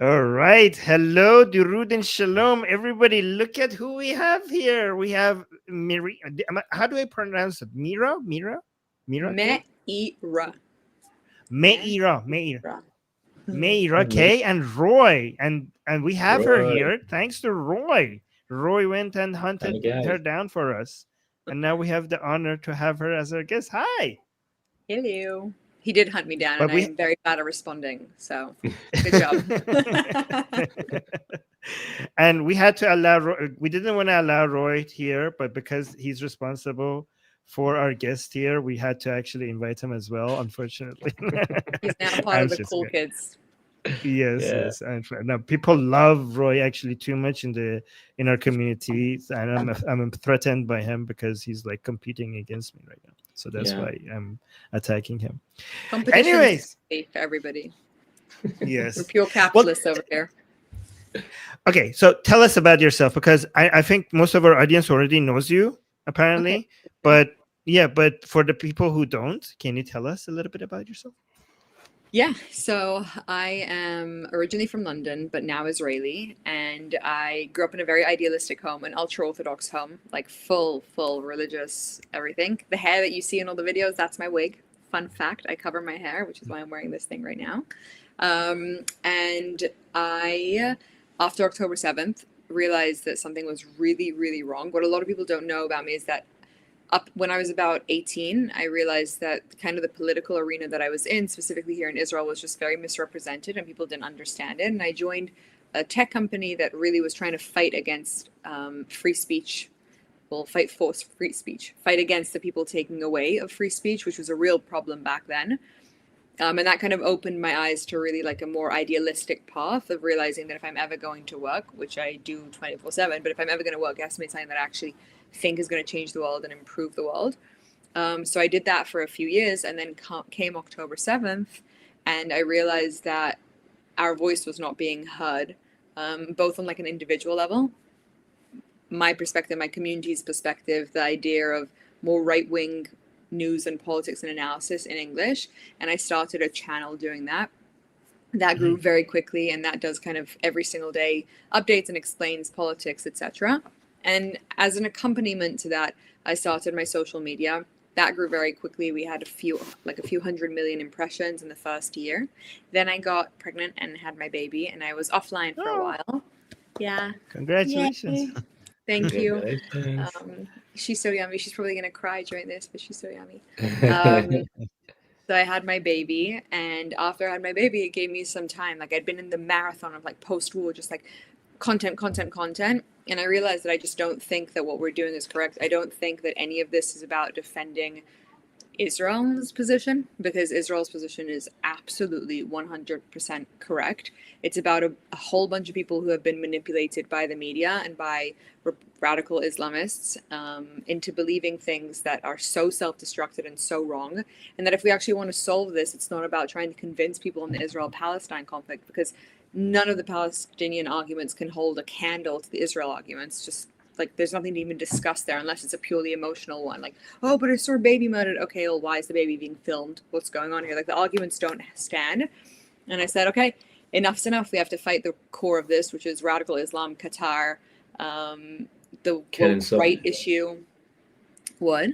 All right. Hello, Durud and Shalom. Everybody, look at who we have here. We have Miri. How do I pronounce it? Meira K? Meira. Meira. Meira. Meira Hello, K and Roy. And we have her Roy. here thanks to Roy. Roy went and Funny hunted guy. her down for us. And now we have the honor to have her as our guest. Hi. Hello. He did hunt me down, and But I we am very bad at responding. So, good job. and we had to allow we didn't want to allow Roy here, but because he's responsible for our guest here, we had to actually invite him as well, unfortunately. He's now part I'm of the just cool kidding. kids. Yes, Yeah, yes. And now people love Roy actually too much in our community, and I'm threatened by him because he's like competing against me right now. So that's yeah. why I'm attacking him. Competition is Anyways, healthy for everybody. We're yes. pure Well, capitalists over here. okay, so tell us about yourself because I think most of our audience already knows you, Okay. apparently. But yeah, but for the people who don't, can you tell us a little bit about yourself? Yeah, so I am originally from London, but now Israeli, and I grew up in a very idealistic home, an ultra-Orthodox home, like full religious everything. The hair that you see in all the videos, that's my wig. Fun fact, I cover my hair, which is why I'm wearing this thing right now. And I, after October 7th, realized that something was really wrong. What a lot of people don't know about me is that up when I was about 18, I realized that kind of the political arena that I was in, specifically here in Israel, was just very misrepresented and people didn't understand it. And I joined a tech company that really was trying to fight against free speech. Well, fight for free speech, fight against the people taking away of free speech, which was a real problem back then. And that kind of opened my eyes to really like a more idealistic path of realizing that if I'm ever going to work, which I do 24/7, but if I'm ever going to work, it has to be something that I actually think is going to change the world and improve the world. So I did that for a few years, and then came October 7th, and I realized that our voice was not being heard, both on like an individual level, my perspective, my community's perspective, the idea of more right wing news and politics and analysis in English. And I started a channel doing that. That grew very quickly, and that does kind of every single day updates and explains politics, etc. And as an accompaniment to that, I started my social media. That grew very quickly. We had a few 100 million impressions in the first year. Then I got pregnant and had my baby, and I was offline for a Oh, while. Yeah. congratulations. Yay. Thank you. Congratulations. She's so yummy. She's probably gonna cry during this, but she's so yummy. Um, so I had my baby, and after I had my baby, it gave me some time. Like I'd been in the marathon of like post-war, just like content, and I realized that I just don't think that what we're doing is correct. I don't think that any of this is about defending Israel's position, because Israel's position is absolutely 100% correct. It's about a whole bunch of people who have been manipulated by the media and by radical Islamists into believing things that are so self-destructive and so wrong. And that if we actually want to solve this, it's not about trying to convince people in the Israel-Palestine conflict, because none of the Palestinian arguments can hold a candle to the Israel arguments. Just like there's nothing to even discuss there unless it's a purely emotional one. Like, oh, but I saw a baby murdered. Okay, well, why is the baby being filmed? What's going on here? Like the arguments don't stand. And I said, okay, enough's enough. We have to fight the core of this, which is radical Islam, Qatar, the woke right issue. What?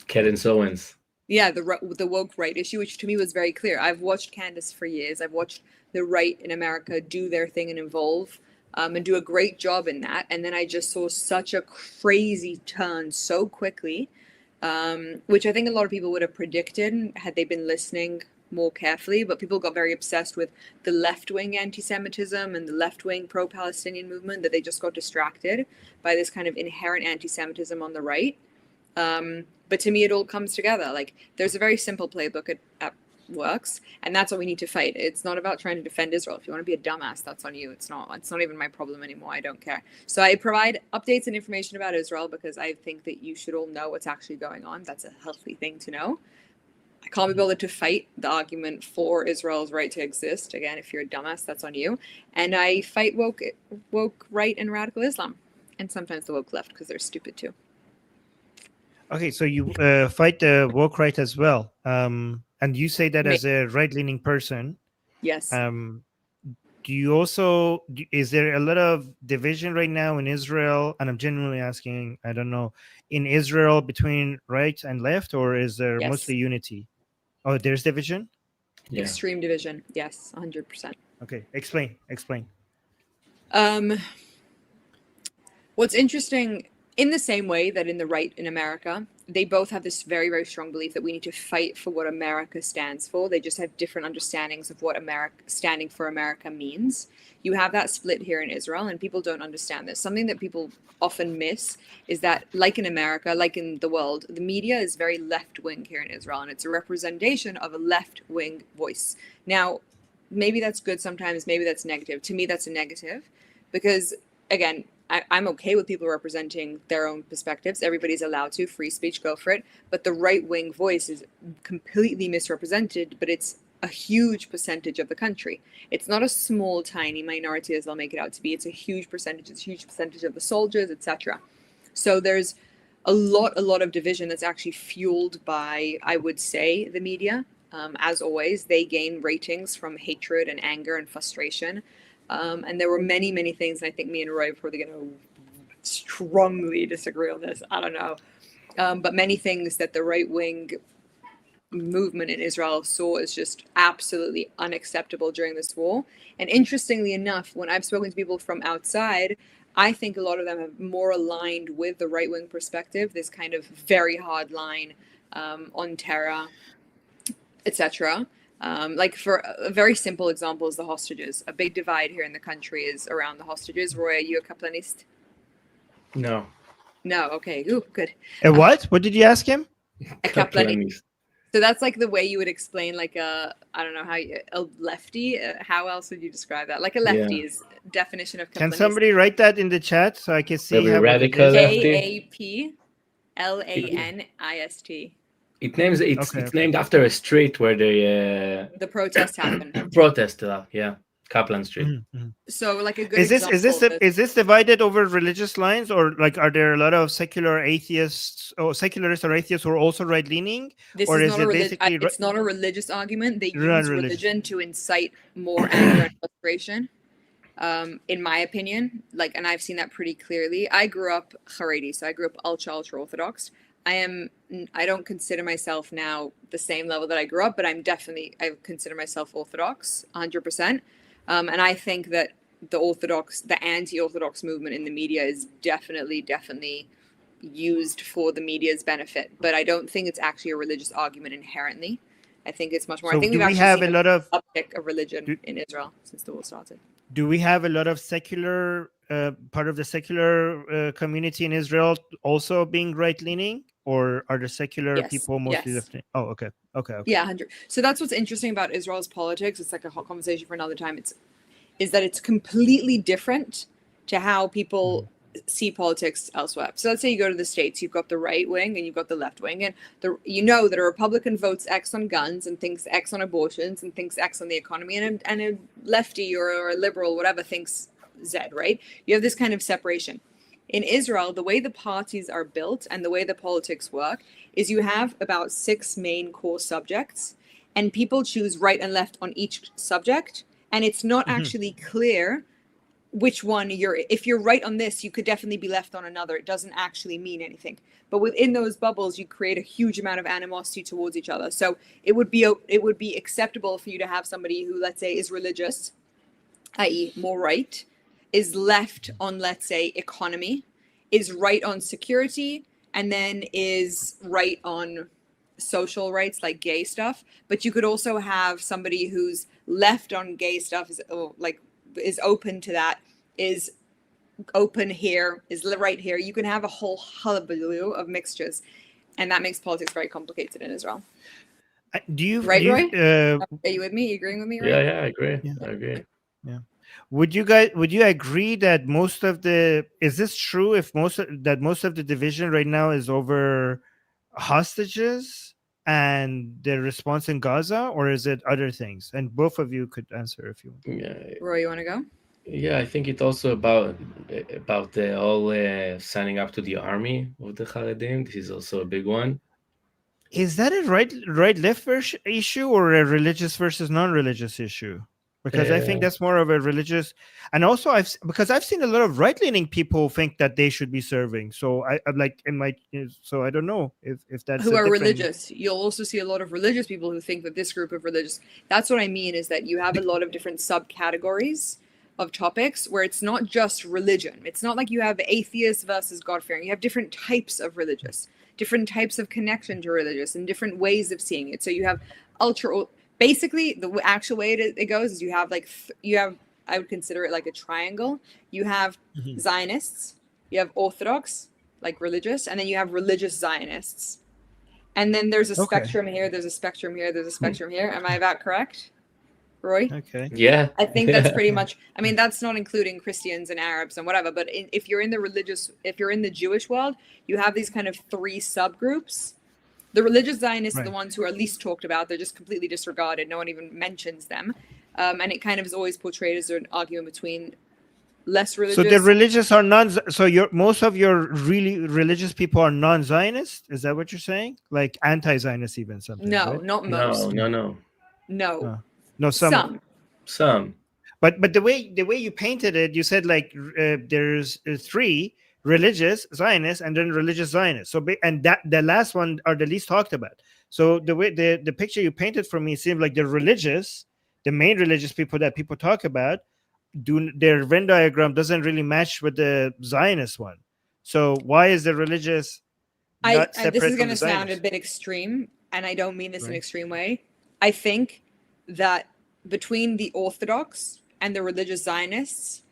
Ken Sowens. Yeah, the woke right issue, which to me was very clear. I've watched Candace for years. I've watched the right in America do their thing and evolve. And do a great job in that. And then I just saw such a crazy turn so quickly, which I think a lot of people would have predicted had they been listening more carefully. But people got very obsessed with the left-wing anti-Semitism and the left-wing pro-Palestinian movement that they just got distracted by this kind of inherent anti-Semitism on the right. But to me, it all comes together. Like there's a very simple playbook at works, and that's what we need to fight. It's not about trying to defend Israel. If you want to be a dumbass, that's on you. It's not even my problem anymore. I don't care. So I provide updates and information about Israel because I think that you should all know what's actually going on. That's a healthy thing to know. I can't be bothered to fight the argument for Israel's right to exist. Again, if you're a dumbass, that's on you. And I fight woke right and radical Islam, and sometimes the woke left because they're stupid too. Okay, so you fight the woke right as well, and you say that as a right-leaning person. Yes. do you also is there a lot of division right now in Israel? And I'm genuinely asking, I don't know, in Israel between right and left, or is there Yes. mostly unity? Oh, there's division. Yeah. Extreme division. Yes, 100%. Okay, explain. Um, What's interesting, in the same way that in the right in America, they both have this very, very strong belief that we need to fight for what America stands for. They just have different understandings of what America standing for America means. You have that split here in Israel, and people don't understand this. Something that people often miss is that, like in America, like in the world, the media is very left wing here in Israel, and it's a representation of a left wing voice. Now, maybe that's good sometimes, maybe that's negative. To me, that's a negative because, again, I'm okay with people representing their own perspectives. Everybody's allowed to. Free speech, go for it. But the right wing voice is completely misrepresented, but it's a huge percentage of the country. It's not a small, tiny minority as they'll make it out to be. It's a huge percentage. It's a huge percentage of the soldiers, etc. So there's a lot of division that's actually fueled by, I would say, the media. As always, they gain ratings from hatred and anger and frustration. And there were many, many things. And I think me and Roy are probably going to strongly disagree on this. I don't know. But many things that the right wing movement in Israel saw as just absolutely unacceptable during this war. And interestingly enough, when I've spoken to people from outside, I think a lot of them have more aligned with the right wing perspective, this kind of very hard line on terror, etc. Like for a very simple example is the hostages. A big divide here in the country is around the hostages. Roy, are you a kaplanist? No. No. Okay. Ooh, good. What? What did you ask him? A kaplanist. So that's like the way you would explain like a, I don't know how you, a lefty. How else would you describe that? Like a lefty's definition of kaplanist. Can somebody write that in the chat so I can see Maybe how radical lefty? KAPLANIST. It's named after a street where the protest happened. Protest, yeah, Kaplan Street. Mm-hmm. So like a good is this divided over religious lines, or like are there a lot of secular atheists or secularists or atheists who are also right leaning? This or is is not it basically it's not a religious argument. They use religion to incite more anger and frustration. In my opinion, like, and I've seen that pretty clearly. I grew up Haredi, so I grew up ultra Orthodox. I don't consider myself now the same level that I grew up, but I consider myself Orthodox 100%. And I think that the anti-Orthodox movement in the media is definitely used for the media's benefit. But I don't think it's actually a religious argument inherently. I think it's much more. So I think we've actually seen a lot of uptick of religion in Israel since the war started. Do we have a lot of secular part of the secular community in Israel also being right-leaning, or are the secular people mostly left-leaning? Oh, okay. Yeah, 100. So that's what's interesting about Israel's politics. It's like a hot conversation for another time. Is that it's completely different to how people see politics elsewhere. So let's say you go to the States, you've got the right wing and you've got the left wing, and you know that a Republican votes X on guns and thinks X on abortions and thinks X on the economy, and a lefty or a liberal, whatever, thinks Z, right? You have this kind of separation. In Israel, the way the parties are built and the way the politics work is you have about 6 main core subjects, and people choose right and left on each subject, and it's not actually clear which one if you're right on this, you could definitely be left on another. It doesn't actually mean anything. But within those bubbles, you create a huge amount of animosity towards each other. So it would be acceptable for you to have somebody who, let's say, is religious, i.e. more right, is left on, let's say, economy, is right on security, and then is right on social rights like gay stuff. But you could also have somebody who's left on gay stuff, is open to that, is open here, is right here. You can have a whole hullabaloo of mixtures, and that makes politics very complicated in Israel. Roy? Are you with me? Are you agreeing with me, Roy? Yeah, I agree. Yeah. I agree. Yeah. Would you agree that is this true if most of the division right now is over hostages and the response in Gaza, or is it other things? And both of you could answer if you want. Yeah. Roy, you want to go? Yeah, I think it's also about the whole signing up to the army of the Haredim. This is also a big one. Is that a right left issue or a religious versus non-religious issue? because I think that's more of a religious. And also, because I've seen a lot of right-leaning people think that they should be serving. So I'm like in my, so I don't know if that's who a are different. religious. You'll also see a lot of religious people who think that this group of religious. That's what I mean, is that you have a lot of different subcategories of topics where it's not just religion. It's not like you have atheist versus God-fearing. You have different types of religious, different types of connection to religious, and different ways of seeing it. So you have ultra. Basically, the actual way it goes is you have like I would consider it like a triangle. You have Zionists, you have Orthodox, like religious, and then you have religious Zionists. And then there's a spectrum here, there's a spectrum here, there's a spectrum here. Am I about correct, Roy? Okay. Yeah. I think that's pretty much, I mean, that's not including Christians and Arabs and whatever, but if you're in the Jewish world, you have these kind of three subgroups. The religious Zionists are the ones who are least talked about. They're just completely disregarded. No one even mentions them. And it kind of is always portrayed as an argument between less religious. So the religious are non. So most of your really religious people are non-Zionist. Is that what you're saying? Like anti-Zionist, even something? No, right? not most. No. No, some. But the way you painted it, you said like there's three religious Zionists and then religious Zionists. So and that the last one are the least talked about. So the way the picture you painted for me seemed like the main religious people that people talk about, their Venn diagram doesn't really match with the Zionist one. So why is the religious not separate? This is going to from the sound a Zionist? bit extreme, and I don't mean this in an extreme way. I think that between the Orthodox and the religious Zionists,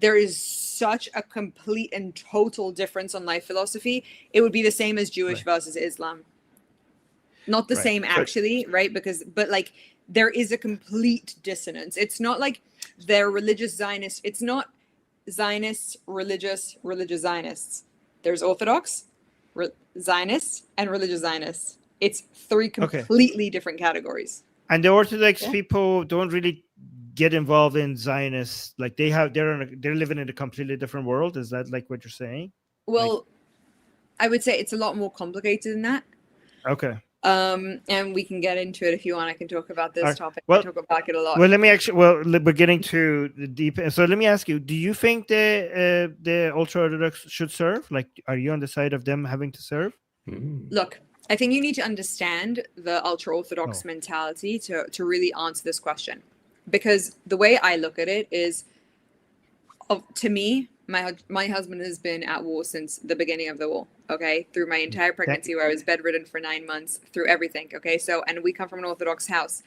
there is such a complete and total difference on life philosophy. It would be the same as Jewish versus Islam. Not the same actually, right? But like there is a complete dissonance. It's not like they're religious Zionists. It's not Zionists, religious Zionists. There's Orthodox, Zionists, and religious Zionists. It's three completely different categories. And the Orthodox people don't really get involved in Zionists. Like they're living in a completely different world. Is that like what you're saying? Well, I would say it's a lot more complicated than that. Okay. And we can get into it if you want. I can talk about this topic. Well, I talk about it a lot. Well, we're getting to the deep. So let me ask you: do you think the ultra Orthodox should serve? Like, are you on the side of them having to serve? Look, I think you need to understand the ultra Orthodox mentality to really answer this question, because the way I look at it is, to me, my husband has been at war since the beginning of the war. Okay, through my entire pregnancy, where I was bedridden for 9 months, through everything. Okay, so, and we come from an Orthodox house.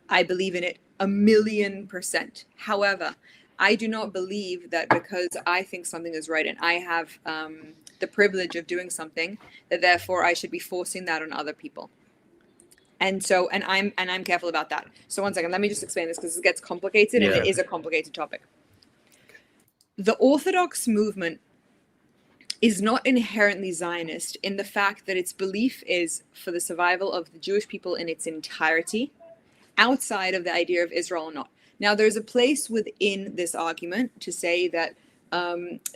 I believe in it 1,000,000%. However, I do not believe that because I think something is right and I have the privilege of doing something, that therefore I should be forcing that on other people. And so, and I'm careful about that. So 1 second, let me just explain this because it gets complicated and it is a complicated topic. The Orthodox movement is not inherently Zionist in the fact that its belief is for the survival of the Jewish people in its entirety, outside of the idea of Israel or not. Now, there's a place within this argument to say that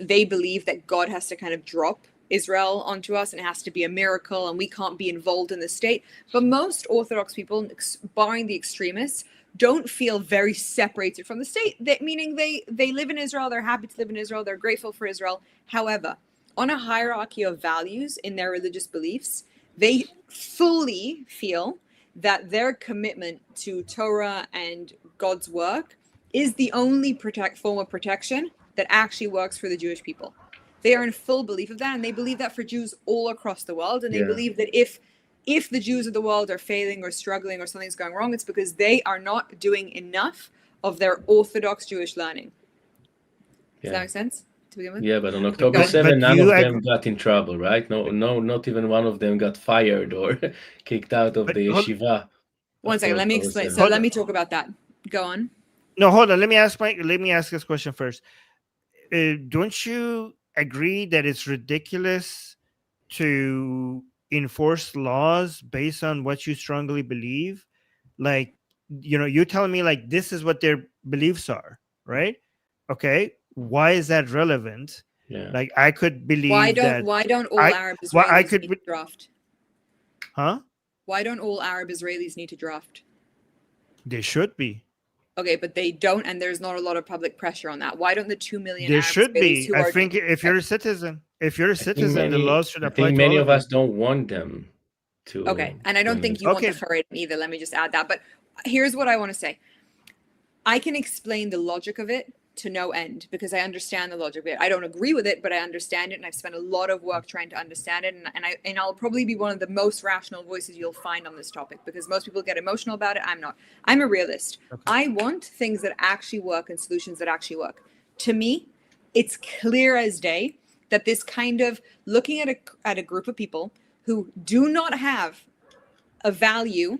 they believe that God has to kind of drop Israel onto us and it has to be a miracle and we can't be involved in the state. But most Orthodox people, barring the extremists, don't feel very separated from the state, meaning they live in Israel, they're happy to live in Israel, they're grateful for Israel. However, on a hierarchy of values in their religious beliefs, they fully feel that their commitment to Torah and God's work is the only form of protection that actually works for the Jewish people. They are in full belief of that, and they believe that for Jews all across the world, and they believe that if the Jews of the world are failing or struggling or something's going wrong, it's because they are not doing enough of their Orthodox Jewish learning. Does that make sense? Yeah, but on October 7, none of them got in trouble, right? No, not even one of them got fired or kicked out of the yeshiva. 1 second, let me explain. So let me talk about that. Go on. No, hold on. Let me ask this question first. Don't you agree that it's ridiculous to enforce laws based on what you strongly believe? Like, you're telling me like this is what their beliefs are, right? Okay, why is that relevant? Yeah. Like, I could believe why don't all Arab Israelis need to draft? Huh? Why don't all Arab Israelis need to draft? They should be. Okay, but they don't, and there's not a lot of public pressure on that. Why don't the 2 million There Arab should Israelis be. who I are think if you're a citizen, the laws should I apply think to many all of of you. us don't want them okay, to and I don't think you want the Okay, Haredim either. Let me just add that. But here's what I want to say. I can explain the logic of it to no end because I understand the logic of it. I don't agree with it, but I understand it, and I've spent a lot of work trying to understand it. And I'll probably be one of the most rational voices you'll find on this topic because most people get emotional about it. I'm not. I'm a realist. okay. I want things that actually work and solutions that actually work. To me, it's clear as day that this kind of looking at a group of people who do not have a value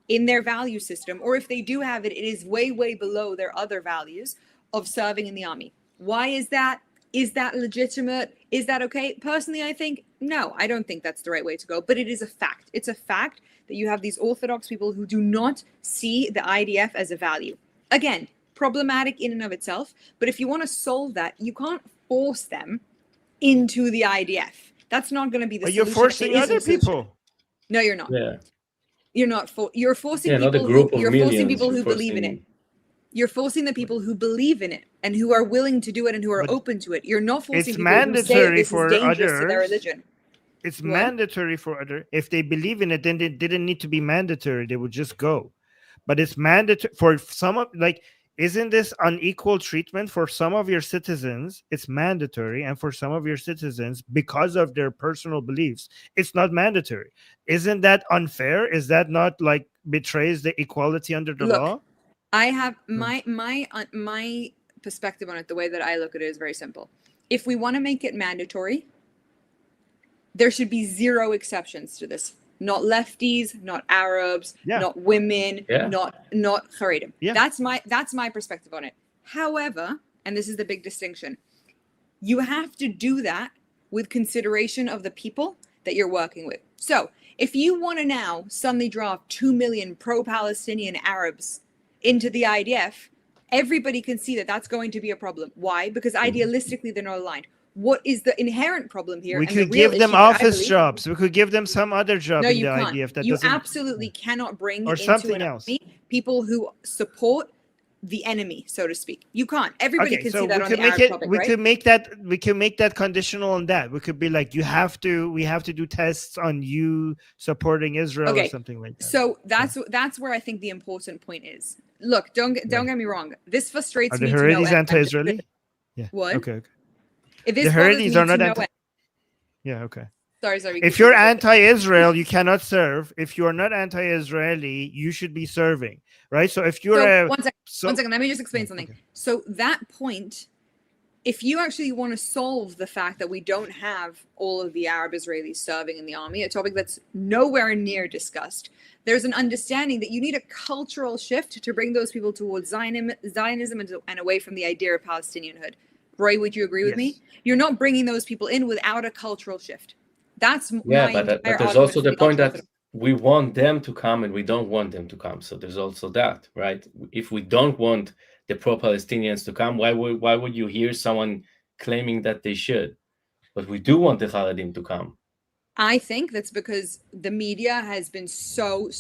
in their value system, or if they do have it, it is way, way below their other values of serving in the army. Why is that? Is that legitimate? Is that okay? Personally, I think no, I don't think that's the right way to go, but it is a fact. It's a fact that you have these Orthodox people who do not see the IDF as a value. Again, problematic in and of itself, but if you want to solve that, you can't force them into the IDF. That's not going to be the But you're solution. forcing other people. No, you're not. Yeah, You're forcing yeah, not a people group of you're forcing millions. people You're who believe in it. forcing. You're forcing the people who believe in it and who are willing to do it and who are But open to it. You're not forcing it's people who say mandatory this is for dangerous to their others. religion. It's What? mandatory for other. If they believe in it, then they didn't need to be mandatory. They would just go. But it's mandatory for some of like. Isn't this unequal treatment for some of your citizens? It's mandatory, and for some of your citizens, because of their personal beliefs, it's not mandatory. Isn't that unfair? Is that not like betrays the equality under the Look, law? I have No. my perspective on it. The way that I look at it is very simple. If we want to make it mandatory, there should be zero exceptions to this. Not lefties, not Arabs, Yeah, not women, Yeah, not Haredim. yeah. That's my perspective on it. However, and this is the big distinction, you have to do that with consideration of the people that you're working with. So if you want to now suddenly draft 2 million pro-Palestinian Arabs into the IDF, everybody can see that that's going to be a problem. Why? Because idealistically, they're not aligned. What is the inherent problem here? We And the could real give them issue that I office believe, jobs. We could give them some other job no, in you the can't. IDF that You doesn't, absolutely cannot bring or into something an else. army people who support the enemy, so to speak. You can't. Everybody Okay, can so see that we on could the make Arab it. topic, We right? could make that. We could make that conditional on that. We could be like, you have to. We have to do tests on you supporting Israel or Okay, something like that. so that's where I think the important point is. Look, don't Right. get me wrong. This frustrates Are the me to no Haredis end. anti-Israeli? Yeah. What? Okay. Okay. If The this bothers Haredis me are to not no anti. end. Yeah. Okay. Sorry. If you're anti-Israel, you cannot serve. If you are not anti-Israeli, you should be serving, right? So if you're So a one so second. Let me just explain yeah, something. okay. So that point, if you actually want to solve the fact that we don't have all of the Arab Israelis serving in the army, a topic that's nowhere near discussed, there's an understanding that you need a cultural shift to bring those people towards Zionism and away from the idea of Palestinianhood. Roy, would you agree with me? Yes. You're not bringing those people in without a cultural shift. That's yeah, my but entire there's argument also for the the point ultra that we want them to come and we don't want them to come. So there's also that, right? If we don't want the pro-Palestinians to come, why would you hear someone claiming that they should? But we do want the Haredim to come. I think that's because the media has been so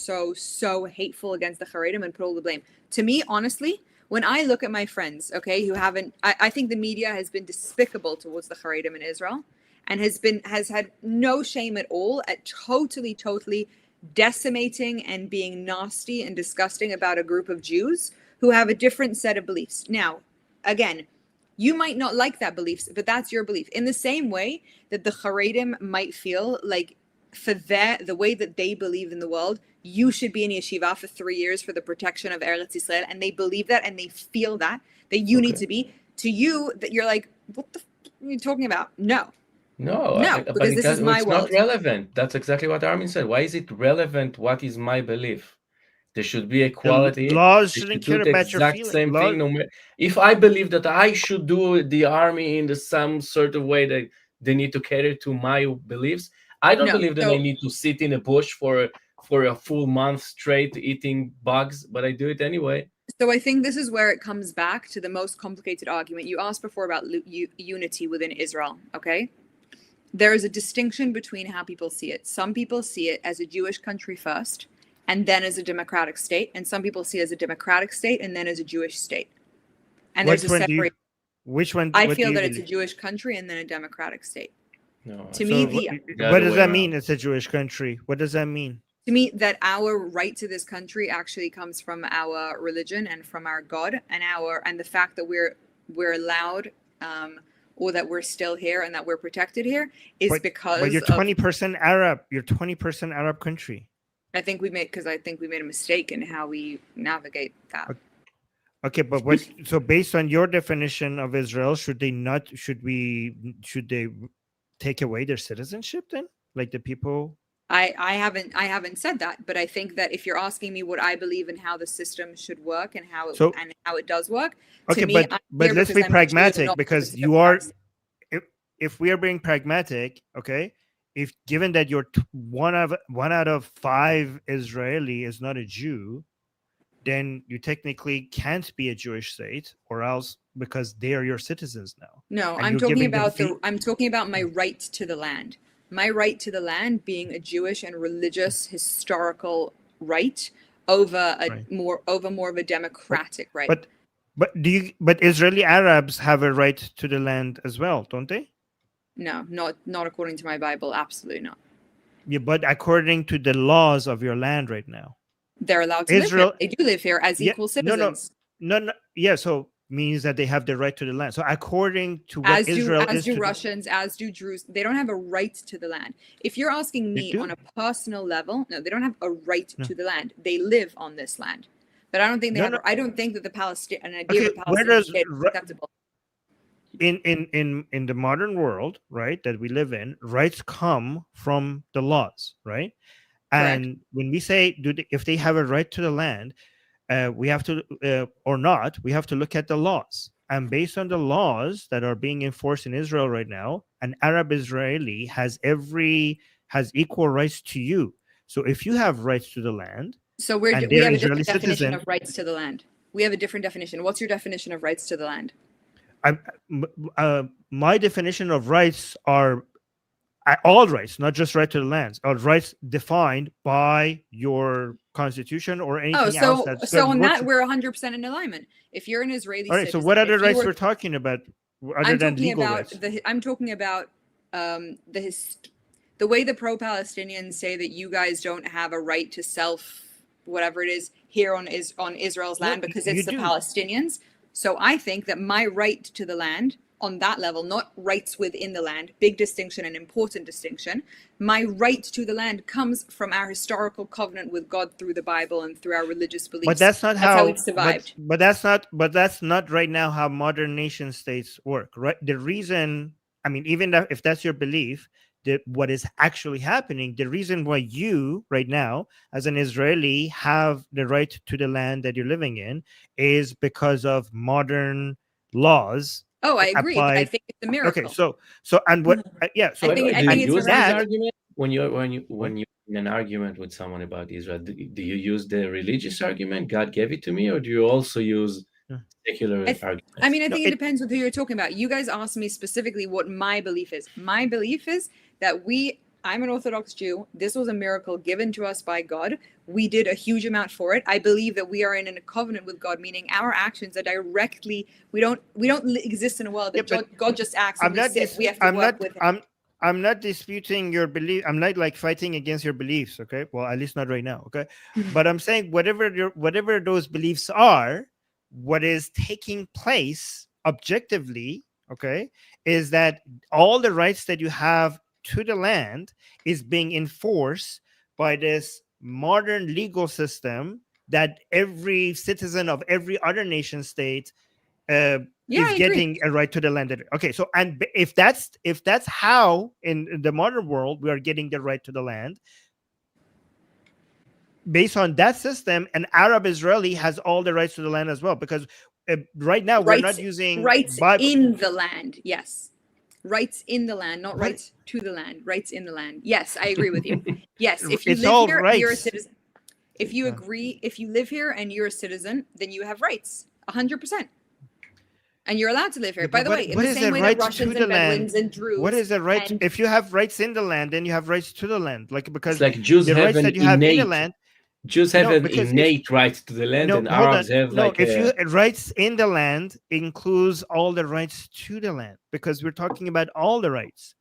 hateful against the Haredim and put all the blame. To me, honestly, when I look at my friends, okay, who haven't, I think the media has been despicable towards the Haredim in Israel and has had no shame at all at totally decimating and being nasty and disgusting about a group of Jews who have a different set of beliefs. Now, again, you might not like that belief, but that's your belief. In the same way that the Haredim might feel like for the way that they believe in the world, you should be in yeshiva for 3 years for the protection of Eretz Yisrael, and they believe that and they feel that you need to be. To you, that you're like, what the are you talking about? No, But because this is my it's world. not relevant. That's exactly what Armin said. Why is it relevant? What is my belief? There should be equality. The laws They shouldn't should do care the about your exact feeling. same thing. No matter if I believe that I should do the army in some sort of way that they need to cater to my beliefs, I don't believe that I need to sit in a bush for a full month straight eating bugs, but I do it anyway. So I think this is where it comes back to the most complicated argument. You asked before about unity within Israel, okay? There is a distinction between how people see it. Some people see it as a Jewish country first, and then as a democratic state, and some people see it as a democratic state and then as a Jewish state. And there's a separation. Which one? I feel that it's a Jewish country and then a democratic state. No, To So me, what does that mean? It's a Jewish country. What does that mean? to me, that our right to this country actually comes from our religion and from our God, and the fact that we're allowed, or that we're still here and that we're protected here is because. But you're 20% Arab. You're 20% Arab country. I think we made a mistake in how we navigate that. Okay, but what? So based on your definition of Israel, should they take away their citizenship then, like the people? I haven't said that, but I think that if you're asking me what I believe and how the system should work and how it does work. Okay, to me, but let's be pragmatic, because you are. If we are being pragmatic, okay, if given that you're one out of 5 Israeli is not a Jew, then you technically can't be a Jewish state, or else, because they are your citizens now. No, I'm talking about my right to the land. My right to the land being a Jewish and religious historical right over more of a democratic right. But Israeli Arabs have a right to the land as well, don't they? No, not according to my Bible. Absolutely not. Yeah, but according to the laws of your land right now, they're allowed to live here. They do live here as equal citizens. No. Yeah, so means that they have the right to the land. So according to what Israel is, as do Russians, as do Druze, they don't have a right to the land. If you're asking me on a personal level, no, they don't have a right to the land. They live on this land, but I don't think they have. I don't think that the Palestinian idea of the Palestinian state is acceptable. In the modern world, right, that we live in, rights come from the laws, right? And Correct. when we say if they have a right to the land, we have to or not, we have to look at the laws. And based on the laws that are being enforced in Israel right now, an Arab Israeli has equal rights to you. So if you have rights to the land, so we have a different definition of rights to the land. We have a different definition. What's your definition of rights to the land? My definition of rights are all rights, not just right to the lands, are rights defined by your constitution or anything else. So on that, we're 100% in alignment. If you're an Israeli citizen, so what other rights we're talking about other than legal rights? I'm talking about the way the pro-Palestinians say that you guys don't have a right to whatever it is here on Israel's land because it's the Palestinians. So I think that my right to the land on that level, not rights within the land, big distinction, an important distinction. My right to the land comes from our historical covenant with God through the Bible and through our religious beliefs. But that's not how it survived. But that's not right now how modern nation states work, right? The reason, I mean, even if that's your belief, what is actually happening, the reason why you right now as an Israeli have the right to the land that you're living in is because of modern laws. Oh, I agree. But I think it's a miracle. Okay, so and what? Yeah, so I think it's use that argument when you're in an argument with someone about Israel. Do you use the religious argument? God gave it to me, or do you also use secular arguments? I mean, I think it depends on who you're talking about. You guys asked me specifically what my belief is. My belief is that I'm an Orthodox Jew. This was a miracle given to us by God. We did a huge amount for it. I believe that we are in a covenant with God, meaning our actions are directly. We don't exist in a world that God just acts. We have to work with Him. I'm not disputing your belief. I'm not like fighting against your beliefs. Okay, well, at least not right now. Okay, but I'm saying whatever those beliefs are, what is taking place objectively, okay, is that all the rights that you have to the land is being enforced by this modern legal system that every citizen of every other nation state is getting a right to the land. Okay, so and if that's how in the modern world we are getting the right to the land, based on that system, an Arab Israeli has all the rights to the land as well, because right now we're not using rights in the land. Yes. Rights in the land, not rights to the land. Rights in the land. Yes, I agree with you. Yes, if you live here, you're a citizen. If you live here and you're a citizen, then you have rights, 100%. And you're allowed to live here. By the way, in the same way that Russians and Bedouins and Druze. What is the right? If you have rights in the land, then you have rights to the land. Like because it's like Jews the rights that you have in the land. Jews have No, an because innate right to the land, no, and hold Arabs on. have No, like if you a rights in the land includes all the rights to the land, because we're talking about all the rights.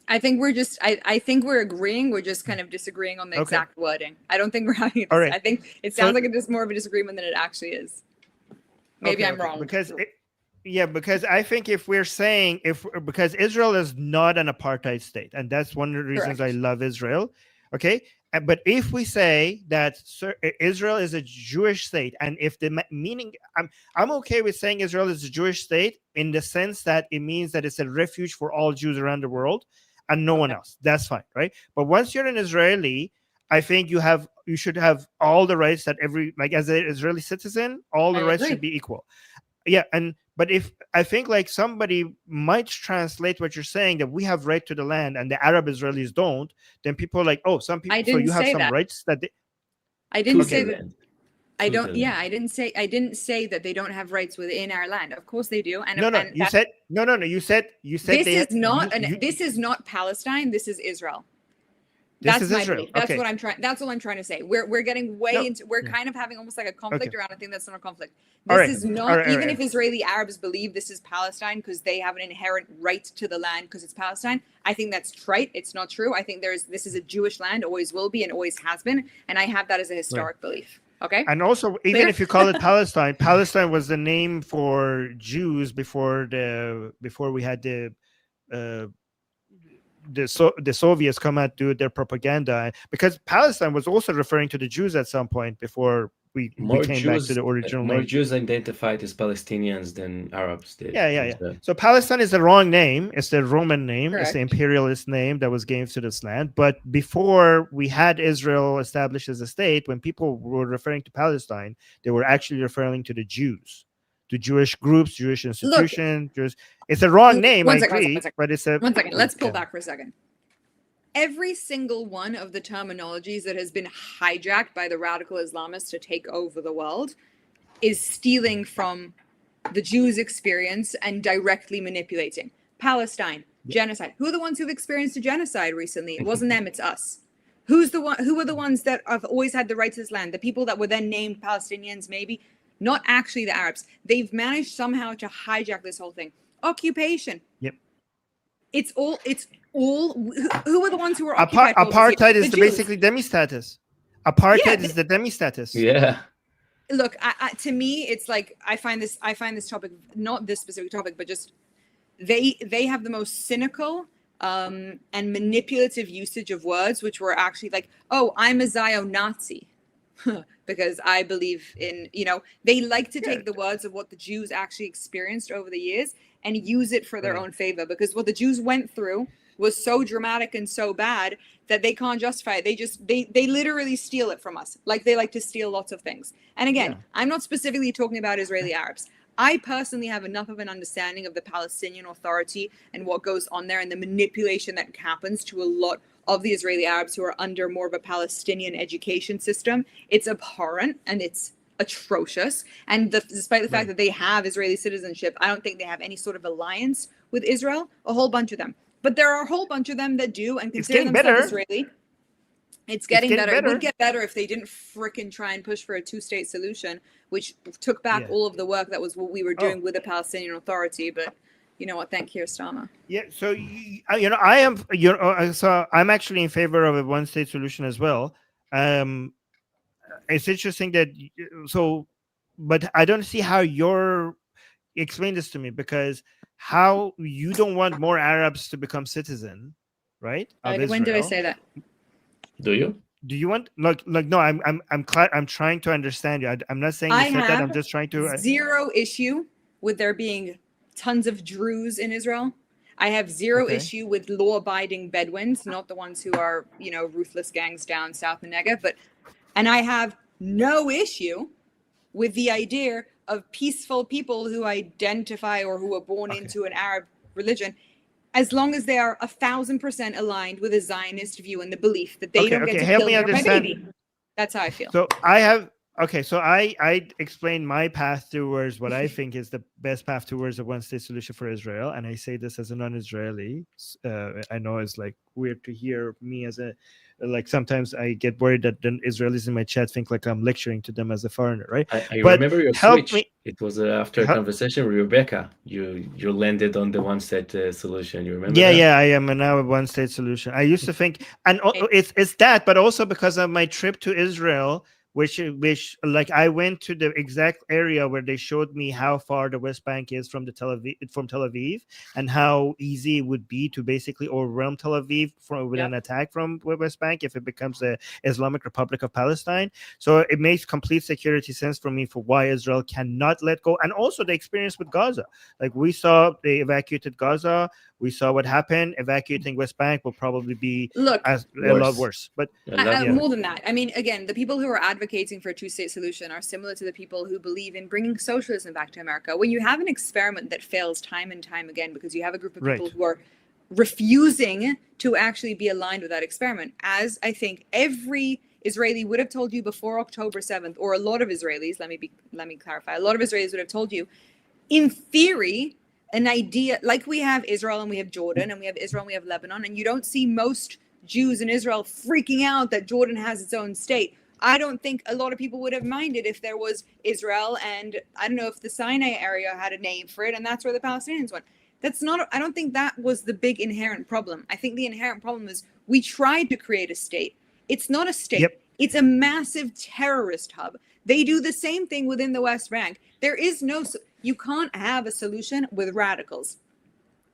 I think we're just I think we're agreeing. We're just kind of disagreeing on the Okay. exact wording. I don't think we're having All this. right. I think it So- sounds like it's more of a disagreement than it actually is. Maybe I'm wrong. Because because I think if we're saying because Israel is not an apartheid state, and that's one of the reasons I Correct. love Israel. Okay, but if we say that Israel is a Jewish state, and if the meaning, I'm okay with saying Israel is a Jewish state in the sense that it means that it's a refuge for all Jews around the world and no one else. That's fine, right? But once you're an Israeli, I think you should have all the rights that as an Israeli citizen, all the I rights agree. should be equal. Yeah, but if I think like somebody might translate what you're saying that we have right to the land and the Arab Israelis don't, then people are like, oh, some people. I So didn't you have say some that. rights that they. I didn't to say the that. land. I To don't. the Yeah, land. I didn't say that they don't have rights within our land. Of course they do. And No, and you that- said no. You said this they. is not this is not Palestine. This is Israel. This That's is my Israel. belief. That's Okay. what I'm trying. That's all I'm trying to say. We're getting way No. into. We're Yeah. kind of having almost like a conflict Okay. around a thing that's not a conflict. All This right. is not All right, all even right. if Israeli Arabs believe this is Palestine because they have an inherent right to the land because it's Palestine. I think that's trite. It's not true. I think this is a Jewish land, always will be, and always has been, and I have that as a historic belief. Okay. And also, even Clear? if you call it Palestine, Palestine was the name for Jews before we had uh, the Soviets come out do their propaganda, because Palestine was also referring to the Jews at some point before we came back to the original more name. Jews identified as Palestinians than Arabs did. Yeah. So Palestine is the wrong name. It's the Roman name. Correct. It's the imperialist name that was given to this land. But before we had Israel established as a state, when people were referring to Palestine, they were actually referring to the Jews, to Jewish groups, Jewish institutions. It's a wrong name, I agree, but it's a... One second. Let's pull back for a second. Every single one of the terminologies that has been hijacked by the radical Islamists to take over the world is stealing from the Jews' experience and directly manipulating. Palestine, genocide. Who are the ones who've experienced a genocide recently? It wasn't them, it's us. Who are the ones that have always had the right to this land? The people that were then named Palestinians, maybe? Not actually the Arabs. They've managed somehow to hijack this whole thing. Occupation. Yep. It's all who are the ones who were occupied? Apartheid is basically demi-status. Apartheid is the demi-status. Yeah. Look, to me, it's like I find this topic, not this specific topic, but just they have the most cynical and manipulative usage of words, which were actually like, oh, I'm a Zio-Nazi. Because I believe in, they like to take the words of what the Jews actually experienced over the years and use it for their own favor, because what the Jews went through was so dramatic and so bad that they can't justify it. They literally steal it from us. Like they like to steal lots of things. And again, I'm not specifically talking about Israeli Arabs. I personally have enough of an understanding of the Palestinian Authority and what goes on there and the manipulation that happens to a lot of the Israeli Arabs who are under more of a Palestinian education system. It's abhorrent and it's atrocious. And despite the fact that they have Israeli citizenship, I don't think they have any sort of alliance with Israel, a whole bunch of them. But there are a whole bunch of them that do and consider themselves Israeli. It's getting better. It would get better if they didn't frickin' try and push for a two-state solution, which took back all of the work that was what we were doing with the Palestinian Authority. But you know what? Thank you, Starmer. Yeah. So I am. So I'm actually in favor of a one-state solution as well. It's interesting that but I don't see how explain this to me, because how you don't want more Arabs to become citizen, right? When did I say that? Do you? Do you want like no? I'm trying to understand you. I'm not saying you said that. I'm just trying to zero issue with there being tons of Druze in Israel. I have zero issue with law-abiding Bedouins, not the ones who are ruthless gangs down south in Negev, and I have no issue with the idea of peaceful people who identify or who are born into an Arab religion, as long as they are 1,000% aligned with a Zionist view and the belief that they don't get to kill my baby. That's how I feel. So I Okay, so I explained my path towards what I think is the best path towards a one-state solution for Israel, and I say this as a non-Israeli. I know it's like weird to hear me as a, like, sometimes I get worried that the Israelis in my chat think like I'm lecturing to them as a foreigner, right? I But remember your help switch. me. It was after a Help, conversation with Rebecca. You landed on the one state solution. You remember yeah, that? yeah, I am now a one-state solution. I used to think, and it's that, but also because of my trip to Israel, which like I went to the exact area where they showed me how far the West Bank is from Tel Aviv, and how easy it would be to basically overwhelm Tel Aviv with an attack from West Bank if it becomes a Islamic Republic of Palestine. So it makes complete security sense for me for why Israel cannot let go, and also the experience with Gaza. Like we saw, they evacuated Gaza. We saw what happened. Evacuating West Bank will probably be Look, a lot worse. But Yeah. more than that. I mean, again, the people who are advocating for a two-state solution are similar to the people who believe in bringing socialism back to America. When you have an experiment that fails time and time again because you have a group of people who are refusing to actually be aligned with that experiment, as I think every Israeli would have told you before October 7th, or a lot of Israelis, let me clarify, a lot of Israelis would have told you, in theory, an idea like we have Israel and we have Jordan and we have Israel and we have Lebanon, and you don't see most Jews in Israel freaking out that Jordan has its own state. I don't think a lot of people would have minded if there was Israel, and I don't know if the Sinai area had a name for it, and that's where the Palestinians went. That's not, I don't think that was the big inherent problem. I think the inherent problem is we tried to create a state. It's not a state. Yep. It's a massive terrorist hub. They do the same thing within the West Bank. There is no, you can't have a solution with radicals.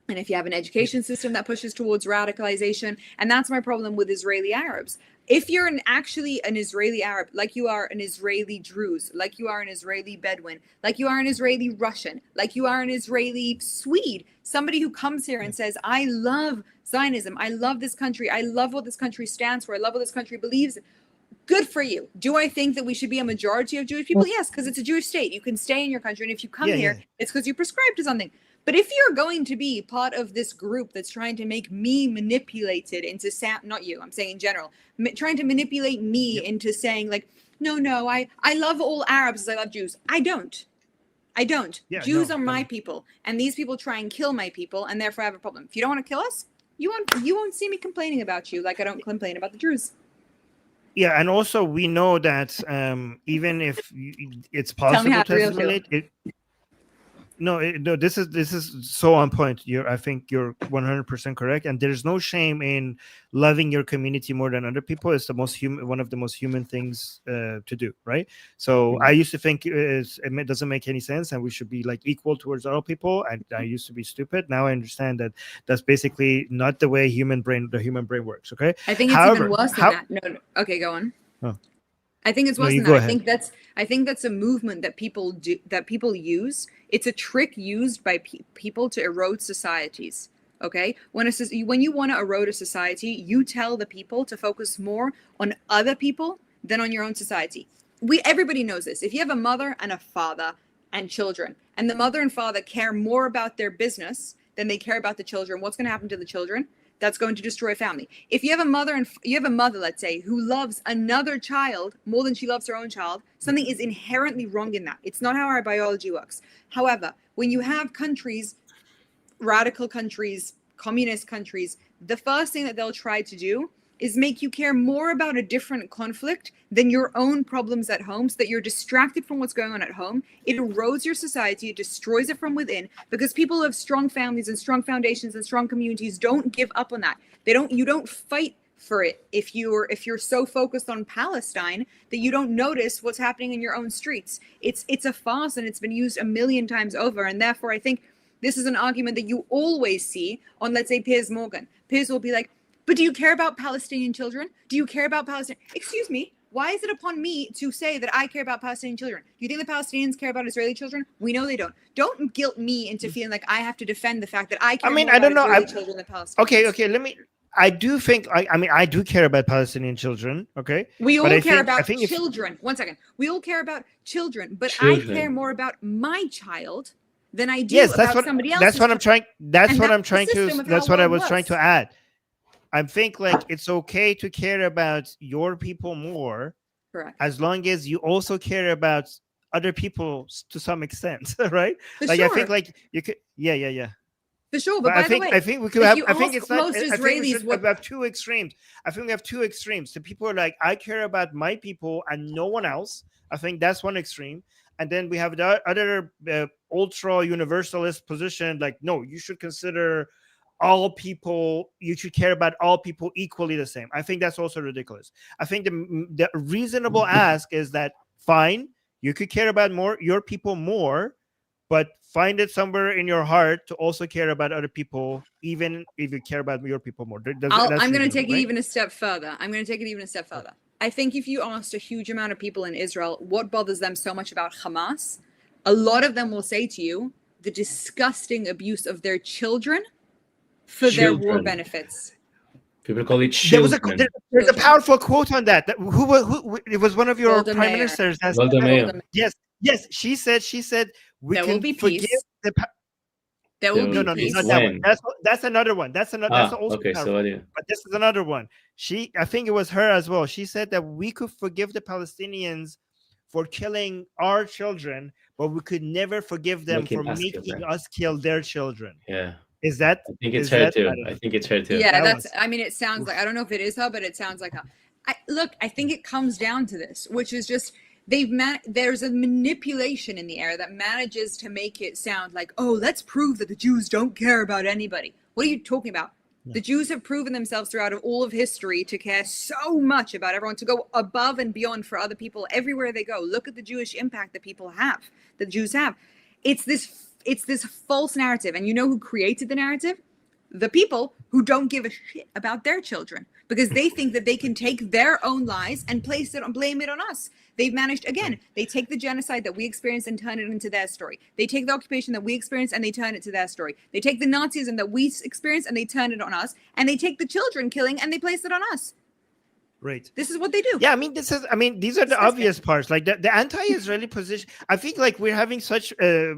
And if you have an education system that pushes towards radicalization, and that's my problem with Israeli Arabs. If you're actually an Israeli Arab, like you are an Israeli Druze, like you are an Israeli Bedouin, like you are an Israeli Russian, like you are an Israeli Swede, somebody who comes here and says, I love Zionism, I love this country, I love what this country stands for, I love what this country believes in. Good for you. Do I think that we should be a majority of Jewish people? Yes, because it's a Jewish state. You can stay in your country, and if you come here, it's because you prescribe to something. But if you're going to be part of this group that's trying to make me manipulated into not you, I'm saying in general, trying to manipulate me into saying like, no, I love all Arabs as I love Jews. I don't. Yeah, Jews are my people, and these people try and kill my people, and therefore I have a problem. If you don't want to kill us, you won't see me complaining about you like I don't complain about the Druze. Yeah, and also we know that even if it's possible to assimilate it. No, this is so on point. I think you're 100% correct, and there's no shame in loving your community more than other people. It's the most human, one of the most human things to do, right? So I used to think it doesn't make any sense, and we should be like equal towards all people. And I used to be stupid. Now I understand that that's basically not the way the human brain works. Okay, I think it's even worse than that. No, okay, go on. Oh. I think it's worse than that. I think that's a movement that people do, that people use. It's a trick used by people to erode societies. Okay, when you want to erode a society, you tell the people to focus more on other people than on your own society. Everybody knows this. If you have a mother and a father and children, and the mother and father care more about their business than they care about the children, what's going to happen to the children? That's going to destroy a family. If you have a mother, let's say, who loves another child more than she loves her own child, something is inherently wrong in that. It's not how our biology works. However, when you have countries, radical countries, communist countries, the first thing that they'll try to do is make you care more about a different conflict than your own problems at home, so that you're distracted from what's going on at home. It erodes your society, it destroys it from within, because people who have strong families and strong foundations and strong communities don't give up on that. You don't fight for it if you're so focused on Palestine that you don't notice what's happening in your own streets. It's a farce, and it's been used a million times over, and therefore I think this is an argument that you always see on, let's say, Piers Morgan. Piers will be like, but do you care about Palestinian children? Do you care about Palestine? Excuse me, why is it upon me to say that I care about Palestinian children? Do you think the Palestinians care about Israeli children? We know they don't. Don't guilt me into feeling like I have to defend the fact that I care more about Israeli children than Palestinians. Okay, I do think, I do care about Palestinian children, okay? We all care about children. 1 second. We all care about children, but I care more about my child than I do about somebody else. That's what I'm trying. That's what I was trying to add. I think like it's okay to care about your people more, Correct. as long as you also care about other people to some extent, right? For Like sure. I think like you could, yeah. For sure, But but by the way, I think we could if have. you I think ask it's not. most I think we Israelis should what have two extremes. I think we have two extremes. So people are like, I care about my people and no one else. I think that's one extreme. And then we have the other ultra universalist position. Like, no, you should consider all people. You should care about all people equally the same. I think that's also ridiculous. I think the reasonable ask is that fine, you could care about your people more, but find it somewhere in your heart to also care about other people, even if you care about your people more. I'm going to take it right? even a step further. I think if you asked a huge amount of people in Israel what bothers them so much about Hamas, a lot of them will say to you the disgusting abuse of their children for their war benefits. People call it children. There's a powerful quote on that. Who it was one of your Golda prime Meir. ministers. Golda Meir. Yes. She said we There can will be forgive peace. the. There will be No, peace. not that one. That's another one. That's also okay. powerful. So But this is another one. I think it was her as well. She said that we could forgive the Palestinians for killing our children, but we could never forgive them for making us kill their children. Yeah. Is that? I think it's her too. I think it's her too. Yeah, I mean, it sounds like, I don't know if it is her, but it sounds like her. I think it comes down to this, which is just there's a manipulation in the air that manages to make it sound like, oh, let's prove that the Jews don't care about anybody. What are you talking about? The Jews have proven themselves throughout all of history to care so much about everyone, to go above and beyond for other people everywhere they go. Look at the Jewish impact that the Jews have. It's this false narrative. And you know who created the narrative? The people who don't give a shit about their children, because they think that they can take their own lies and blame it on us. They've managed, again, they take the genocide that we experienced and turn it into their story. They take the occupation that we experienced and they turn it to their story. They take the Nazism that we experienced and they turn it on us. And they take the children killing and they place it on us. Right. This is what they do. Yeah, I mean, these are the obvious parts. Like the anti-Israeli position. I think like we're having such a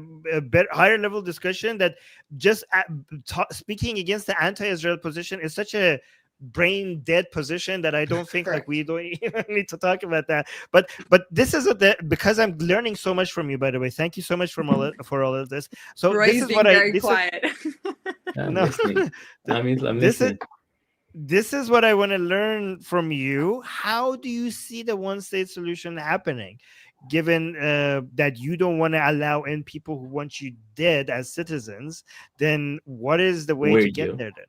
higher level discussion that just speaking against the anti-Israel position is such a brain dead position that I don't think like we don't even need to talk about that. But this is because I'm learning so much from you. By the way, thank you so much for all of this. So Roy's this is what very quiet. I'm listening. I'm listening. This is what I want to learn from you. How do you see the one-state solution happening, given that you don't want to allow in people who want you dead as citizens? Then what is the way to get there then?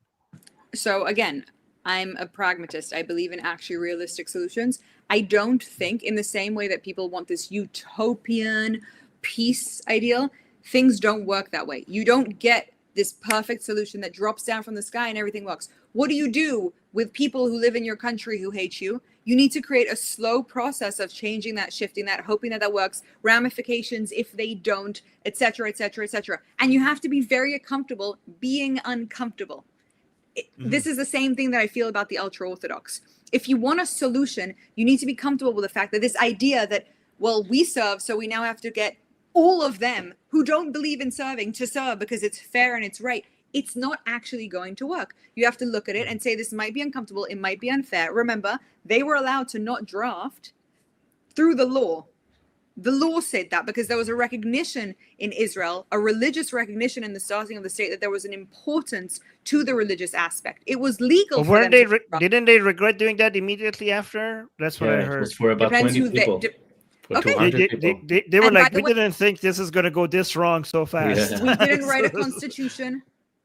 So again, I'm a pragmatist. I believe in actually realistic solutions. I don't think in the same way that people want this utopian peace ideal, things don't work that way. You don't get this perfect solution that drops down from the sky and everything works. What do you do with people who live in your country who hate you? You need to create a slow process of changing that, shifting that, hoping that works, ramifications if they don't, etc., etc., etc. And you have to be very comfortable being uncomfortable. This is the same thing that I feel about the ultra-Orthodox. If you want a solution, you need to be comfortable with the fact that this idea that, well, we serve, so we now have to get all of them who don't believe in serving to serve because it's fair and it's right. It's not actually going to work. You have to look at it and say, this might be uncomfortable. It might be unfair. Remember, they were allowed to not draft through the law. The law said that because there was a recognition in Israel, a religious recognition in the starting of the state that there was an importance to the religious aspect. It was legal. But didn't they regret doing that immediately after? That's what I heard. It was for about 20 people. They were like, we didn't think this is going to go this wrong so fast. Yeah. We didn't write a constitution,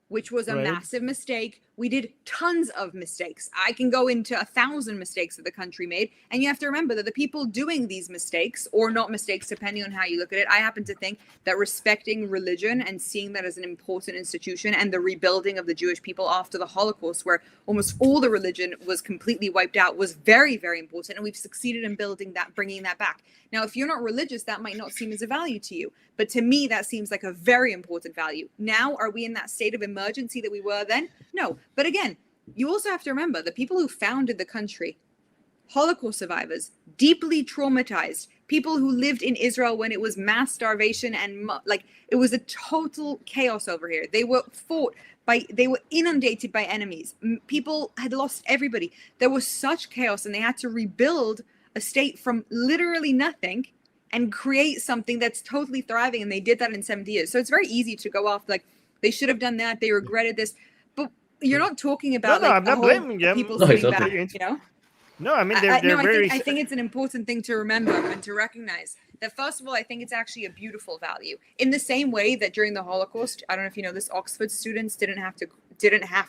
which was a massive mistake. We did tons of mistakes. I can go into 1,000 mistakes that the country made. And you have to remember that the people doing these mistakes, or not mistakes, depending on how you look at it, I happen to think that respecting religion and seeing that as an important institution and the rebuilding of the Jewish people after the Holocaust, where almost all the religion was completely wiped out, was very, very important. And we've succeeded in building that, bringing that back. Now, if you're not religious, that might not seem as a value to you. But to me, that seems like a very important value. Now, are we in that state of emergency that we were then? No. But again, you also have to remember the people who founded the country, Holocaust survivors, deeply traumatized, people who lived in Israel when it was mass starvation and it was a total chaos over here. They were they were inundated by enemies. People had lost everybody. There was such chaos and they had to rebuild a state from literally nothing and create something that's totally thriving. And they did that in 70 years. So it's very easy to go off like, they should have done that. They regretted this. But you're not talking about no, like I'm not blaming them. people No, it's sitting okay. back, you know? No, I mean they're very. I think it's an important thing to remember and to recognize that. First of all, I think it's actually a beautiful value. In the same way that during the Holocaust, I don't know if you know this, Oxford students didn't have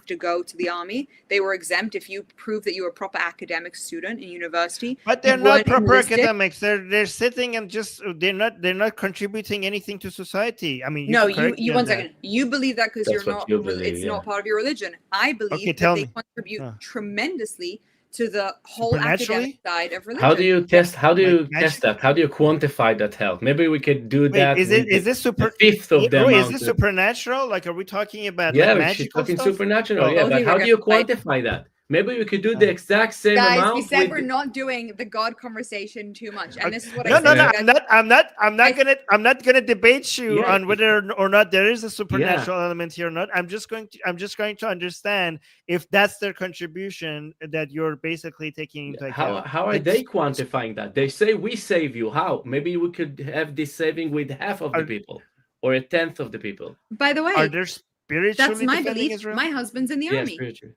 to go to the army. They were exempt if you prove that you were a proper academic student in university. But they're not proper academics. They're sitting and just they're not contributing anything to society. I mean, you one second. You believe that because you're not. It's not part of your religion. I believe that they contribute tremendously to the whole academic side of religion. How do you test? How do you test that? How do you quantify that help? Maybe we could do that. Is this super? Fifth of them. Is this supernatural? Like, are we talking about? Yeah, like, we're talking stuff? supernatural. Yeah, but how do you quantify that? Maybe we could do the exact same amount. Guys, we said we're not doing the God conversation too much, and this is what I'm not gonna debate you on whether or not there is a supernatural element here or not. I'm just going to understand if that's their contribution that you're basically taking into account. How are they quantifying that? They say we save you. How? Maybe we could have this saving with half of the people or a tenth of the people. By the way, are there spiritually? That's my belief. Israel? My husband's in the army. Spiritually.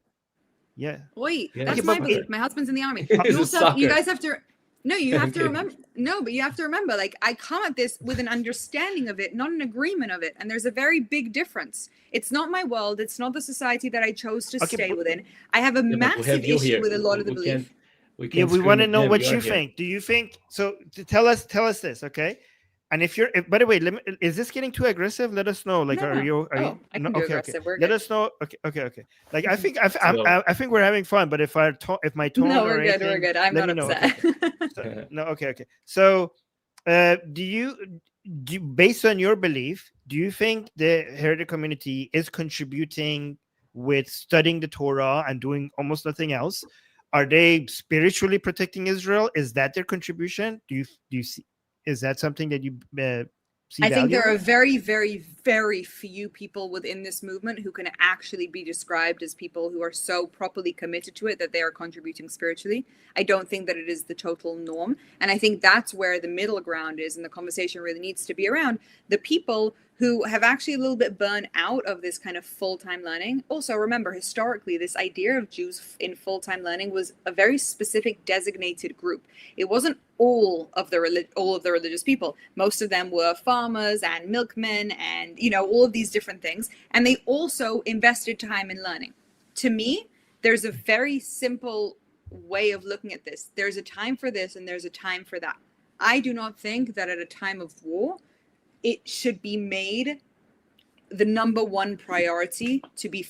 Yeah. Wait, that's my belief. My husband's in the army. You guys have to. No, you have to remember. No, but you have to remember. Like, I come at this with an understanding of it, not an agreement of it, and there's a very big difference. It's not my world. It's not the society that I chose to stay within. I have a massive issue with a lot of the belief. We want to know what you think. Do you think so? Tell us this, okay? And if by the way, is this getting too aggressive? Let us know. Like, are you? Okay. Let us know. Okay. Like, I think I think we're having fun. But if my tone, no, we're good. We're good. I'm not upset. Okay. So, do you, based on your belief, do you think the Heritage community is contributing with studying the Torah and doing almost nothing else? Are they spiritually protecting Israel? Is that their contribution? Do you see? Is that something that you see? I think there are very, very, very few people within this movement who can actually be described as people who are so properly committed to it that they are contributing spiritually. I don't think that it is the total norm. And I think that's where the middle ground is, and the conversation really needs to be around the people who have actually a little bit burned out of this kind of full-time learning. Also, remember, historically, this idea of Jews in full-time learning was a very specific designated group. It wasn't all of the religious people. Most of them were farmers and milkmen and, all of these different things. And they also invested time in learning. To me, there's a very simple way of looking at this. There's a time for this and there's a time for that. I do not think that at a time of war, it should be made the number one priority to be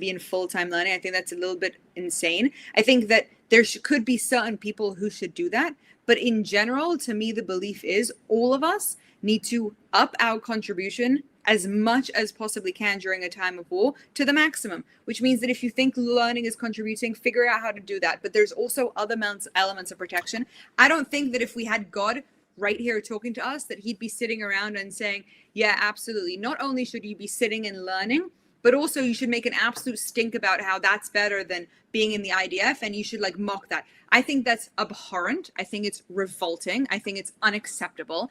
in full-time learning. I think that's a little bit insane. I think that there could be certain people who should do that. But in general, to me, the belief is all of us need to up our contribution as much as possibly can during a time of war to the maximum, which means that if you think learning is contributing, figure out how to do that. But there's also other elements of protection. I don't think that if we had God right here talking to us, that he'd be sitting around and saying, yeah, absolutely. Not only should you be sitting and learning, but also you should make an absolute stink about how that's better than being in the IDF, and you should like mock that. I think that's abhorrent. I think it's revolting. I think it's unacceptable.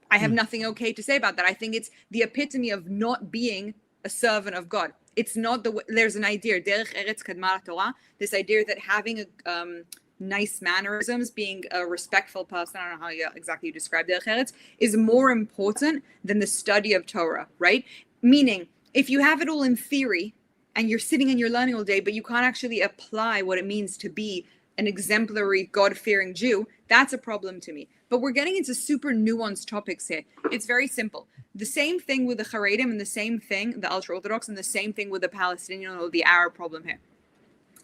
I have nothing okay to say about that. I think it's the epitome of not being a servant of God. It's not there's an idea, derech eretz kadma Torah, this idea that having nice mannerisms, being a respectful person, I don't know how exactly you describe derech eretz, is more important than the study of Torah, right? Meaning, if you have it all in theory and you're sitting and you're learning all day, but you can't actually apply what it means to be an exemplary, God-fearing Jew, that's a problem to me. But we're getting into super nuanced topics here. It's very simple. The same thing with the Haredim and the same thing, the ultra-Orthodox, and the same thing with the Palestinian or the Arab problem here.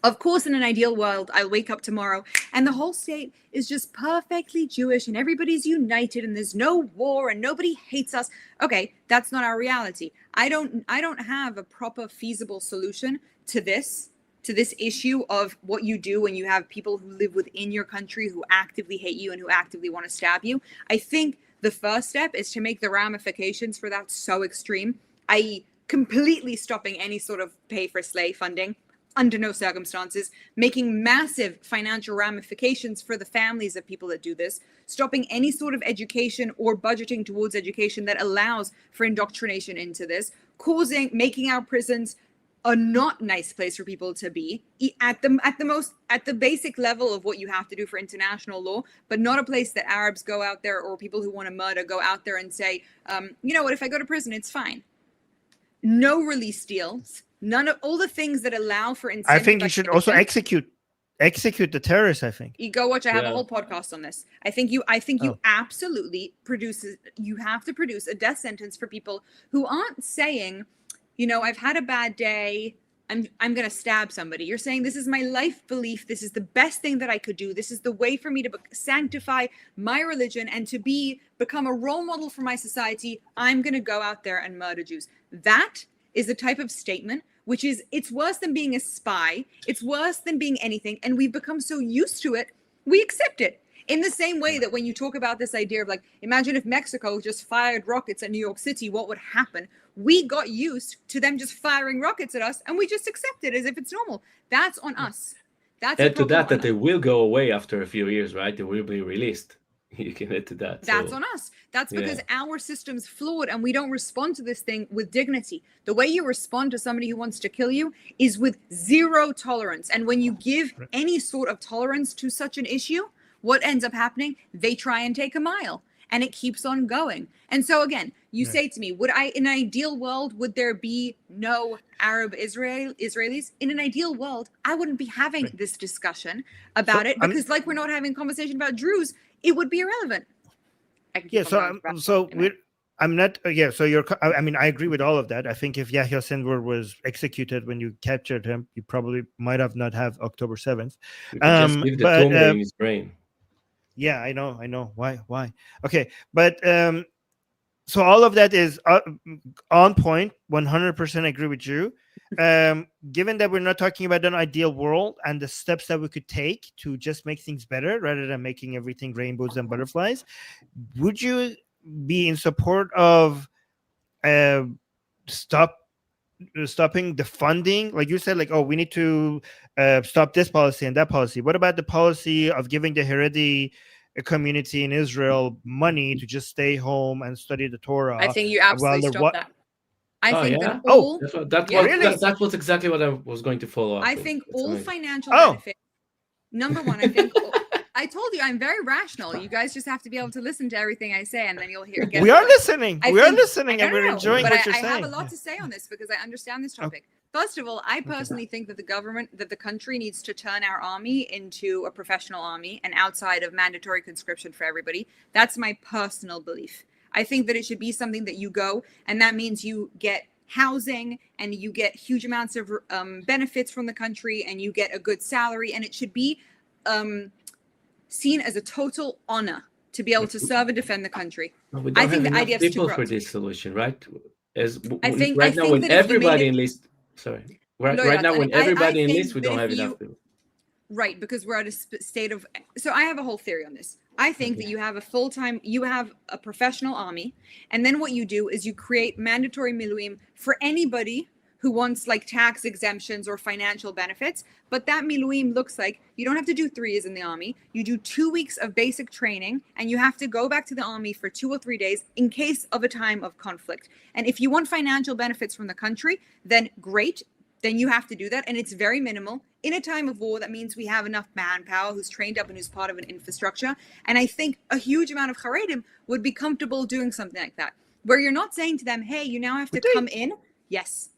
Of course, in an ideal world, I'll wake up tomorrow and the whole state is just perfectly Jewish and everybody's united and there's no war and nobody hates us. Okay, that's not our reality. I don't have a proper feasible solution to this issue of what you do when you have people who live within your country who actively hate you and who actively want to stab you. I think the first step is to make the ramifications for that so extreme, i.e. completely stopping any sort of pay for slave funding, under no circumstances, making massive financial ramifications for the families of people that do this, stopping any sort of education or budgeting towards education that allows for indoctrination into this, making our prisons a not nice place for people to be at the basic level of what you have to do for international law, but not a place that Arabs go out there or people who want to murder go out there and say, you know what, if I go to prison, it's fine. No release deals, none of all the things that allow for incentive. I think you should also execute the terrorists. I think you go watch. I have a whole podcast on this. I think you absolutely you have to produce a death sentence for people who aren't saying, you know, I've had a bad day, I'm going to stab somebody. You're saying this is my life belief. This is the best thing that I could do. This is the way for me to sanctify my religion and to become a role model for my society. I'm going to go out there and murder Jews. That is the type of statement which is, it's worse than being a spy. It's worse than being anything. And we've become so used to it, we accept it. In the same way that when you talk about this idea of like, imagine if Mexico just fired rockets at New York City, what would happen? We got used to them just firing rockets at us and we just accept it as if it's normal. That's on us. That's add to that they will go away after a few years, right? They will be released. You can add to that. That's on us. That's because our system's flawed and we don't respond to this thing with dignity. The way you respond to somebody who wants to kill you is with zero tolerance. And when you give any sort of tolerance to such an issue, what ends up happening? They try and take a mile and it keeps on going. And so again, you say to me, in an ideal world, would there be no Arab Israelis? In an ideal world, I wouldn't be having this discussion about it because like we're not having a conversation about Druze, it would be irrelevant. I agree with all of that. I think if Yahya Sinwar was executed when you captured him, you probably might have not have October 7th. Just leave the tumor in his brain. Yeah, I know. Why? Okay, but so all of that is on point. 100% agree with you. Given that we're not talking about an ideal world and the steps that we could take to just make things better rather than making everything rainbows and butterflies, would you be in support of stopping the funding? Like you said, like, oh, we need to stop this policy and that policy. What about the policy of giving the Haredi community in Israel money to just stay home and study the Torah? I think you absolutely stop that. That was exactly what I was going to follow up. I think all financial benefits. Number one, I think I told you I'm very rational. You guys just have to be able to listen to everything I say, and then you'll hear. We are listening. We are listening, and we're enjoying what you're saying. I have a lot to say on this because I understand this topic. First of all, I personally think that the country needs to turn our army into a professional army and outside of mandatory conscription for everybody. That's my personal belief. I think that it should be something that you go, and that means you get housing and you get huge amounts of benefits from the country and you get a good salary, and it should be seen as a total honor to be able to serve and defend the country. I think the idea of people for this solution, right? Right now when everybody enlists, we don't have enough people. Right, because we're at a state of. So I have a whole theory on this. I think that you have a professional army, and then what you do is you create mandatory miluim for anybody who wants like tax exemptions or financial benefits. But that miluim looks like you don't have to do 3 years in the army. You do 2 weeks of basic training, and you have to go back to the army for 2 or 3 days in case of a time of conflict. And if you want financial benefits from the country, then great. Then you have to do that. And it's very minimal. In a time of war, that means we have enough manpower who's trained up and who's part of an infrastructure. And I think a huge amount of Haredim would be comfortable doing something like that, where you're not saying to them, hey, you now have to come in. Yes.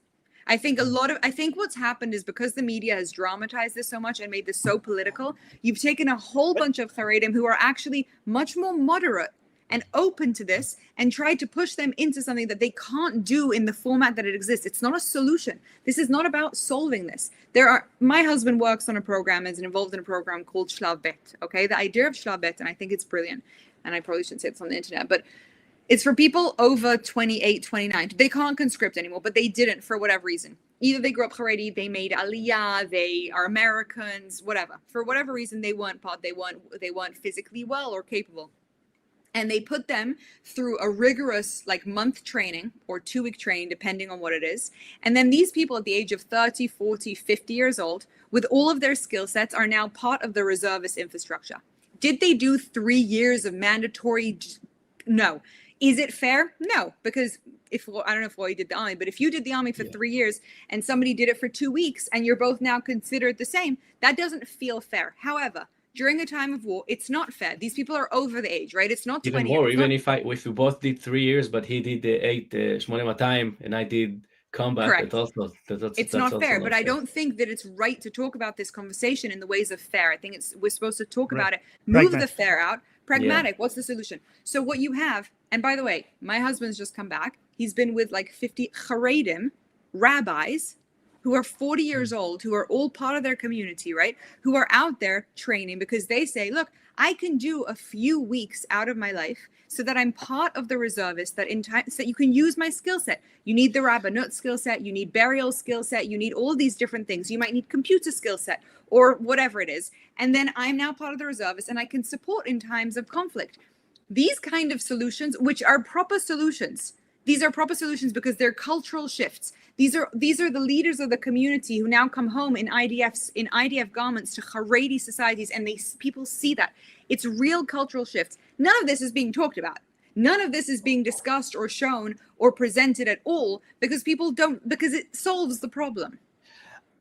I think what's happened is because the media has dramatized this so much and made this so political, you've taken a whole bunch of Haredim who are actually much more moderate and open to this and tried to push them into something that they can't do in the format that it exists. It's not a solution. This is not about solving this. My husband works on a program, is involved in a program called Shlav Bet, okay? The idea of Shlav Bet, and I think it's brilliant, and I probably shouldn't say this on the internet, but it's for people over 28, 29. They can't conscript anymore, but they didn't for whatever reason. Either they grew up Haredi, they made Aliyah, they are Americans, whatever. For whatever reason, they weren't physically well or capable. And they put them through a rigorous like month training or 2-week training, depending on what it is. And then these people at the age of 30, 40, 50 years old, with all of their skill sets, are now part of the reservist infrastructure. Did they do 3 years of mandatory? No. Is it fair? No, because I don't know if Roy did the army, but if you did the army for 3 years and somebody did it for 2 weeks and you're both now considered the same, that doesn't feel fair. However, during a time of war, it's not fair. These people are over the age, right? It's not 20. Even more, even if we both did 3 years, but he did the 8200 and I did combat. Correct. It's not fair, but I don't think that it's right to talk about this conversation in the ways of fair. I think we're supposed to talk about it, move the fair out. Pragmatic. What's the solution? So what you have, and by the way, my husband's just come back. He's been with like 50 Haredim rabbis who are 40 years old, who are all part of their community, right? Who are out there training because they say, look, I can do a few weeks out of my life so that I'm part of the reservist, that in time, so that you can use my skill set. You need the rabbanut skill set, you need burial skill set, you need all these different things. You might need computer skill set or whatever it is. And then I'm now part of the reservist and I can support in times of conflict. These kind of solutions, which are proper solutions, these are proper solutions because they're cultural shifts. These are the leaders of the community who now come home in IDF garments to Haredi societies, and people see that. It's real cultural shifts. None of this is being talked about. None of this is being discussed or shown or presented at all because because it solves the problem.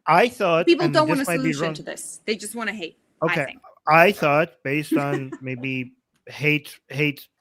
I thought people don't want a solution to this. They just want to hate. Okay. I thought based on maybe hate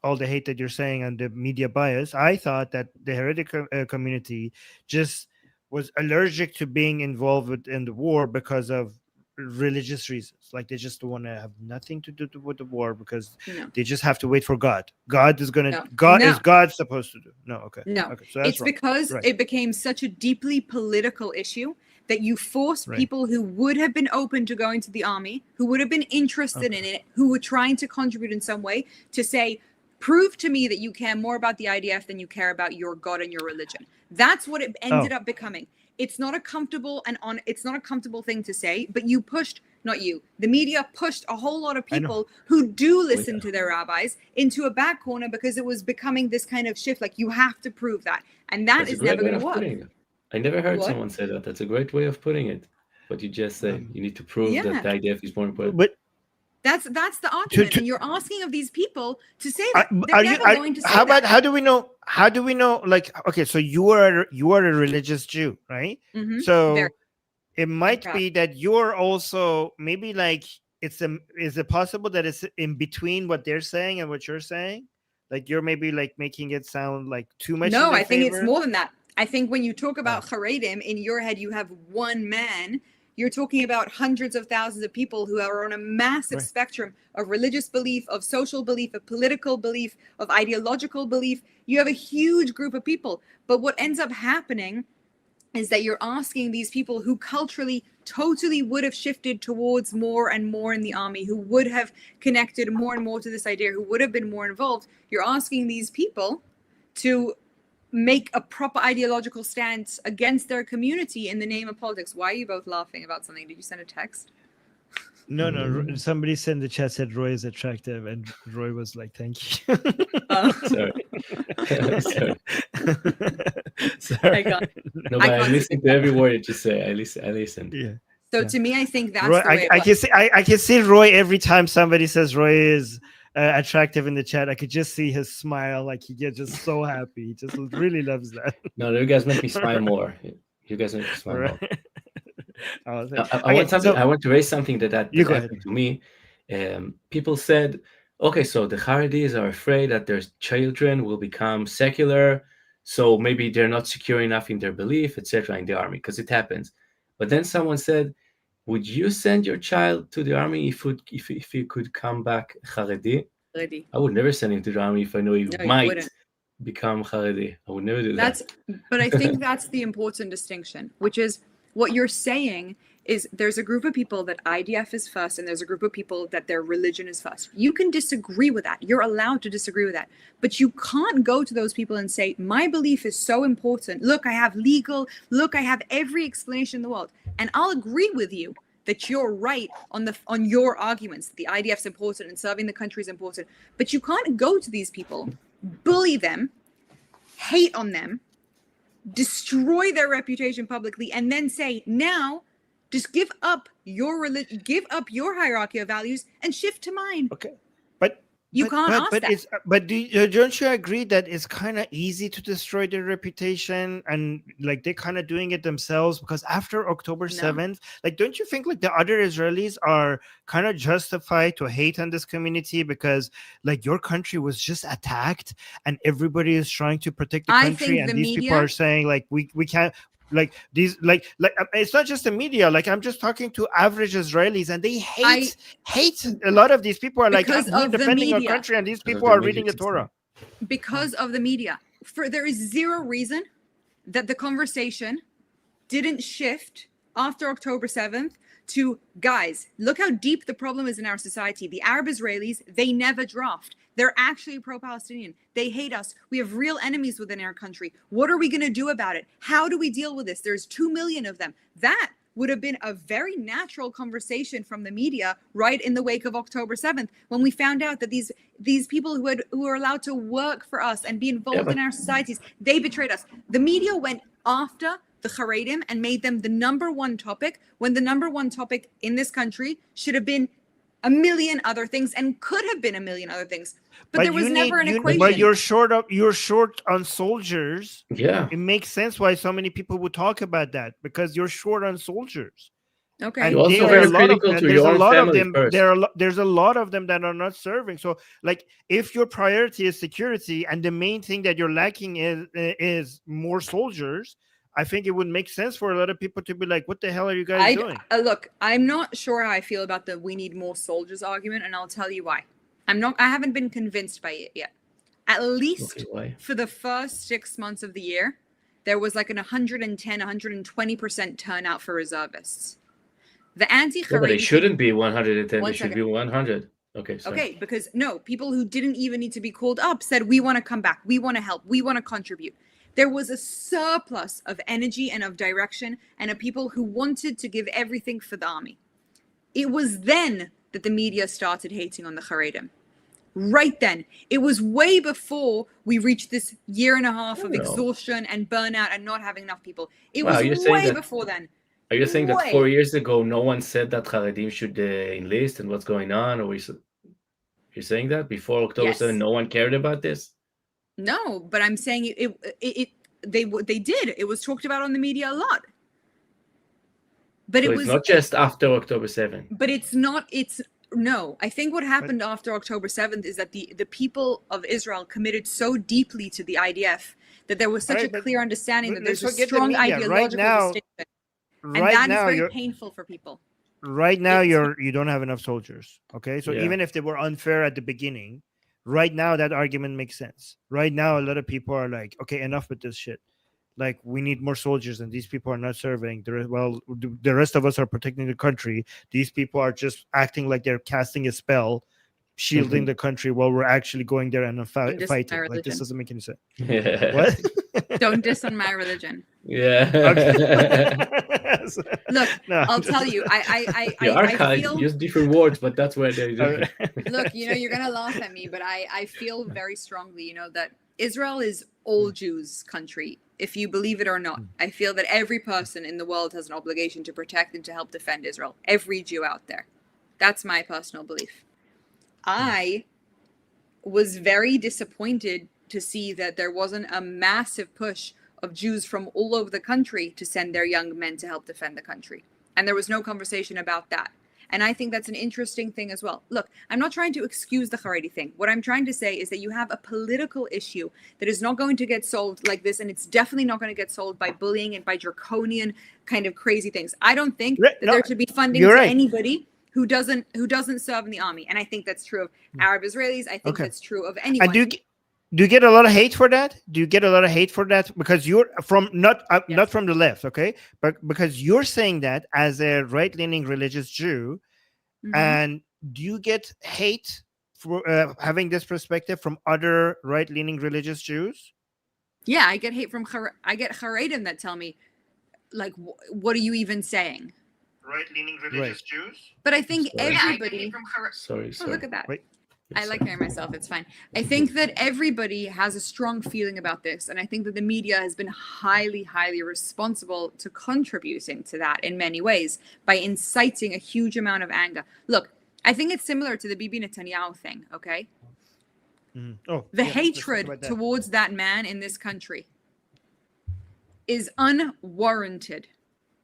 all the hate that you're saying and the media bias, I thought that the Haredi community just was allergic to being involved in the war because of religious reasons. Like they just want to have nothing to do with the war because they just have to wait for God. God is gonna. Is God supposed to do? No. Okay. No. Okay, so that's it's because it became such a deeply political issue that you force people who would have been open to going to the army, who would have been interested in it, who were trying to contribute in some way, to say, prove to me that you care more about the IDF than you care about your God and your religion. That's what it ended up becoming. It's not a comfortable thing to say, but you pushed, not you, the media pushed a whole lot of people who do listen to their rabbis into a back corner because it was becoming this kind of shift. Like you have to prove that. And that's never going to work. I never heard someone say that. That's a great way of putting it. But you just say you need to prove that the IDF is more important. But that's the argument, and you're asking of these people to say that. They're never going to say that. How do we know? How do we know? Like, okay, so you are a religious Jew, right? Mm-hmm. So it might be that you're also maybe like is it possible that it's in between what they're saying and what you're saying? Like you're maybe like making it sound like too much. No, I think it's more than that. I think when you talk about Haredim, in your head, you have one man. You're talking about hundreds of thousands of people who are on a massive spectrum of religious belief, of social belief, of political belief, of ideological belief. You have a huge group of people. But what ends up happening is that you're asking these people who culturally totally would have shifted towards more and more in the army, who would have connected more and more to this idea, who would have been more involved. You're asking these people to make a proper ideological stance against their community in the name of politics. Why are you both laughing about something? Did you send a text? No. Somebody sent in the chat said Roy is attractive, and Roy was like, "Thank you." Sorry. Sorry. I got it. No, but I listened to every word that you say. I listened. Yeah. So to me, I think that's Roy, the way I can see Roy every time somebody says Roy is attractive in the chat. I could just see his smile. Like he gets just so happy. He just really loves that. No, you guys make me smile more. You guys make me smile more. I want to raise something that happened to me. People said, okay, so the Haredis are afraid that their children will become secular, so maybe they're not secure enough in their belief, etc., in the army, because it happens. But then someone said, would you send your child to the army if he could come back Haredi? I would never send him to the army if I know he might become Haredi. I would never do that. But I think that's the important distinction, which is what you're saying is there's a group of people that IDF is first, and there's a group of people that their religion is first. You can disagree with that. You're allowed to disagree with that. But you can't go to those people and say, my belief is so important. Look, I have every explanation in the world. And I'll agree with you that you're right on your arguments. The IDF's important and serving the country is important, but you can't go to these people, bully them, hate on them, destroy their reputation publicly, and then say, now just give up your religion, give up your hierarchy of values and shift to mine. Okay, but you can't ask but that. it's don't you agree that it's kind of easy to destroy their reputation, and like they're kind of doing it themselves? Because after October 7th, like, don't you think like the other Israelis are kind of justified to hate on this community because like your country was just attacked and everybody is trying to protect the country, and these people are saying like we can't, like these like it's not just the media, like I'm just talking to average Israelis and they hate a lot of these people are like, we're defending our country and these people are reading the Torah because of the media. There is zero reason that the conversation didn't shift after October 7th to, guys, look how deep the problem is in our society. The Arab Israelis, they never draft. They're actually pro-Palestinian. They hate us. We have real enemies within our country. What are we going to do about it? How do we deal with this? There's 2 million of them. That would have been a very natural conversation from the media right in the wake of October 7th, when we found out that these people who are allowed to work for us and be involved in our societies, they betrayed us. The media went after the Haredim and made them the number one topic, when the number one topic in this country should have been a million other things and could have been a million other things, but there was never an equation. But you're short on soldiers. Yeah, it makes sense why so many people would talk about that, because you're short on soldiers. Okay, and you're also very critical to your own family first. There's a lot of them that are not serving. So like, if your priority is security and the main thing that you're lacking is more soldiers, I think it would make sense for a lot of people to be like, what the hell are you guys doing? Look, I'm not sure how I feel about the we need more soldiers argument, and I'll tell you why. I haven't been convinced by it yet. At least for the first 6 months of the year, there was like an 110, 120% turnout for reservists. The anti-Haredi... but it shouldn't be 110, it should be 100. Okay, sorry. Okay, because people who didn't even need to be called up said, we want to come back, we want to help, we want to contribute. There was a surplus of energy and of direction and of people who wanted to give everything for the army. It was then that the media started hating on the Haredim. Right then. It was way before we reached this year and a half of exhaustion and burnout and not having enough people. It was way before then. Are you saying that 4 years ago, no one said that Haredim should enlist and what's going on? Or you're saying that before October 7th, no one cared about this? No, but I'm saying they did. It was talked about on the media a lot. But so it's not just after October 7th. But no. I think what happened after October 7th is that the people of Israel committed so deeply to the IDF that there was such a clear understanding that there's a strong ideological distinction. And that is very painful for people. Right now, you don't have enough soldiers. Okay, so even if they were unfair at the beginning, right now that argument makes sense. Right now, a lot of people are like, okay, enough with this shit. Like, we need more soldiers, and these people are not serving. The rest of us are protecting the country. These people are just acting like they're casting a spell, shielding the country, while we're actually going there and fighting. Like, this doesn't make any sense. What? Don't diss on my religion. Yeah. Look, I'll tell you. I use different words, but that's where they're different. Look, you're gonna laugh at me, but I feel very strongly, that Israel is all Jews' country. If you believe it or not, I feel that every person in the world has an obligation to protect and to help defend Israel. Every Jew out there. That's my personal belief. I was very disappointed to see that there wasn't a massive push of Jews from all over the country to send their young men to help defend the country. And there was no conversation about that. And I think that's an interesting thing as well. Look, I'm not trying to excuse the Haredi thing. What I'm trying to say is that you have a political issue that is not going to get solved like this, and it's definitely not going to get solved by bullying and by draconian kind of crazy things. I don't think that there should be funding to anybody who doesn't serve in the army. And I think that's true of Arab Israelis. I think that's true of anyone. And do you get a lot of hate for that? Do you get a lot of hate for that? Because you're from not from the left, okay? But because you're saying that as a right-leaning religious Jew, and do you get hate for having this perspective from other right-leaning religious Jews? Yeah, I get hate from I get Haredim that tell me, like, what are you even saying? right-leaning religious Jews. But I think Sorry. everybody. Sorry. Oh, look at that. Wait. I like hearing myself. It's fine. I think that everybody has a strong feeling about this. And I think that the media has been highly, highly responsible to contributing to that in many ways by inciting a huge amount of anger. Look, I think it's similar to the Bibi Netanyahu thing, okay? Oh, The yeah, let's talk hatred about that. towards that man in this country is unwarranted.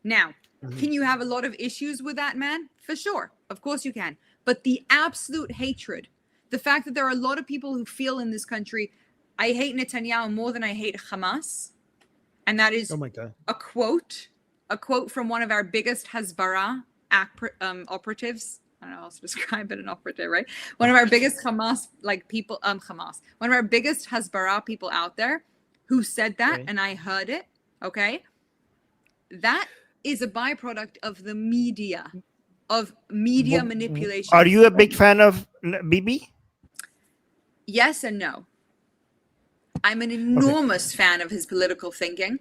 Now, can you have a lot of issues with that man? For sure. Of course you can. But the absolute hatred, the fact that there are a lot of people who feel in this country, I hate Netanyahu more than I hate Hamas. And that is Oh my God. a quote from one of our biggest Hasbara operatives. I don't know how else to describe it, an operative, right? One of our biggest Hamas, one of our biggest Hasbara people out there who said that, and I heard it, okay? That is a byproduct of the media, of media manipulation. Are you a big fan of Bibi? Yes and no. I'm an enormous fan of his political thinking.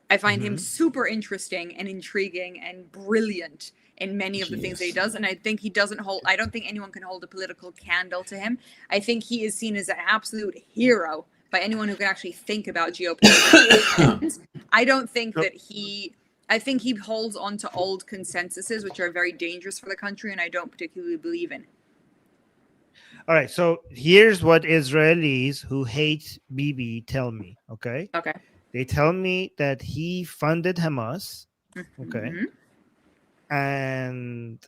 I find him super interesting and intriguing and brilliant in many of the things that he does. And I think I don't think anyone can hold a political candle to him. I think he is seen as an absolute hero by anyone who can actually think about geopolitics. I don't think that I think he holds on to old consensuses, which are very dangerous for the country, and I don't particularly believe in. All right, so here's what Israelis who hate Bibi tell me, okay? Okay. They tell me that he funded Hamas, okay? And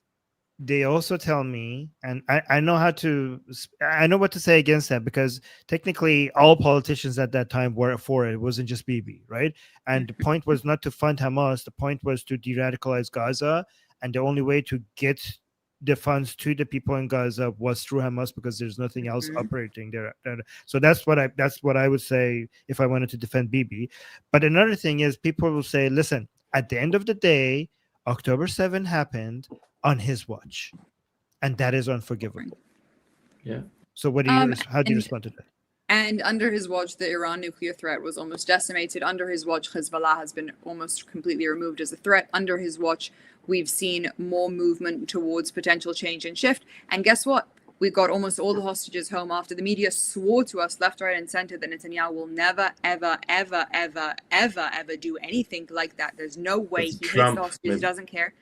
they also tell me, and I know I know what to say against that, because technically all politicians at that time were for it. It wasn't just Bibi, right? And the point was not to fund Hamas. The point was to de-radicalize Gaza. And the only way to get the funds to the people in Gaza was through Hamas, because there's nothing else operating there. So that's what I would say if I wanted to defend Bibi. But another thing is, people will say, listen, at the end of the day, October 7 happened on his watch, and that is unforgivable. Yeah. So what do you how do you respond to that? And under his watch, the Iran nuclear threat was almost decimated. Under his watch, Hezbollah has been almost completely removed as a threat. Under his watch, we've seen more movement towards potential change and shift. And guess what? We got almost all the hostages home after the media swore to us left, right, and center that Netanyahu will never, ever, ever, ever, ever, ever do anything like that. There's no way. He hates the hostages. He doesn't care.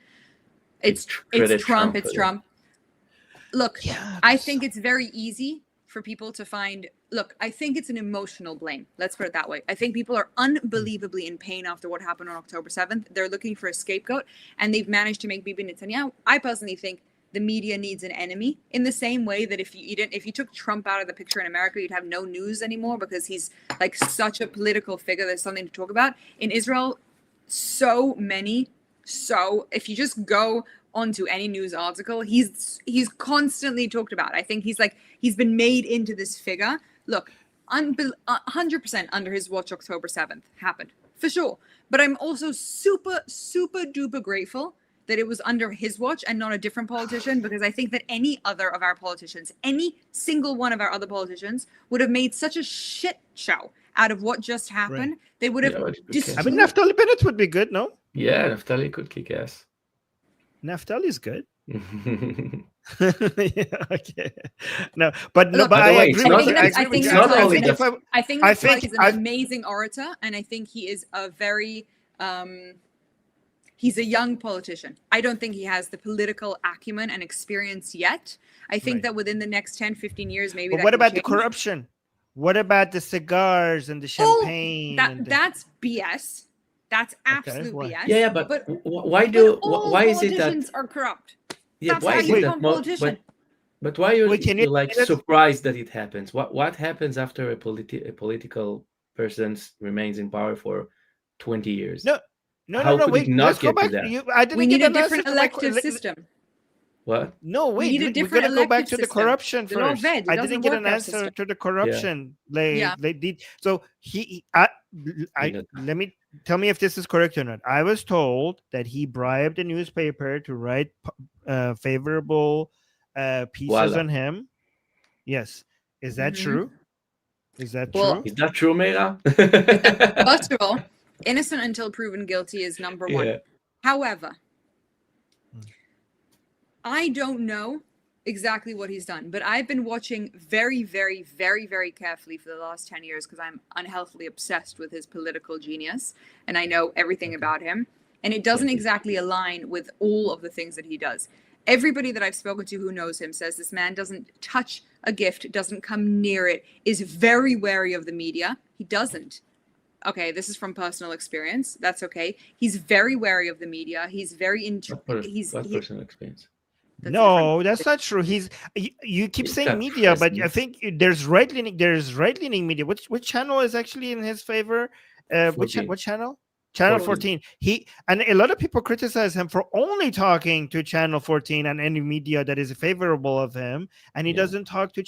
It's Trump. It's Trump. Look, I think it's very easy for people to find. Look, I think it's an emotional blame. Let's put it that way. I think people are unbelievably in pain after what happened on October 7th. They're looking for a scapegoat, and they've managed to make Bibi Netanyahu. I personally think the media needs an enemy, in the same way that if you took Trump out of the picture in America, you'd have no news anymore, because he's like such a political figure. There's something to talk about. In Israel, so if you just go onto any news article, he's constantly talked about. I think he's been made into this figure. Look, 100% under his watch, October 7th happened, for sure. But I'm also super, super duper grateful that it was under his watch and not a different politician, because I think that any other of our politicians, any single one of our other politicians, would have made such a shit show out of what just happened. Right. They would have I mean, Naftali Bennett would be good, no? Yeah, Naftali could kick ass. Naftali's good. Yeah, okay. No, but I agree. I think he's an amazing orator, and I think he is a very he's a young politician. I don't think he has the political acumen and experience yet. I think that within the next 10, 15 years, maybe. But what about the corruption? What about the cigars and the champagne? That's BS. That's absolute BS. Yeah, but why is it that politicians are corrupt? Yeah, that's why is it that? But why are you like surprised that it happens? What happens after a political person remains in power for 20 years? No. Wait, let's go back. We need a different elective system. What? No, wait. We're going to go back to the corruption first. I didn't get an answer to the corruption. So let me tell me if this is correct or not. I was told that he bribed a newspaper to write favorable pieces on him. Yes. Is that true? Is that true? Is that true, Meira? First of all, innocent until proven guilty is number one. Yeah. However, I don't know exactly what he's done, but I've been watching very, very, very, very carefully for the last 10 years because I'm unhealthily obsessed with his political genius and I know everything about him. And it doesn't exactly align with all of the things that he does. Everybody that I've spoken to who knows him says this man doesn't touch a gift, doesn't come near it, is very wary of the media. He doesn't. Okay, this is from personal experience. That's okay. He's very wary of the media. He's very What personal experience? No, that's not true. You keep saying media, but I think there's right leaning media. Which channel is actually in his favor? What channel? Channel 14. And a lot of people criticize him for only talking to Channel 14 and any media that is favorable of him, and he doesn't talk to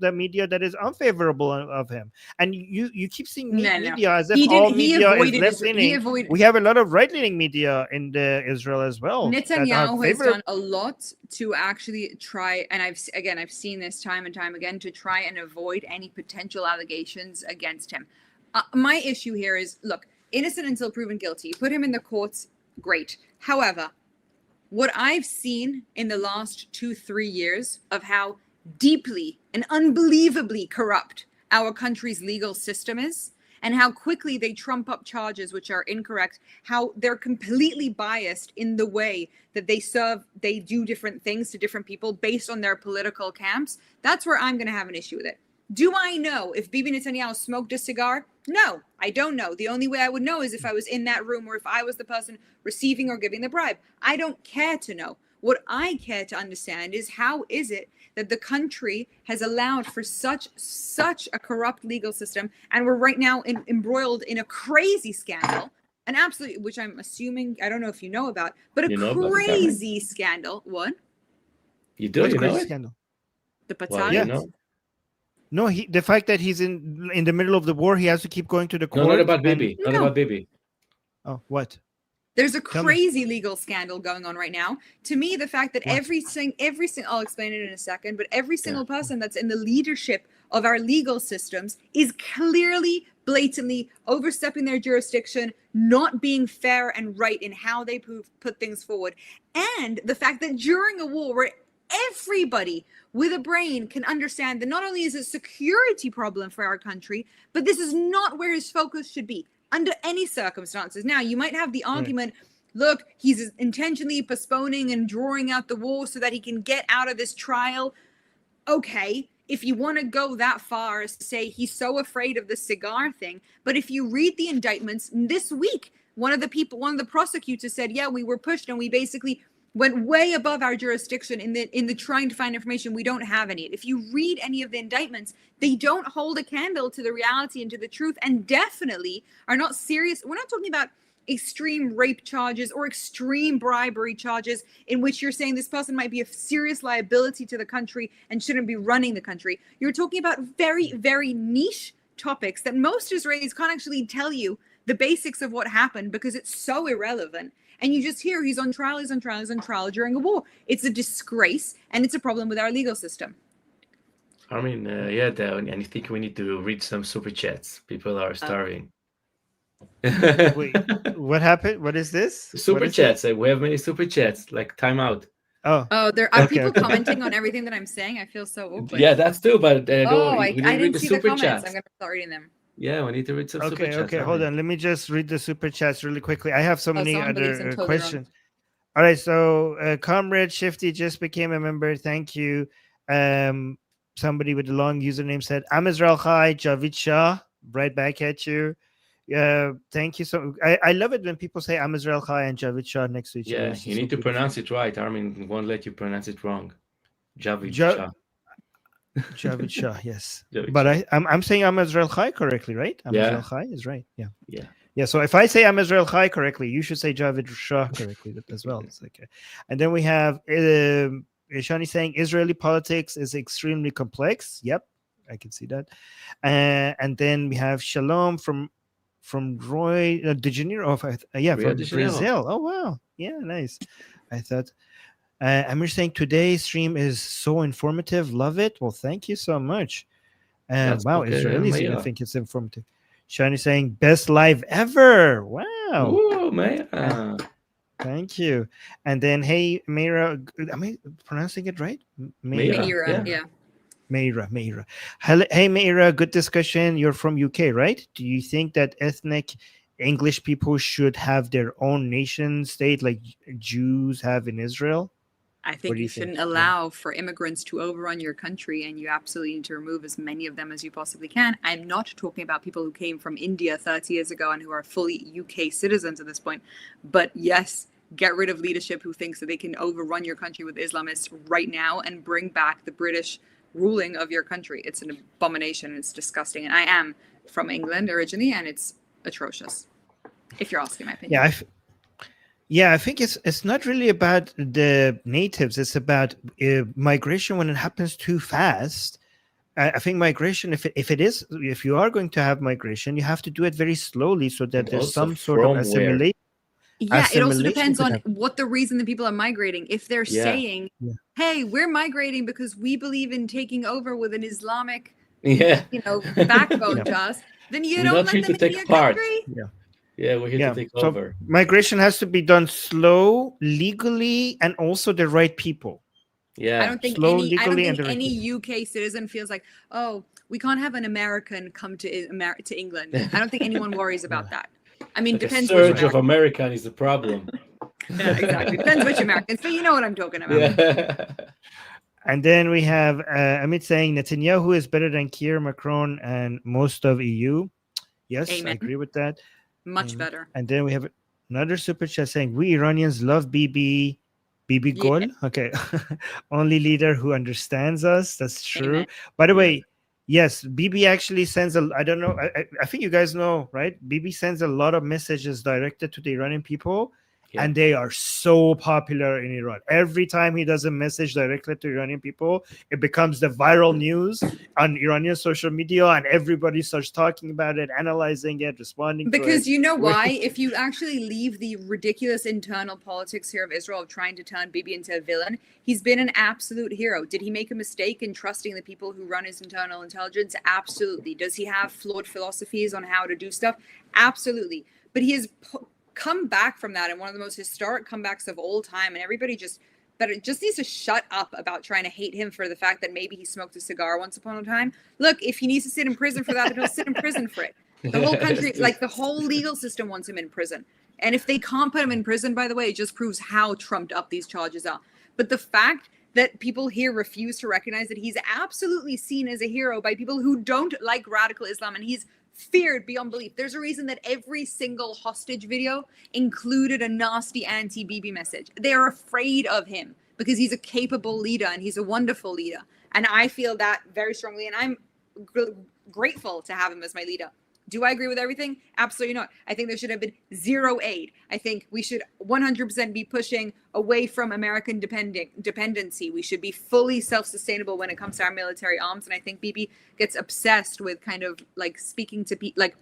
the media that is unfavorable of him. And you keep saying media as if all media is left leaning. We have a lot of right leaning media in Israel as well. Netanyahu has done a lot to actually try, and I've seen this time and time again, to try and avoid any potential allegations against him. My issue here is, look, innocent until proven guilty. You put him in the courts, great. However, what I've seen in the last 2-3 years of how deeply and unbelievably corrupt our country's legal system is, and how quickly they trump up charges which are incorrect, how they're completely biased in the way that they do different things to different people based on their political camps, that's where I'm going to have an issue with it. Do I know if Bibi Netanyahu smoked a cigar? No, I don't know. The only way I would know is if I was in that room or if I was the person receiving or giving the bribe. I don't care to know. What I care to understand is how is it that the country has allowed for such a corrupt legal system, and we're right now embroiled in a crazy scandal, an absolute, which I'm assuming, I don't know if you know about, but crazy scandal. What? You do? You know it? Scandal? The Battalion? Well, No, the fact that he's in the middle of the war, he has to keep going to the court. No, not about Bibi. Not about Bibi. Oh, what? There's a crazy legal scandal going on right now. To me, the fact that every single, I'll explain it in a second, but every single person that's in the leadership of our legal systems is clearly, blatantly overstepping their jurisdiction, not being fair and right in how they put things forward. And the fact that during a war where everybody with a brain can understand that not only is it a security problem for our country, but this is not where his focus should be under any circumstances. Now, you might have the argument, look, he's intentionally postponing and drawing out the war so that he can get out of this trial. Okay, if you want to go that far as to say he's so afraid of the cigar thing, but if you read the indictments this week, one of the prosecutors said, yeah, we were pushed and we basically went way above our jurisdiction in the trying to find information. We don't have any. If you read any of the indictments, they don't hold a candle to the reality and to the truth, and definitely are not serious. We're not talking about extreme rape charges or extreme bribery charges in which you're saying this person might be a serious liability to the country and shouldn't be running the country. You're talking about very, very niche topics that most Israelis can't actually tell you the basics of what happened because it's so irrelevant. And you just hear he's on trial during a war. It's a disgrace, and it's a problem with our legal system. I mean, and I think we need to read some super chats. People are starving. Wait, what happened? What is this? Super chats. We have many super chats, like timeout. Oh, there are people commenting on everything that I'm saying. I feel so awkward. Yeah, that's too, but I didn't see the comments. Chats. I'm going to start reading them. Yeah, we need to read some super chats. Okay, hold on. Let me just read the super chats really quickly. I have so many other questions. All right, so Comrade Shifty just became a member. Thank you. Somebody with a long username said, I'm Israel Chai, Javid Shah. Right back at you. Thank you. So I love it when people say I'm Israel Chai and Javid Shah next to each other. Yeah, you need to pronounce it right. Armin won't let you pronounce it wrong. Javid Shah. Javid Shah, yes. But I'm saying I'm Israel Chai correctly, right? Israel Chai is right. Yeah. So if I say I'm Israel Chai correctly, you should say Javid Shah correctly as well. It's okay. And then we have Shani saying Israeli politics is extremely complex. Yep, I can see that. And then we have Shalom from Roy De Janeiro. From Brazil. Oh wow, yeah, nice. I thought. Amir saying today's stream is so informative. Love it. Well, thank you so much. Wow, okay. Israelis even think it's informative. Shani saying best live ever. Wow. Ooh, Meira. Thank you. And then, hey, Meira, am I pronouncing it right? Meira, Meira. Meira, yeah. yeah. Meira. Hey, Meira, good discussion. You're from UK, right? Do you think that ethnic English people should have their own nation state like Jews have in Israel? I What think do you you think? shouldn't Yeah. allow for immigrants to overrun your country, and you absolutely need to remove as many of them as you possibly can. I'm not talking about people who came from India 30 years ago and who are fully UK citizens at this point. But yes, get rid of leadership who thinks that they can overrun your country with Islamists right now and bring back the British ruling of your country. It's an abomination. It's disgusting. And I am from England originally, and it's atrocious, if you're asking my opinion. Yeah, yeah, I think it's not really about the natives. It's about migration when it happens too fast. I think migration, if you are going to have migration, you have to do it very slowly so that And there's also some sort of from where? Yeah, it also assimilation depends could on happen. what the reason that people are migrating. If they're Yeah. saying, Yeah. "Hey, we're migrating because we believe in taking over with an Islamic, Yeah. backbone Yeah. to us," then you We're don't not let here them to into take your part. country. Yeah. Yeah, we're here to Yeah. take So over. migration has to be done slow, legally, and also the right people. I Yeah. don't think Slow, any I don't legally, and think the right any people. UK citizen feels like, "Oh, we can't have an American come to England." I don't think anyone worries Yeah. about that. I mean, Like a depends which surge of American. American is the problem. Yeah, exactly. Depends which Americans, but you know what I'm talking about. Yeah. And then we have Amit saying Netanyahu is better than Kier, Macron, and most of EU. Yes, I Amen. agree with that. Much better. And then we have another super chat saying we Iranians love Bibi Yeah. Gol. Okay, only leader who understands us. That's true. Amen. By the Yeah. way, yes, Bibi actually sends a. I don't know. I think you guys know, right? Bibi sends a lot of messages directed to the Iranian people, Yeah. and they are so popular in Iran. Every time he does a message directly to Iranian people, it becomes the viral news on Iranian social media, and everybody starts talking about it, analyzing it, responding to it. Because you know why? If you actually leave the ridiculous internal politics here of Israel of trying to turn Bibi into a villain, he's been an absolute hero. Did he make a mistake in trusting the people who run his internal intelligence? Absolutely. Does he have flawed philosophies on how to do stuff? Absolutely. But he has come back from that in one of the most historic comebacks of all time, and everybody just needs to shut up about trying to hate him for the fact that maybe he smoked a cigar once upon a time. Look, if he needs to sit in prison for that, then he'll sit in prison for it. The whole country, like the whole legal system, wants him in prison. And if they can't put him in prison, by the way, it just proves how trumped up these charges are. But the fact that people here refuse to recognize that he's absolutely seen as a hero by people who don't like radical Islam, and he's feared beyond belief. There's a reason that every single hostage video included a nasty anti-Bibi message. They're afraid of him because he's a capable leader and he's a wonderful leader. And I feel that very strongly, and I'm grateful to have him as my leader. Do I agree with everything? Absolutely not. I think there should have been zero aid. I think we should 100% be pushing away from American dependency. We should be fully self-sustainable when it comes to our military arms. And I think Bibi gets obsessed with kind of like speaking to people, like,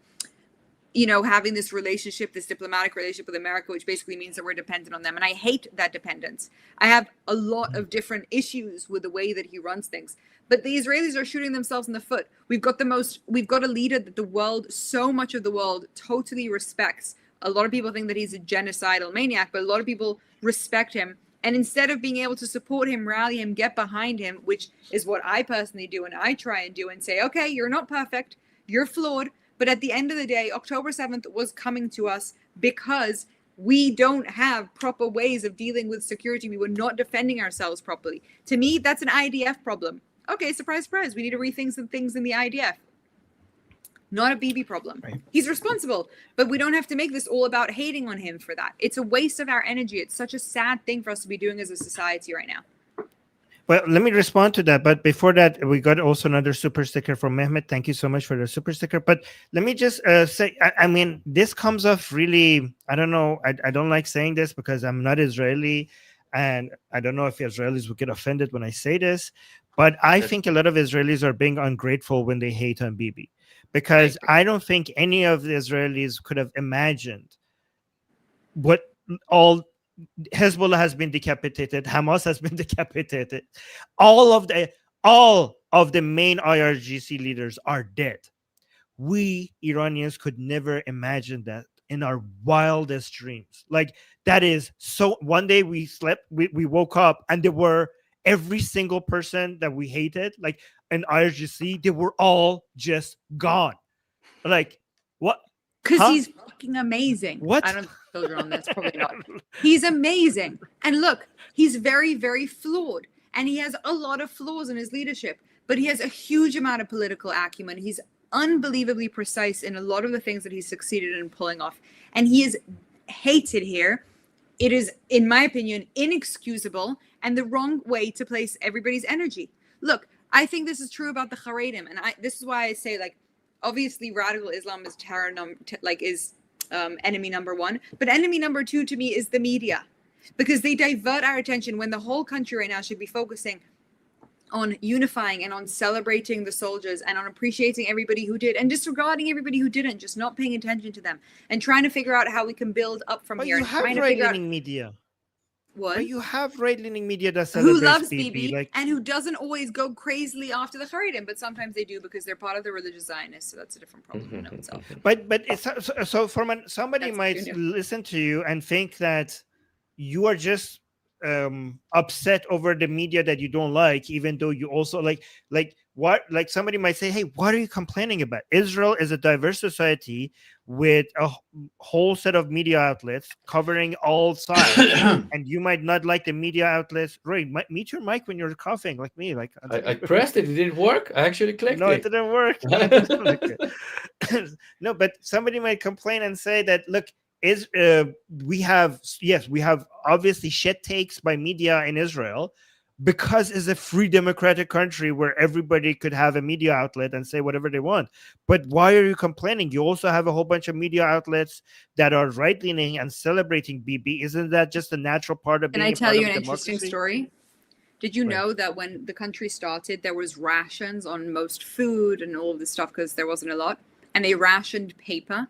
having this relationship, this diplomatic relationship with America, which basically means that we're dependent on them. And I hate that dependence. I have a lot of different issues with the way that he runs things. But the Israelis are shooting themselves in the foot. We've got a leader that so much of the world totally respects. A lot of people think that he's a genocidal maniac, but a lot of people respect him. And instead of being able to support him, rally him, get behind him, which is what I personally do and I try and do, and say, okay, you're not perfect, you're flawed, but at the end of the day, October 7th was coming to us because we don't have proper ways of dealing with security. We were not defending ourselves properly. To me, that's an IDF problem. Okay, surprise, surprise. We need to rethink some things in the IDF. Not a Bibi problem. Right. He's responsible, but we don't have to make this all about hating on him for that. It's a waste of our energy. It's such a sad thing for us to be doing as a society right now. Well, let me respond to that. But before that, we got also another super sticker from Mehmet. Thank you so much for the super sticker. But let me just say, I mean, this comes off really, I don't know. I don't like saying this because I'm not Israeli. And I don't know if Israelis would get offended when I say this. But I think a lot of Israelis are being ungrateful when they hate on Bibi. Because I don't think any of the Israelis could have imagined what all Hezbollah has been decapitated, Hamas has been decapitated, all of the main IRGC leaders are dead. We Iranians could never imagine that in our wildest dreams. Like that is so. One day we slept, we woke up, and there were every single person that we hated, like in IRGC, they were all just gone. Like what? Because Huh? he's fucking amazing. What? I don't have children on this, probably not. He's amazing. And look, he's very, very flawed. And he has a lot of flaws in his leadership, but he has a huge amount of political acumen. He's unbelievably precise in a lot of the things that he's succeeded in pulling off. And he is hated here. It is, in my opinion, inexcusable and the wrong way to place everybody's energy. Look, I think this is true about the Haredim. And this is why I say, like, obviously radical Islam is enemy number one, but enemy number two to me is the media, because they divert our attention when the whole country right now should be focusing on unifying and on celebrating the soldiers and on appreciating everybody who did and disregarding everybody who didn't, just not paying attention to them and trying to figure out how we can build up from But here. you And have trying to figure out right-leaning media. what? But you have right-leaning media that Who celebrates loves Bibi, Bibi like, and who doesn't always go crazily after the Haredim, but sometimes they do because they're part of the religious Zionists, so that's a different problem in and of itself. but it's so from somebody That's might junior. listen to you and think that you are just upset over the media that you don't like, even though you also like what, like somebody might say, hey, what are you complaining about? Israel is a diverse society with a whole set of media outlets covering all sides, and you might not like the media outlets. Right, mute your mic when you're coughing like me. Like I pressed it. It didn't work. I actually clicked no, it. it didn't work. No, but somebody might complain and say that, look, we have obviously shit takes by media in Israel, because it's a free democratic country where everybody could have a media outlet and say whatever they want. But why are you complaining? You also have a whole bunch of media outlets that are right-leaning and celebrating Bibi. Isn't that just a natural part of Can being I a tell part you of an a interesting democracy? story? Did you Right. know that when the country started, there was rations on most food and all of this stuff because there wasn't a lot, and they rationed paper,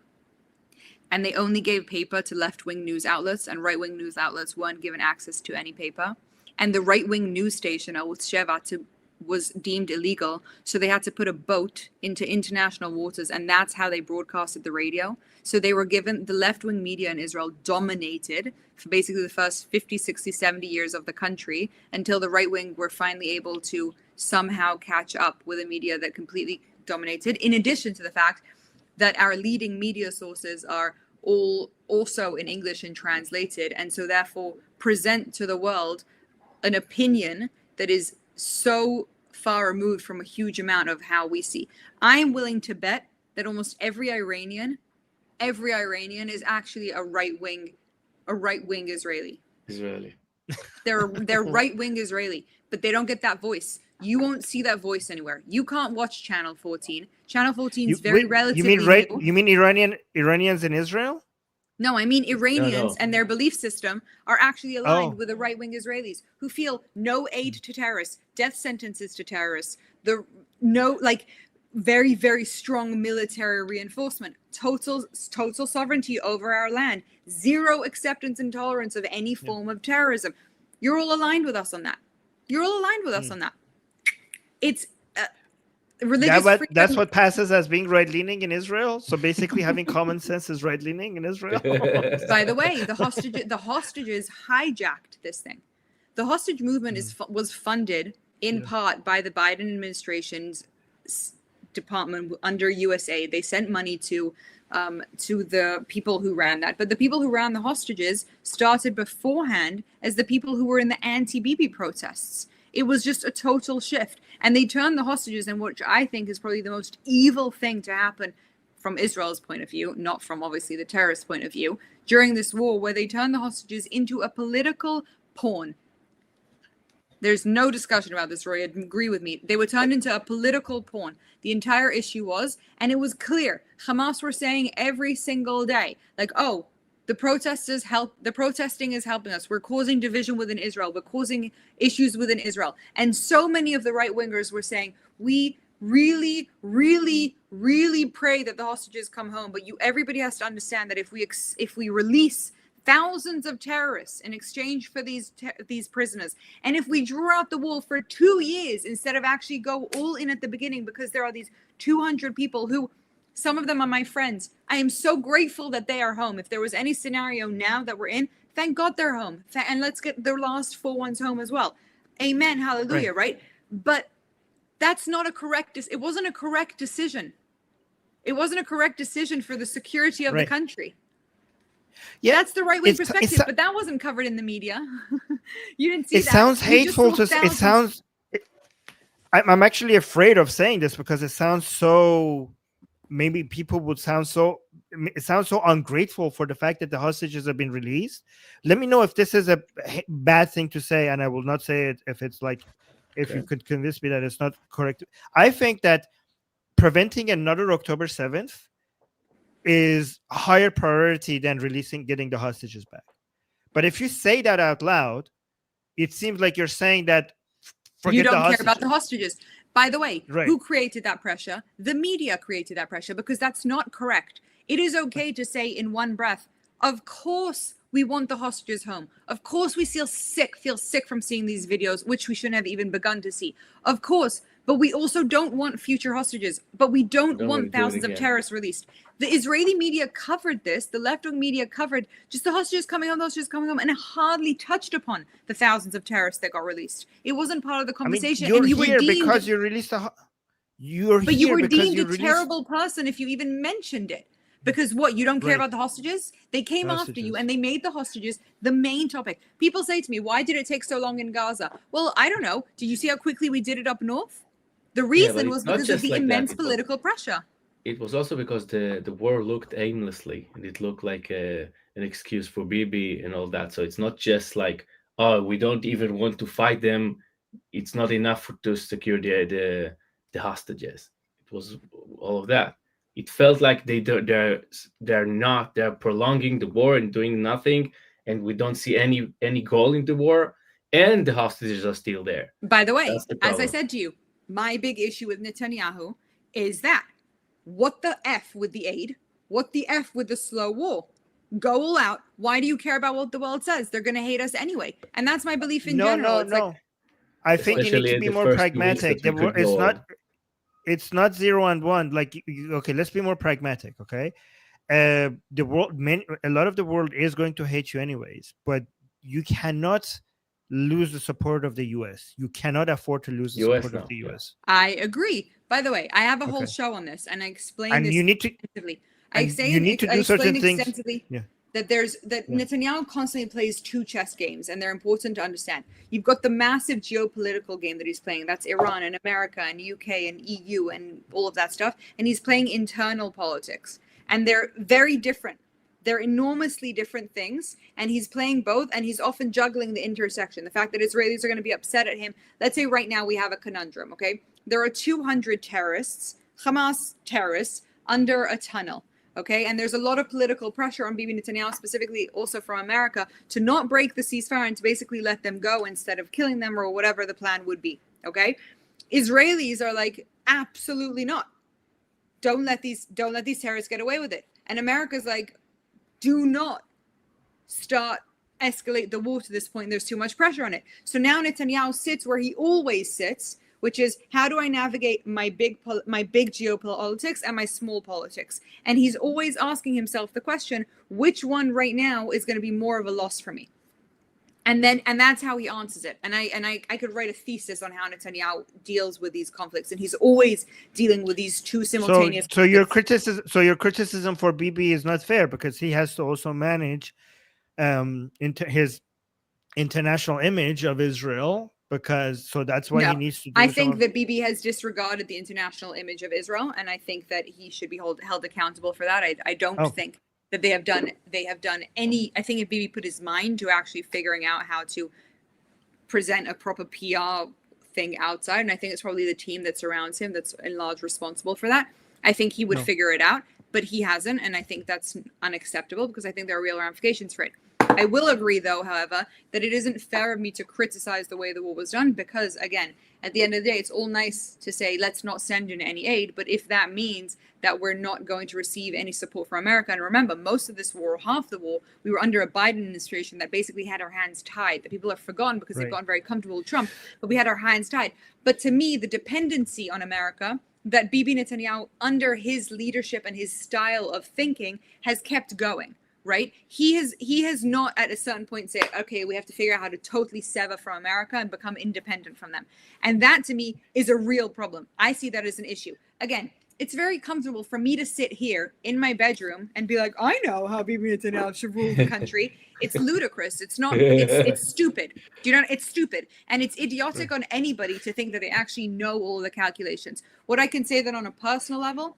and they only gave paper to left-wing news outlets, and right-wing news outlets weren't given access to any paper. And the right-wing news station, was deemed illegal, so they had to put a boat into international waters, and that's how they broadcasted the radio. So they were given, the left-wing media in Israel dominated for basically the first 50, 60, 70 years of the country, until the right-wing were finally able to somehow catch up with a media that completely dominated, in addition to the fact that our leading media sources are all also in English and translated, and so therefore present to the world an opinion that is so far removed from a huge amount of how we see. I am willing to bet that almost every Iranian is actually a right wing Israeli. They're right wing Israeli, but they don't get that voice. You won't see that voice anywhere. You can't watch Channel 14. Channel 14 is very relatively new. You mean Iranians in Israel? No, I mean Iranians and their belief system are actually aligned Oh. with the right-wing Israelis who feel no aid to terrorists, death sentences to terrorists, very, very strong military reinforcement, total sovereignty over our land, zero acceptance and tolerance of any form of terrorism. You're all aligned with us on that. It's religious freedom. That's what passes as being right-leaning in Israel. So basically, having common sense is right-leaning in Israel. By the way, the hostages hijacked this thing. The hostage movement was funded in part by the Biden administration's department under USA. They sent money to the people who ran that, but the people who ran the hostages started beforehand as the people who were in the anti-Bibi protests. It was just a total shift. And they turned the hostages in, which I think is probably the most evil thing to happen from Israel's point of view, not from obviously the terrorist point of view, during this war, where they turned the hostages into a political pawn. There's no discussion about this, Roy. Agree with me. They were turned into a political pawn. The entire issue was, and it was clear, Hamas were saying every single day, like, oh, the protesting is helping us. We're causing division within Israel. We're causing issues within Israel. And so many of the right wingers were saying, we really, really, really pray that the hostages come home. But everybody has to understand that if we release thousands of terrorists in exchange for these prisoners, and if we draw out the wall for 2 years instead of actually go all in at the beginning, because there are these 200 people who Some of them are my friends. I am so grateful that they are home. If there was any scenario now that we're in, thank God they're home. And let's get the last 4 ones home as well. Amen. Hallelujah. Right? But that's not a correct. It wasn't a correct decision. It wasn't a correct decision for the security of the country. Yeah, that's the right way perspective, but that wasn't covered in the media. You didn't see that. It sounds hateful to. It sounds. I'm actually afraid of saying this because it sounds so. Maybe people would sound so. It sounds so ungrateful for the fact that the hostages have been released. Let me know if this is a bad thing to say, and I will not say it if it's like, if you could convince me that it's not correct. I think that preventing another October 7th is a higher priority than getting the hostages back. But if you say that out loud, it seems like you're saying that you don't care about the hostages. By the way, who created that pressure? The media created that pressure, because that's not correct. It is okay to say in one breath, of course we want the hostages home. Of course we feel sick from seeing these videos, which we shouldn't have even begun to see. Of course, but we also don't want future hostages. But we don't want thousands of terrorists released. The Israeli media covered this. The left-wing media covered just the hostages coming home, and it hardly touched upon the thousands of terrorists that got released. It wasn't part of the conversation. I mean, you're here because you released a. You were deemed a terrible person if you even mentioned it. Because what, you don't care about the hostages? They came after you and they made the hostages the main topic. People say to me, why did it take so long in Gaza? Well, I don't know. Did you see how quickly we did it up north? The reason was because of the immense political pressure. It was also because the war looked aimlessly, and it looked like an excuse for Bibi and all that. So it's not just like, oh, we don't even want to fight them. It's not enough to secure the hostages. It was all of that. It felt like they're prolonging the war and doing nothing, and we don't see any goal in the war, and the hostages are still there. By the way, as I said to you, my big issue with Netanyahu is that what the F with the aid? What the F with the slow war? Go all out. Why do you care about what the world says? They're going to hate us anyway. And that's my belief in general. No. I think you need to be more pragmatic. It's not 0 and 1. Like, okay, let's be more pragmatic. Okay, the world, a lot of the world is going to hate you anyways, but you cannot lose the support of the US. You cannot afford to lose the support of the US. I agree. By the way, I have a whole show on this, and I explain this extensively. You need to do certain things. That Netanyahu constantly plays two chess games, and they're important to understand. You've got the massive geopolitical game that he's playing. That's Iran and America and UK and EU and all of that stuff. And he's playing internal politics. And they're very different. They're enormously different things. And he's playing both, and he's often juggling the intersection. The fact that Israelis are going to be upset at him. Let's say right now we have a conundrum, okay? There are 200 terrorists, Hamas terrorists, under a tunnel. Okay, and there's a lot of political pressure on Bibi Netanyahu, specifically also from America, to not break the ceasefire and to basically let them go instead of killing them or whatever the plan would be. Okay, Israelis are like, absolutely not. Don't let these terrorists get away with it. And America's like, do not escalate the war to this point. There's too much pressure on it. So now Netanyahu sits where he always sits, which is, how do I navigate my big geopolitics and my small politics? And he's always asking himself the question, which one right now is going to be more of a loss for me? And that's how he answers it. And I could write a thesis on how Netanyahu deals with these conflicts, and he's always dealing with these two simultaneous. So your criticism for Bibi is not fair, because he has to also manage into his international image of Israel. That's why he needs to do. I think that Bibi has disregarded the international image of Israel, and I think that he should be held accountable for that. I don't think that they have done any. I think if Bibi put his mind to actually figuring out how to present a proper PR thing outside, and I think it's probably the team that surrounds him that's in large responsible for that. I think he would figure it out, but he hasn't, and I think that's unacceptable, because I think there are real ramifications for it. I will agree, though, however, that it isn't fair of me to criticize the way the war was done, because, again, at the end of the day, it's all nice to say, let's not send in any aid. But if that means that we're not going to receive any support from America, and remember, most of this war, half the war, we were under a Biden administration that basically had our hands tied, that people have forgotten because they've gotten very comfortable with Trump, but we had our hands tied. But to me, the dependency on America that Bibi Netanyahu, under his leadership and his style of thinking, has kept going. Right? He has not at a certain point said, okay, we have to figure out how to totally sever from America and become independent from them. And that to me is a real problem. I see that as an issue. Again, it's very comfortable for me to sit here in my bedroom and be like, I know how Bibi Netanyahu should rule the country. It's ludicrous. It's not, it's stupid. Do you know? It's stupid. And it's idiotic on anybody to think that they actually know all the calculations. What I can say that on a personal level,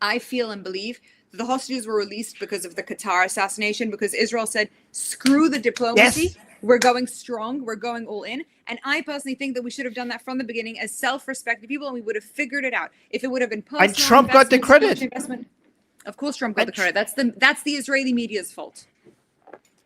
I feel and believe the hostages were released because of the Qatar assassination, because Israel said, screw the diplomacy. Yes. We're going strong. We're going all in. And I personally think that we should have done that from the beginning as self-respecting people, and we would have figured it out. If it would have been personal, and Trump got the credit. Of course, Trump got the credit. That's the Israeli media's fault.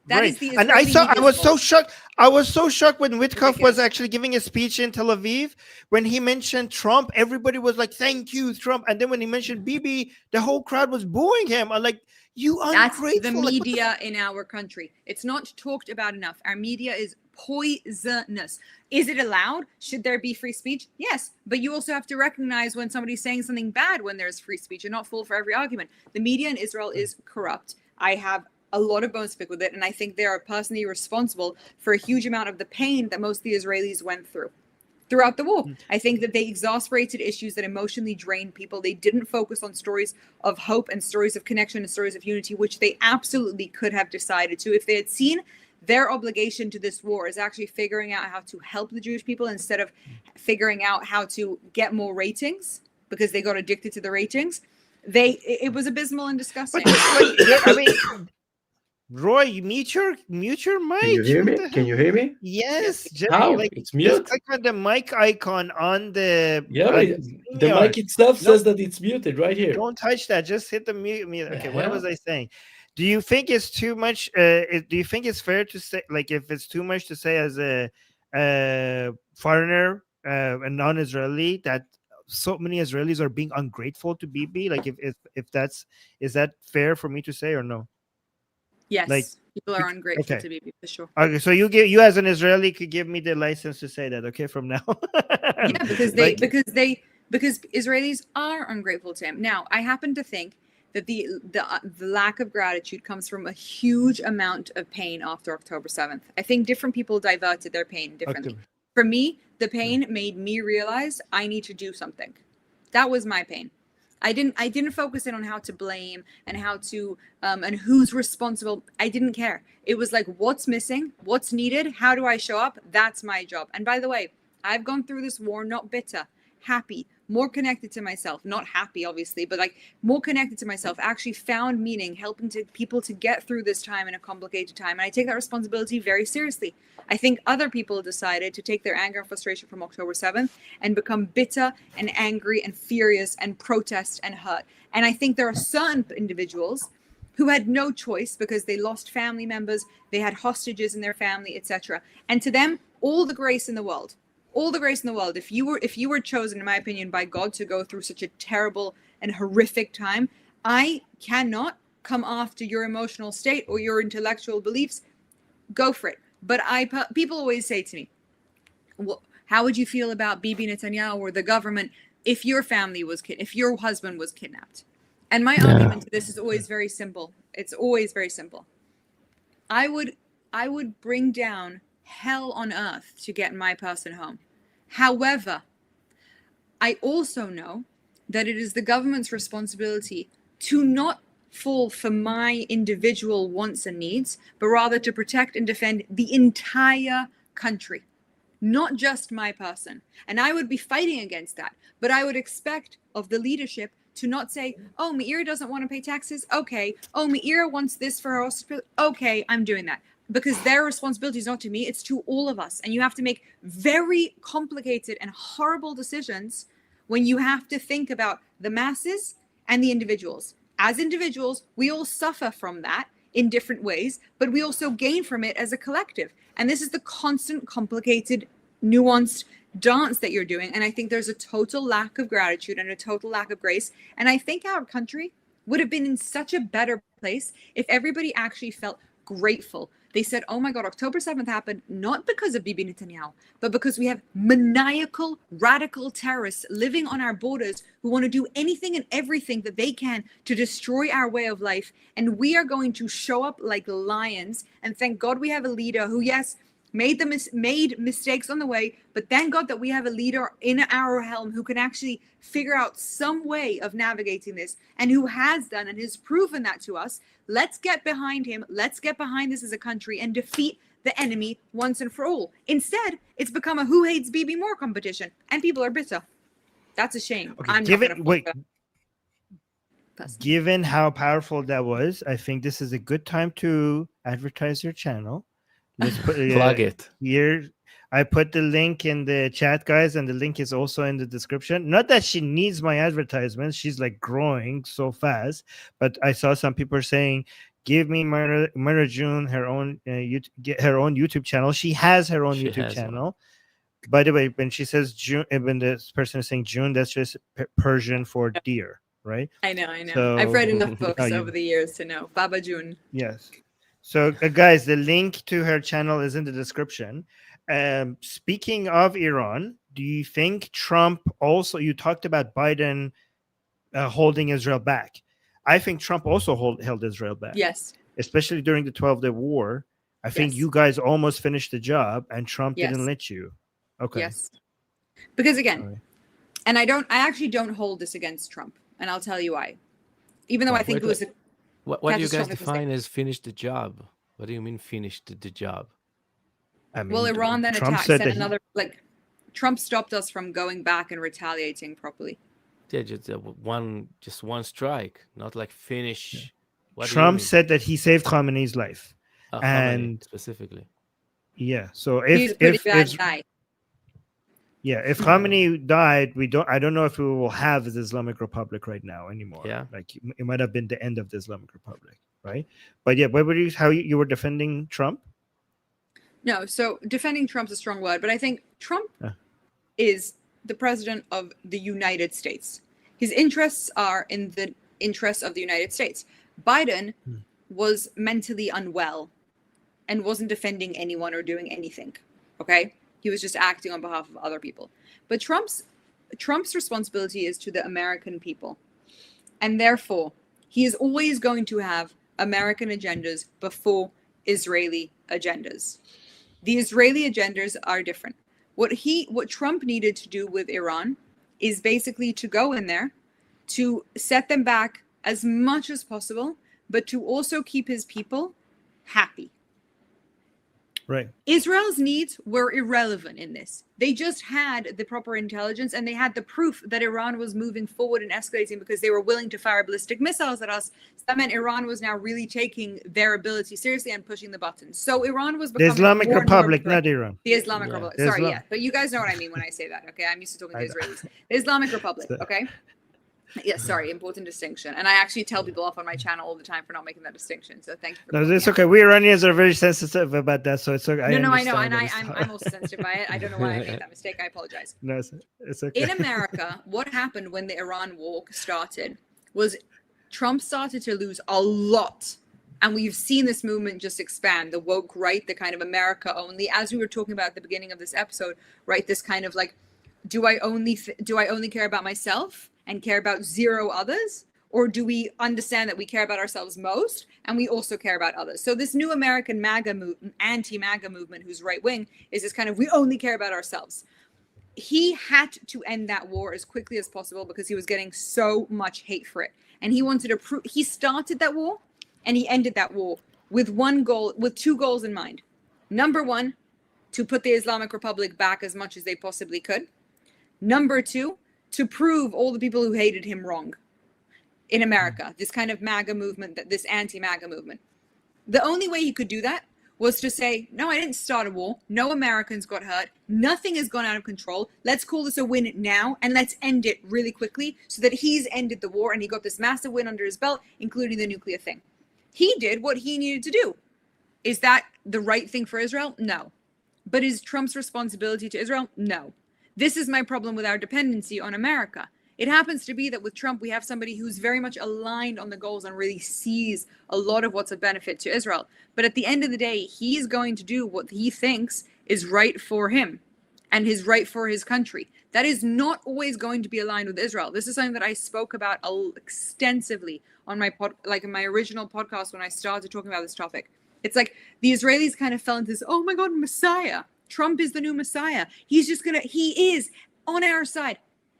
That is the Israeli and I was so shocked. I was so shocked when Witkoff was actually giving a speech in Tel Aviv. When he mentioned Trump, everybody was like, "Thank you, Trump." And then when he mentioned Bibi, the whole crowd was booing him. I'm like, "You ungrateful!" That's the media in our country. It's not talked about enough. Our media is poisonous. Is it allowed? Should there be free speech? Yes, but you also have to recognize when somebody's saying something bad when there's free speech, and not fall for every argument. The media in Israel is corrupt. I have a lot of bones to pick with it, and I think they are personally responsible for a huge amount of the pain that most of the Israelis went through throughout the war. I think that they exasperated issues that emotionally drained people. They didn't focus on stories of hope and stories of connection and stories of unity, which they absolutely could have decided to if they had seen their obligation to this war is actually figuring out how to help the Jewish people instead of figuring out how to get more ratings, because they got addicted to the ratings. It was abysmal and disgusting. I mean, Roy, mute your mic. Can you hear me? Can you hear me? Yes. Just, how? Like, it's mute. Just click on the mic icon on the. The mic itself says that it's muted right here. Don't touch that. Just hit the mute. Okay, what was I saying? Do you think it's too much? Do you think it's fair to say, like, if it's too much to say as a foreigner, a non-Israeli, that so many Israelis are being ungrateful to Bibi? Like, is that fair for me to say or no? Yes, like, people are ungrateful to Bibi for sure. Okay, so you as an Israeli could give me the license to say that, okay, from now. Yeah, because because Israelis are ungrateful to him. Now, I happen to think that the lack of gratitude comes from a huge amount of pain after October 7th. I think different people diverted their pain differently. For me, the pain made me realize I need to do something. That was my pain. I didn't focus in on how to blame and how to and who's responsible. I didn't care. It was like, what's missing, what's needed, how do I show up? That's my job. And by the way, I've gone through this war not bitter, happy, more connected to myself. Not happy, obviously, but like more connected to myself. Actually found meaning, helping people to get through this time in a complicated time. And I take that responsibility very seriously. I think other people decided to take their anger and frustration from October 7th and become bitter and angry and furious and protest and hurt. And I think there are certain individuals who had no choice because they lost family members, they had hostages in their family, etc. And to them, all the grace in the world. All the grace in the world. If you were chosen, in my opinion, by God to go through such a terrible and horrific time, I cannot come after your emotional state or your intellectual beliefs. Go for it. But people always say to me, well, how would you feel about Bibi Netanyahu or the government if your family was if your husband was kidnapped? And my argument to this is always very simple. It's always very simple. I would bring down hell on earth to get my person home. However, I also know that it is the government's responsibility to not fall for my individual wants and needs, but rather to protect and defend the entire country, not just my person. And I would be fighting against that, but I would expect of the leadership to not say, oh, Meira doesn't want to pay taxes. Okay. Oh, Meira wants this for her hospital. Okay, I'm doing that. Because their responsibility is not to me, it's to all of us. And you have to make very complicated and horrible decisions when you have to think about the masses and the individuals. As individuals, we all suffer from that in different ways, but we also gain from it as a collective. And this is the constant, complicated, nuanced dance that you're doing. And I think there's a total lack of gratitude and a total lack of grace. And I think our country would have been in such a better place if everybody actually felt grateful. They said, oh my God, October 7th happened not because of Bibi Netanyahu, but because we have maniacal, radical terrorists living on our borders who want to do anything and everything that they can to destroy our way of life. And we are going to show up like lions. And thank God we have a leader who, yes, made mistakes on the way, but thank God that we have a leader in our helm who can actually figure out some way of navigating this, and who has done and has proven that to us. Let's get behind him. Let's get behind this as a country and defeat the enemy once and for all. Instead, it's become a who hates Bibi more competition, and people are bitter. That's a shame. Okay, given how powerful that was, I think this is a good time to advertise your channel. Let's put plug it here. I put the link in the chat, guys, and the link is also in the description. Not that she needs my advertisements; she's like growing so fast. But I saw some people saying, "Give me Meira June her own YouTube channel." She has her own YouTube channel. One. By the way, when she says June, when this person is saying June, that's just Persian for deer, right? I know. So, I've read enough books over the years to know Baba June. Yes. So, guys, the link to her channel is in the description. Speaking of Iran, do you think Trump also, you talked about Biden holding Israel back. I think Trump also held Israel back. Yes. Especially during the 12-day war. I think you guys almost finished the job and Trump didn't let you. Okay. Yes. Because again, and I actually don't hold this against Trump. And I'll tell you why. Even though I think it was a What do you guys define as finish the job? What do you mean finish the job? I mean, well, Iran then Trump attacked, sent another, Trump stopped us from going back and retaliating properly. Yeah, just one strike, not like finish. Yeah. Trump said that he saved Khamenei's life. And Khamenei specifically. Yeah, so he's a pretty bad guy. Yeah, if Khamenei died, I don't know if we will have the Islamic Republic right now anymore. Yeah, like it might have been the end of the Islamic Republic, right? But yeah, how you were defending Trump? No, so defending Trump's a strong word, but I think Trump is the president of the United States. His interests are in the interests of the United States. Biden was mentally unwell and wasn't defending anyone or doing anything. Okay. He was just acting on behalf of other people. But Trump's responsibility is to the American people. And therefore, he is always going to have American agendas before Israeli agendas. The Israeli agendas are different. What Trump needed to do with Iran is basically to go in there, to set them back as much as possible, but to also keep his people happy. Right. Israel's needs were irrelevant in this. They just had the proper intelligence and they had the proof that Iran was moving forward and escalating because they were willing to fire ballistic missiles at us. So that meant Iran was now really taking their ability seriously and pushing the buttons. So Iran was becoming the Islamic Republic, not Iran. The Islamic Republic. Sorry, but you guys know what I mean when I say that. Okay, I'm used to talking to Israelis. The Islamic Republic. Okay. Yes, sorry, important distinction. And I actually tell people off on my channel all the time for not making that distinction. So thank you for No, it's okay. We Iranians are very sensitive about that, so it's okay. I know, and I'm also sensitive by it. I don't know why I made that mistake. I apologize. No, it's okay. In America, what happened when the Iran war started was Trump started to lose a lot. And we've seen this movement just expand, the woke right, the kind of America only, as we were talking about at the beginning of this episode, right? This kind of like, do I only care about myself and care about zero others? Or do we understand that we care about ourselves most and we also care about others? So this new American anti-MAGA movement, who's right wing, is this kind of, we only care about ourselves. He had to end that war as quickly as possible because he was getting so much hate for it. And he wanted to prove, he started that war and he ended that war with one goal, with two goals in mind. Number one, to put the Islamic Republic back as much as they possibly could. Number two, to prove all the people who hated him wrong in America, this kind of MAGA movement, this anti-MAGA movement. The only way he could do that was to say, no, I didn't start a war. No Americans got hurt. Nothing has gone out of control. Let's call this a win now and let's end it really quickly so that he's ended the war and he got this massive win under his belt, including the nuclear thing. He did what he needed to do. Is that the right thing for Israel? No. But is Trump's responsibility to Israel? No. This is my problem with our dependency on America. It happens to be that with Trump, we have somebody who's very much aligned on the goals and really sees a lot of what's a benefit to Israel. But at the end of the day, he's going to do what he thinks is right for him and is right for his country. That is not always going to be aligned with Israel. This is something that I spoke about extensively on my in my original podcast when I started talking about this topic. It's like the Israelis kind of fell into this, oh my God, Messiah. Trump is the new Messiah. He is on our side.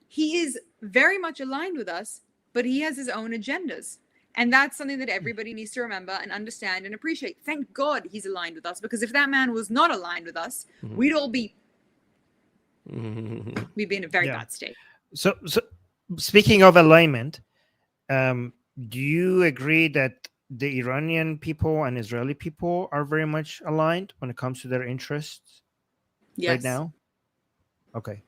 He is very much aligned with us, but he has his own agendas. And that's something that everybody needs to remember and understand and appreciate. Thank God he's aligned with us, because if that man was not aligned with us, we'd all be we'd be in a very bad state. So speaking of alignment, do you agree that the Iranian people and Israeli people are very much aligned when it comes to their interests right now? Okay.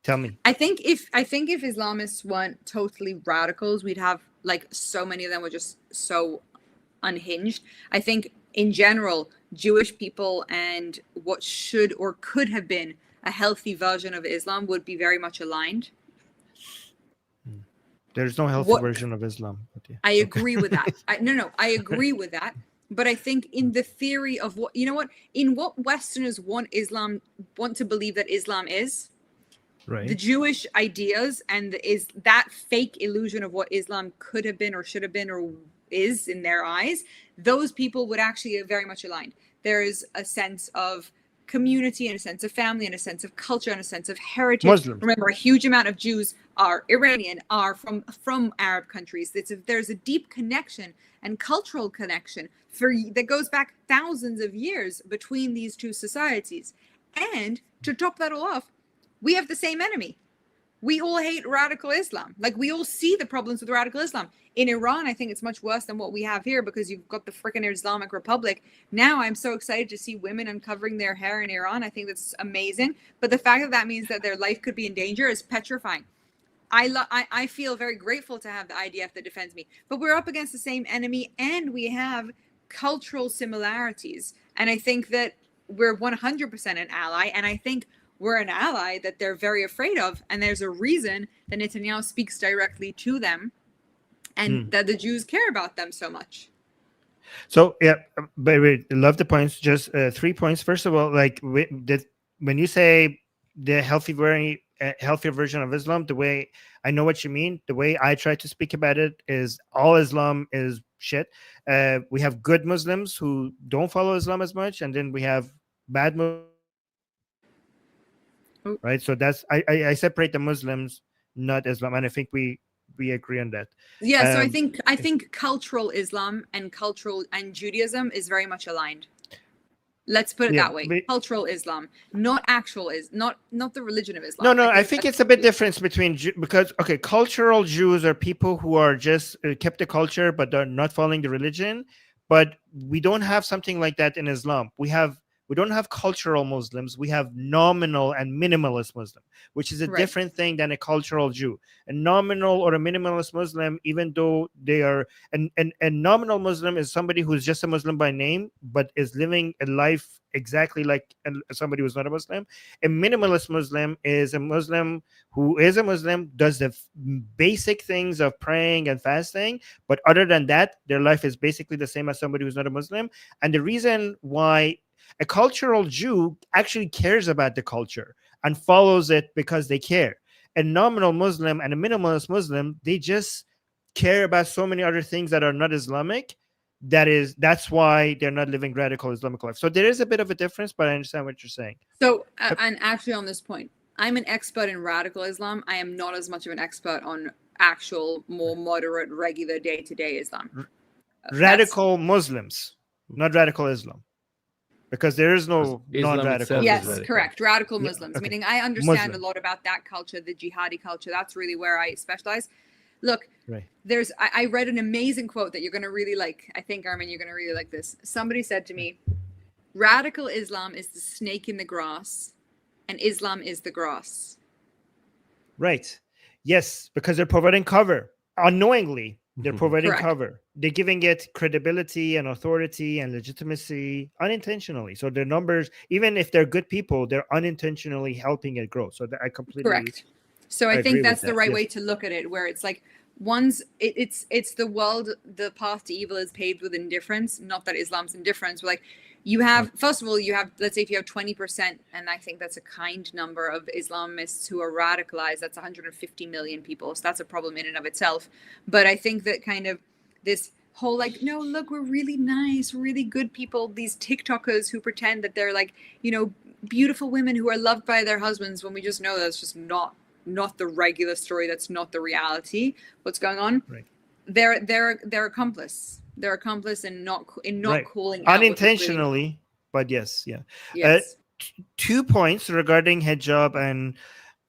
Tell me. I think if Islamists weren't totally radicals, we'd have like so many of them were just so unhinged. I think in general, Jewish people and what should or could have been a healthy version of Islam would be very much aligned. There's no healthy version of Islam. I agree with that. I agree with that. But I think in the theory of what Westerners want to believe that Islam is, right, the Jewish ideas and is that fake illusion of what Islam could have been or should have been or is in their eyes, those people would actually very much aligned. There is a sense of community and a sense of family and a sense of culture and a sense of heritage. Muslims. Remember, a huge amount of Jews are Iranian, are from Arab countries. There's a deep connection and cultural connection that goes back thousands of years between these two societies. And to top that all off, we have the same enemy. We all hate radical Islam. Like, we all see the problems with radical Islam. In Iran, I think it's much worse than what we have here, because you've got the freaking Islamic Republic. Now I'm so excited to see women uncovering their hair in Iran. I think that's amazing. But the fact that that means that their life could be in danger is petrifying. I feel very grateful to have the IDF that defends me. But we're up against the same enemy, and we have cultural similarities. And I think that we're 100% an ally. And I think we're an ally that they're very afraid of. And there's a reason that Netanyahu speaks directly to them and that the Jews care about them so much. So, yeah, but I love the points. Just 3 points. First of all, like when you say the healthier version of Islam, the way I know what you mean, the way I try to speak about it is all Islam is shit. We have good Muslims who don't follow Islam as much, and then we have bad Muslims. Right, so that's I separate the Muslims, not Islam, and I think we agree on that. Yeah, so I think cultural Islam and Judaism is very much aligned. Let's put it that way. Cultural Islam, not the religion of Islam. No, I think it's a bit difference between because cultural Jews are people who are just kept the culture but they're not following the religion. But we don't have something like that in Islam. We don't have cultural Muslims. We have nominal and minimalist Muslim, which is a different thing than a cultural Jew. A nominal or a minimalist Muslim, even though they are a nominal Muslim is somebody who's just a Muslim by name, but is living a life exactly like somebody who's not a Muslim. A minimalist Muslim is a Muslim who is a Muslim, does the basic things of praying and fasting, but other than that, their life is basically the same as somebody who's not a Muslim. And the reason why a cultural Jew actually cares about the culture and follows it because they care. A nominal Muslim and a minimalist Muslim, they just care about so many other things that are not Islamic. That's why they're not living radical Islamic life. So there is a bit of a difference, but I understand what you're saying. So, and actually on this point, I'm an expert in radical Islam. I am not as much of an expert on actual, more moderate, regular day-to-day Islam. Radical Muslims, not radical Islam. Because there is no non-radical. Yes, correct. Radical Muslims, meaning I understand a lot about that culture, the jihadi culture. That's really where I specialize. Look, I read an amazing quote that you're going to really like. I think, Armin, you're going to really like this. Somebody said to me, radical Islam is the snake in the grass, and Islam is the grass. Right. Yes, because they're providing cover unknowingly. They're providing cover. They're giving it credibility and authority and legitimacy unintentionally. So their numbers, even if they're good people, they're unintentionally helping it grow. So I completely correct. So I I agree think with that's the that. right Yes. way to look at it, where it's like it's the world, the path to evil is paved with indifference. Not that Islam's indifference, but like you have, first of all, you have, let's say if you have 20%, and I think that's a kind number of Islamists who are radicalized, that's 150 million people. So that's a problem in and of itself. But I think that kind of this whole like, no, look, we're really nice, really good people, these TikTokers who pretend that they're like, you know, beautiful women who are loved by their husbands, when we just know that's just not the regular story. That's not the reality. What's going on? Right. They're accomplice. They're accomplice in not Right. calling out Unintentionally, but yes, yeah. Yes. 2 points regarding hijab and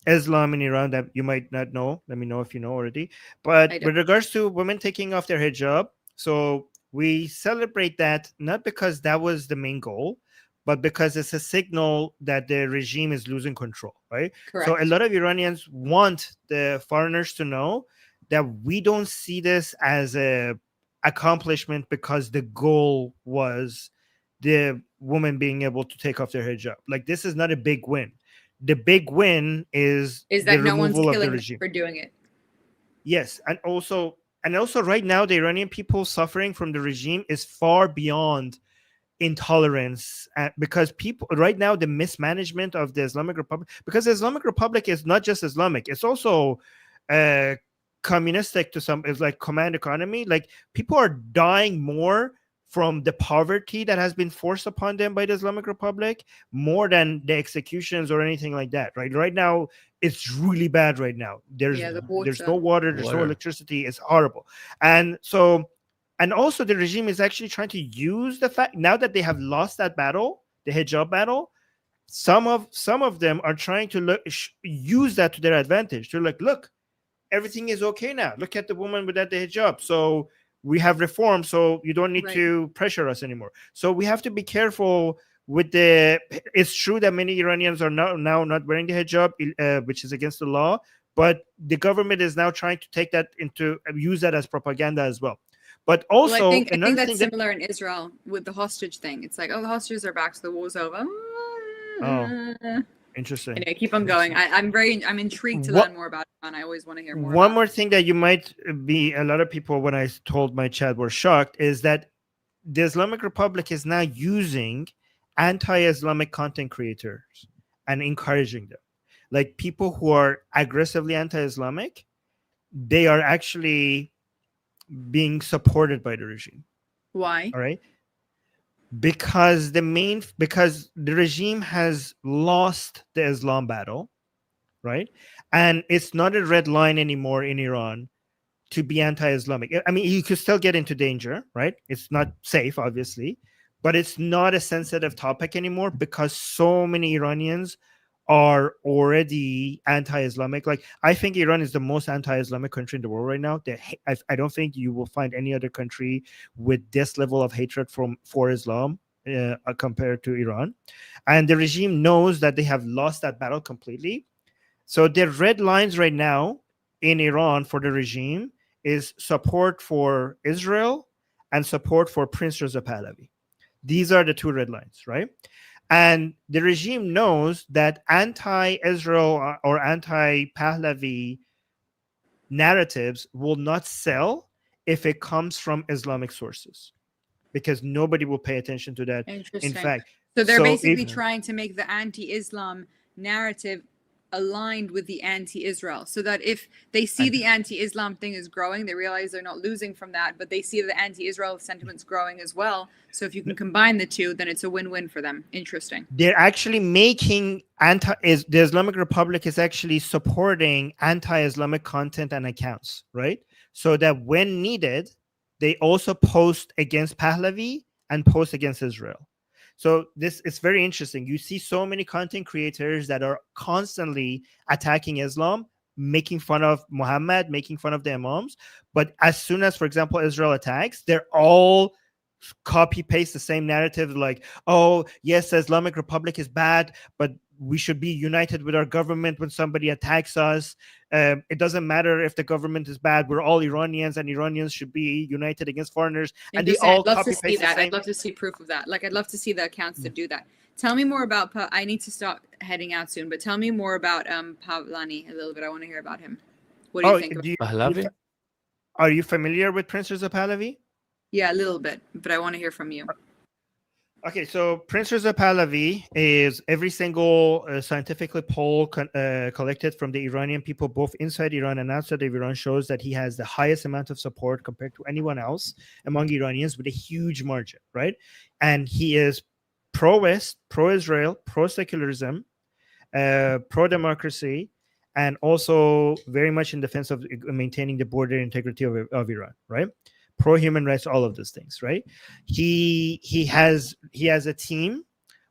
Islam in Iran that you might not know. Let me know if you know already. But with regards to women taking off their hijab, so we celebrate that not because that was the main goal, but because it's a signal that the regime is losing control, right? Correct. So a lot of Iranians want the foreigners to know that we don't see this as a accomplishment because the goal was the woman being able to take off their hijab. Like, this is not a big win. The big win is that the no one's removal of the killing them regime. for doing it. Yes, and also right now the Iranian people suffering from the regime is far beyond intolerance, because people right now, the mismanagement of the Islamic Republic, because the Islamic Republic is not just Islamic, it's also communistic to some. It's like command economy. Like, people are dying more from the poverty that has been forced upon them by the Islamic Republic, more than the executions or anything like that. Right now, it's really bad. Right now, there's no water, there's no electricity. It's horrible. And so, and also the regime is actually trying to use the fact now that they have lost that battle, the hijab battle. Some of them are trying to use that to their advantage. They're like, look, everything is okay now. Look at the woman without the hijab. So we have reform, so you don't need to pressure us anymore. So we have to be careful with the. It's true that many Iranians are now not wearing the hijab, which is against the law. But the government is now trying to take that into use that as propaganda as well. But also, I think that's similar in Israel with the hostage thing. It's like, oh, the hostages are back, so the war's over. Oh, interesting. Anyway, keep on going. I'm intrigued to learn more about it, and I always want to hear more. One more thing that you might be, a lot of people, when I told my chat, were shocked, is that the Islamic Republic is now using anti-Islamic content creators and encouraging them. Like, people who are aggressively anti-Islamic, they are actually being supported by the regime. Why? All right. Because the regime has lost the Islam battle, right? And it's not a red line anymore in Iran to be anti-Islamic. I mean, you could still get into danger, right? It's not safe, obviously, but it's not a sensitive topic anymore because so many Iranians are already anti-Islamic. Like, I think Iran is the most anti-Islamic country in the world right now. I don't think you will find any other country with this level of hatred for Islam compared to Iran. And the regime knows that they have lost that battle completely. So the red lines right now in Iran for the regime is support for Israel and support for Prince Reza Pahlavi. These are the two red lines, right? And the regime knows that anti-Israel or anti-Pahlavi narratives will not sell if it comes from Islamic sources, because nobody will pay attention to that. Interesting. In fact, so they're basically trying to make the anti-Islam narrative aligned with the anti-Israel, so that if they see the anti-Islam thing is growing, they realize they're not losing from that, but they see the anti-Israel sentiment's growing as well. So if you can combine the two, then it's a win-win for them. Interesting. They're actually making the Islamic Republic is actually supporting anti-Islamic content and accounts, right? So that when needed, they also post against Pahlavi and post against Israel. So this is very interesting. You see so many content creators that are constantly attacking Islam, making fun of Muhammad, making fun of the Imams. But as soon as, for example, Israel attacks, they're all copy paste the same narrative, like, oh yes, the Islamic Republic is bad, but we should be united with our government when somebody attacks us. It doesn't matter if the government is bad. We're all Iranians, and Iranians should be united against foreigners. And they all I'd love to copy see paste the that. same. I'd love to see proof of that. Like, I'd love to see the accounts that do that. Tell me more about. I need to stop heading out soon, but tell me more about Pavlani a little bit. I want to hear about him. What do you think? Pahlavi? Are you familiar with Prince Reza Pahlavi? Yeah, a little bit, but I want to hear from you. Okay, so Prince Reza Pahlavi is every single scientifically poll collected from the Iranian people, both inside Iran and outside of Iran, shows that he has the highest amount of support compared to anyone else among Iranians with a huge margin, right? And he is pro-West, pro-Israel, pro-secularism, pro-democracy, and also very much in defense of maintaining the border integrity of Iran, right? Pro-human rights, all of those things, right? He has a team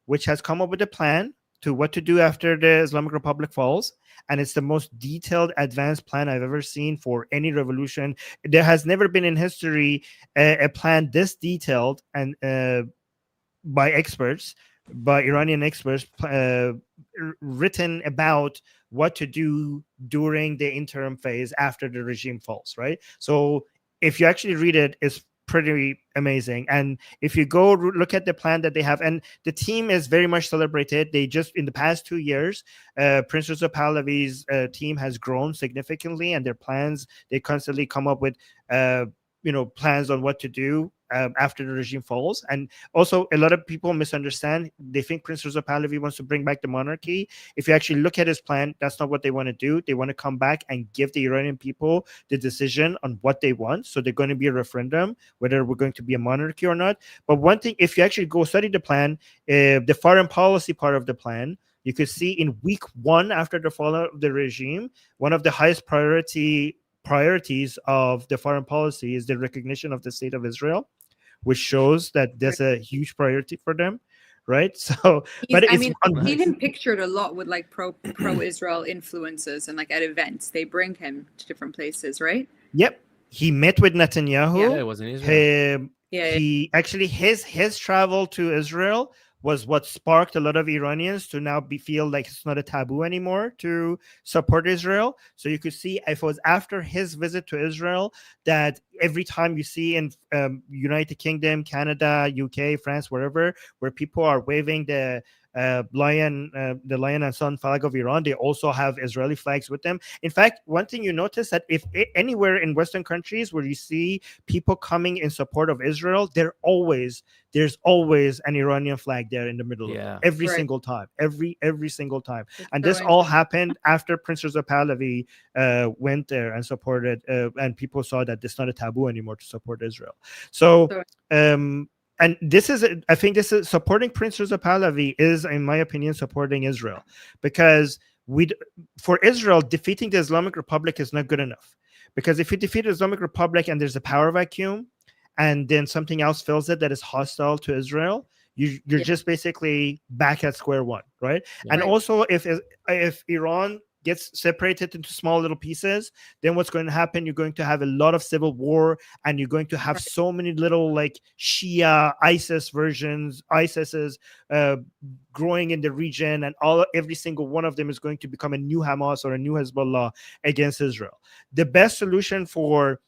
which has come up with a plan to what to do after the Islamic Republic falls, and it's the most detailed, advanced plan I've ever seen for any revolution. There has never been in history a plan this detailed and by experts, by Iranian experts, written about what to do during the interim phase after the regime falls, right? So if you actually read it, it's pretty amazing. And if you go look at the plan that they have, and the team is very much celebrated. They just, in the past 2 years, Prince Reza Pahlavi's team has grown significantly, and their plans, they constantly come up with plans on what to do after the regime falls. And also, a lot of people misunderstand. They think Prince Reza Pahlavi wants to bring back the monarchy. If you actually look at his plan, that's not what they want to do. They want to come back and give the Iranian people the decision on what they want. So they're going to be a referendum, whether we're going to be a monarchy or not. But one thing, if you actually go study the plan, the foreign policy part of the plan, you could see in week 1 after the fall of the regime, one of the highest priorities of the foreign policy is the recognition of the state of Israel, which shows that there's a huge priority for them, right? So, but I've seen him pictured a lot with like pro-Israel influences, and like at events, they bring him to different places, right? Yep, he met with Netanyahu. Yeah, it was in Israel. He actually his travel to Israel was what sparked a lot of Iranians to now feel like it's not a taboo anymore to support Israel. So you could see if it was after his visit to Israel that every time you see in United Kingdom, Canada, UK, France, wherever, where people are waving the lion and sun flag of Iran, they also have Israeli flags with them. In fact, one thing you notice that if anywhere in Western countries where you see people coming in support of Israel, there's always an Iranian flag there in the middle of it, every single time, every single time. And this all happened after Prince Reza Pahlavi went there and supported, and people saw that it's not a taboo anymore to support Israel. So and I think this is supporting Prince Reza Pahlavi is, in my opinion, supporting Israel, because for Israel, defeating the Islamic Republic is not good enough. Because if you defeat the Islamic Republic and there's a power vacuum, and then something else fills it that is hostile to Israel, you're just basically back at square one, right? And also, if Iran gets separated into small little pieces, then what's going to happen? You're going to have a lot of civil war, and you're going to have so many little like Shia ISIS's growing in the region, and every single one of them is going to become a new Hamas or a new Hezbollah against Israel. The best solution for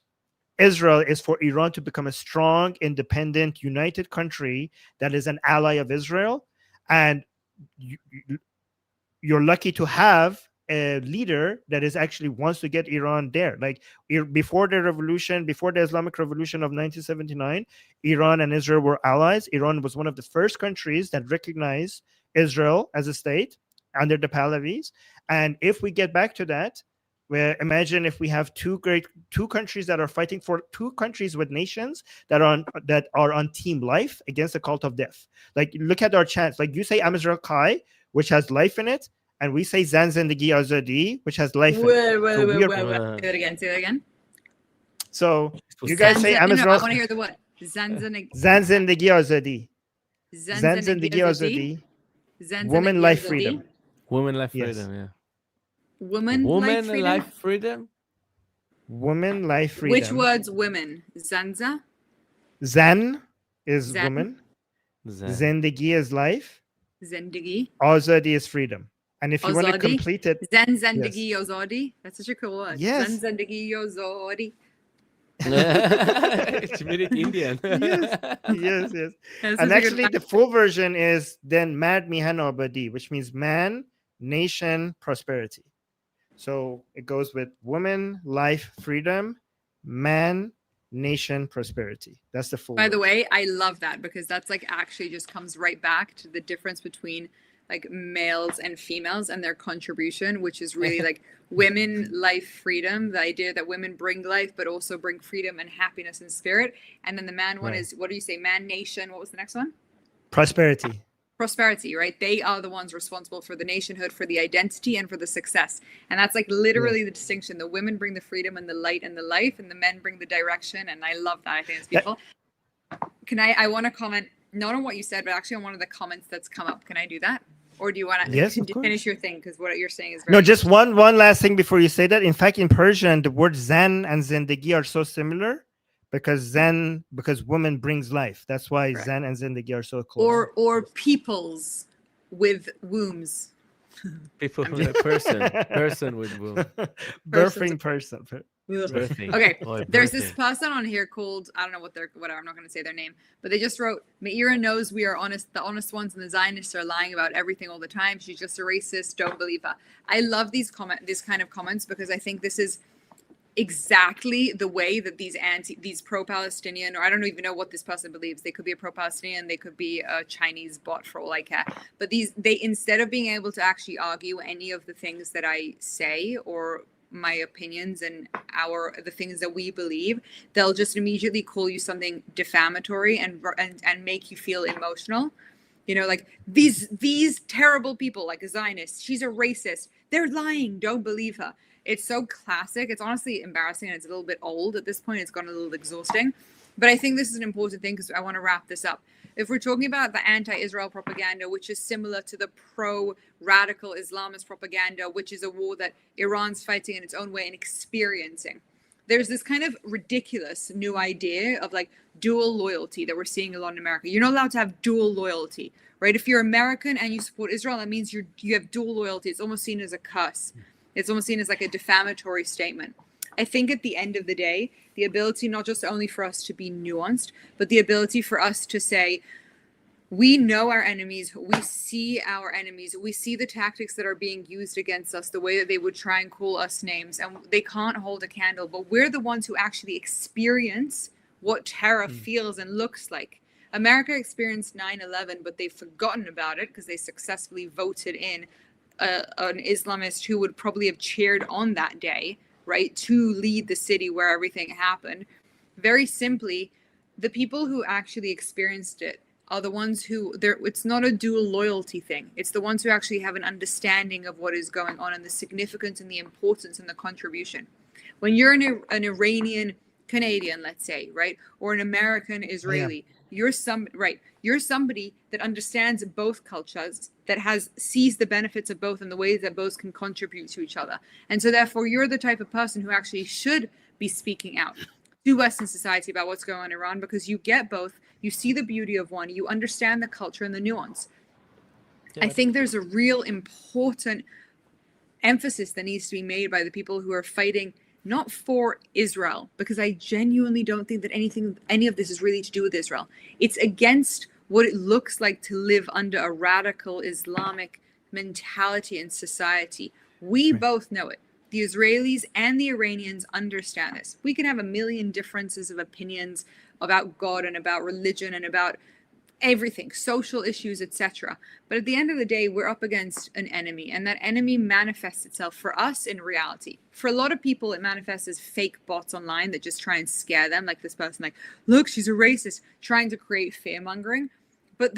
Israel is for Iran to become a strong, independent, united country that is an ally of Israel, and you're lucky to have a leader that is actually wants to get Iran there. Like before the Islamic Revolution of 1979, Iran and Israel were allies. Iran was one of the first countries that recognized Israel as a state under the Pahlavis. And if we get back to that, imagine if we have two countries that are fighting for two countries with nations that are on team life against the cult of death. Like look at our chants. Like you say Meira K, which has life in it, and we say Zan Zindagi Azadi, which has life in it. Say that again. So you guys say I want to hear the what? Zan Zindagi Azadi. Zan Zindagi Azadi. Woman, life, freedom. Woman, life, freedom, yeah. Woman, life, freedom? Woman, life, freedom. Which words women? Zanza? Zan is woman. Zindagi is life. Zendegi. Azadi is freedom. And if you want to Azadi. complete it, Zendegi Azadi. That's such a cool word. Yes. Zendegi Azadi. It's made Indian. Yes. Yes. That's And such a good actually, one. the full version is then Mad Mihano Abadi, which means man, nation, prosperity. So it goes with woman, life, freedom, man, nation, prosperity. That's the full By the version. way, I love that because that's like actually just comes right back to the difference between like males and females and their contribution, which is really like women, life, freedom, the idea that women bring life but also bring freedom and happiness and spirit. And then the man one Right. is, what do you say, man, nation, what was the next one? Prosperity. Prosperity, right? They are the ones responsible for the nationhood, for the identity, and for the success. And that's like literally the distinction. The women bring the freedom and the light and the life, and the men bring the direction. And I love that. I think it's beautiful. I want to comment not on what you said, but actually on one of the comments that's come up. Can I do that? Or do you want to Yes, of course. finish your thing? Because what you're saying is very No, just one last thing before you say that. In fact, in Persian, the words Zen and Zendegi are so similar because woman brings life. That's why Correct. Zen and Zendegi are so close. or peoples with wombs. People, person with womb. Birthing person. Birthing. Okay, Or there's this birthing. person on here called, I don't know whatever, I'm not going to say their name, but they just wrote, Meira knows we are honest, the honest ones, and the Zionists are lying about everything all the time. She's just a racist, don't believe her. I love these kind of comments because I think this is exactly the way that these pro-Palestinian, or I don't even know what this person believes. They could be a pro-Palestinian, they could be a Chinese bot for all I care. But they instead of being able to actually argue any of the things that I say or my opinions and the things that we believe, they'll just immediately call you something defamatory and make you feel emotional. You know, like these terrible people, like a Zionist, she's a racist, they're lying, don't believe her. It's so classic. It's honestly embarrassing and it's a little bit old at this point. It's gotten a little exhausting. But I think this is an important thing because I want to wrap this up. If we're talking about the anti-Israel propaganda, which is similar to the pro-radical Islamist propaganda, which is a war that Iran's fighting in its own way and experiencing, there's this kind of ridiculous new idea of like dual loyalty that we're seeing a lot in America. You're not allowed to have dual loyalty, right? If you're American and you support Israel, that means you have dual loyalty. It's almost seen as a curse. It's almost seen as like a defamatory statement. I think at the end of the day, the ability not just only for us to be nuanced, but the ability for us to say, we know our enemies, we see our enemies, we see the tactics that are being used against us, the way that they would try and call us names, and they can't hold a candle, but we're the ones who actually experience what terror feels and looks like. America experienced 9/11, but they've forgotten about it because they successfully voted in an Islamist who would probably have cheered on that day, right, to lead the city where everything happened. Very simply, the people who actually experienced it are the ones who, it's not a dual loyalty thing. It's the ones who actually have an understanding of what is going on and the significance and the importance and the contribution. When you're an Iranian Canadian, let's say, right, or an American Israeli, you're somebody that understands both cultures, that sees the benefits of both and the ways that both can contribute to each other. And so therefore you're the type of person who actually should be speaking out to Western society about what's going on in Iran, because you get both, you see the beauty of one, you understand the culture and the nuance. I think there's a real important emphasis that needs to be made by the people who are fighting not for Israel, because I genuinely don't think that any of this is really to do with Israel. It's against what it looks like to live under a radical Islamic mentality and society. We both know it. The Israelis and the Iranians understand this. We can have a million differences of opinions about God and about religion and about everything, social issues, etc. But at the end of the day, we're up against an enemy, and that enemy manifests itself for us in reality. For a lot of people, it manifests as fake bots online that just try and scare them, like this person, like, look, she's a racist, trying to create fear-mongering. But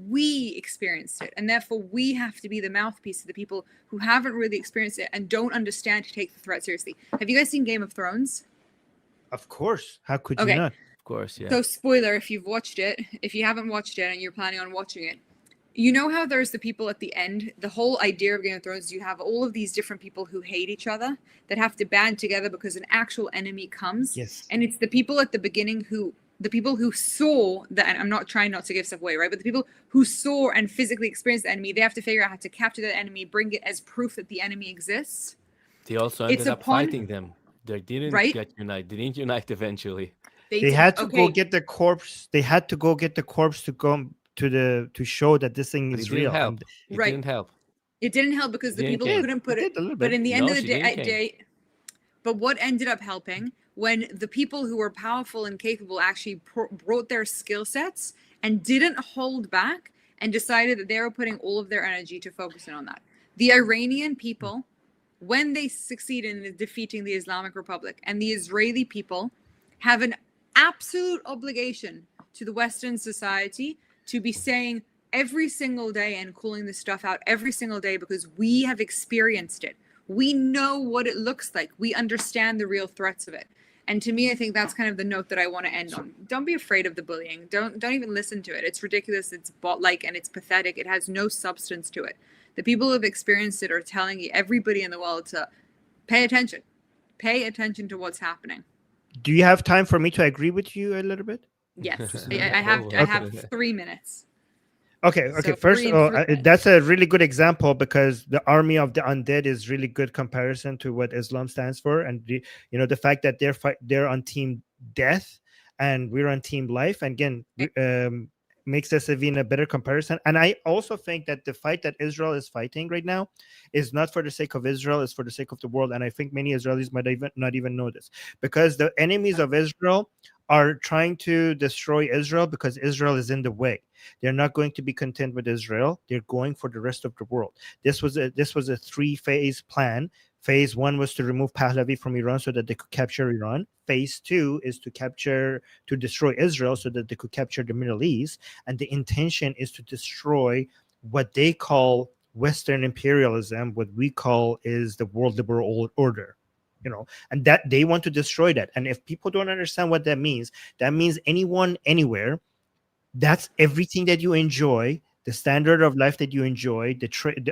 we experienced it, and therefore we have to be the mouthpiece of the people who haven't really experienced it and don't understand to take the threat seriously. Have you guys seen Game of Thrones? Of course. How could you not? Of course, yeah. So spoiler, if you've watched it, if you haven't watched it and you're planning on watching it, you know how there's the people at the end, the whole idea of Game of Thrones, you have all of these different people who hate each other that have to band together because an actual enemy comes. Yes. And it's the people at the beginning who the people who saw that, and I'm not trying not to give stuff away, right? But the people who saw and physically experienced the enemy, they have to figure out how to capture that enemy, bring it as proof that the enemy exists. They also ended up fighting them. They didn't get unite. They didn't unite eventually. They had to go get the corpse. They had to go get the corpse to go to show that this thing is real. Help. It didn't help. It didn't help because the people couldn't put it. But in the end of the day, but what ended up helping when the people who were powerful and capable actually brought their skill sets and didn't hold back and decided that they were putting all of their energy to focus in on that. The Iranian people, when they succeed in defeating the Islamic Republic, and the Israeli people have an absolute obligation to the Western society to be saying every single day and calling this stuff out every single day, because we have experienced it. We know what it looks like. We understand the real threats of it. And to me, I think that's kind of the note that I want to end on. Don't be afraid of the bullying. Don't even listen to it. It's ridiculous. It's bot-like and it's pathetic. It has no substance to it. The people who have experienced it are telling everybody in the world to pay attention. Pay attention to what's happening. Do you have time for me to agree with you a little bit? Yes, I have 3 minutes. Okay. First of all, that's a really good example, because the army of the undead is really good comparison to what Islam stands for, and the fact that they're on team death and we're on team life, and again makes us even a better comparison. And I also think that the fight that Israel is fighting right now is not for the sake of Israel, it's for the sake of the world. And I think many Israelis might not even know this, because the enemies of Israel are trying to destroy Israel because Israel is in the way. They're not going to be content with Israel. They're going for the rest of the world. This was a 3-phase plan. Phase 1 was to remove Pahlavi from Iran so that they could capture Iran. Phase 2 is to destroy Israel so that they could capture the Middle East. And the intention is to destroy what they call Western imperialism, what we call is the world liberal order. And that they want to destroy that. And if people don't understand what that means anyone, anywhere, that's everything that you enjoy, the standard of life that you enjoy,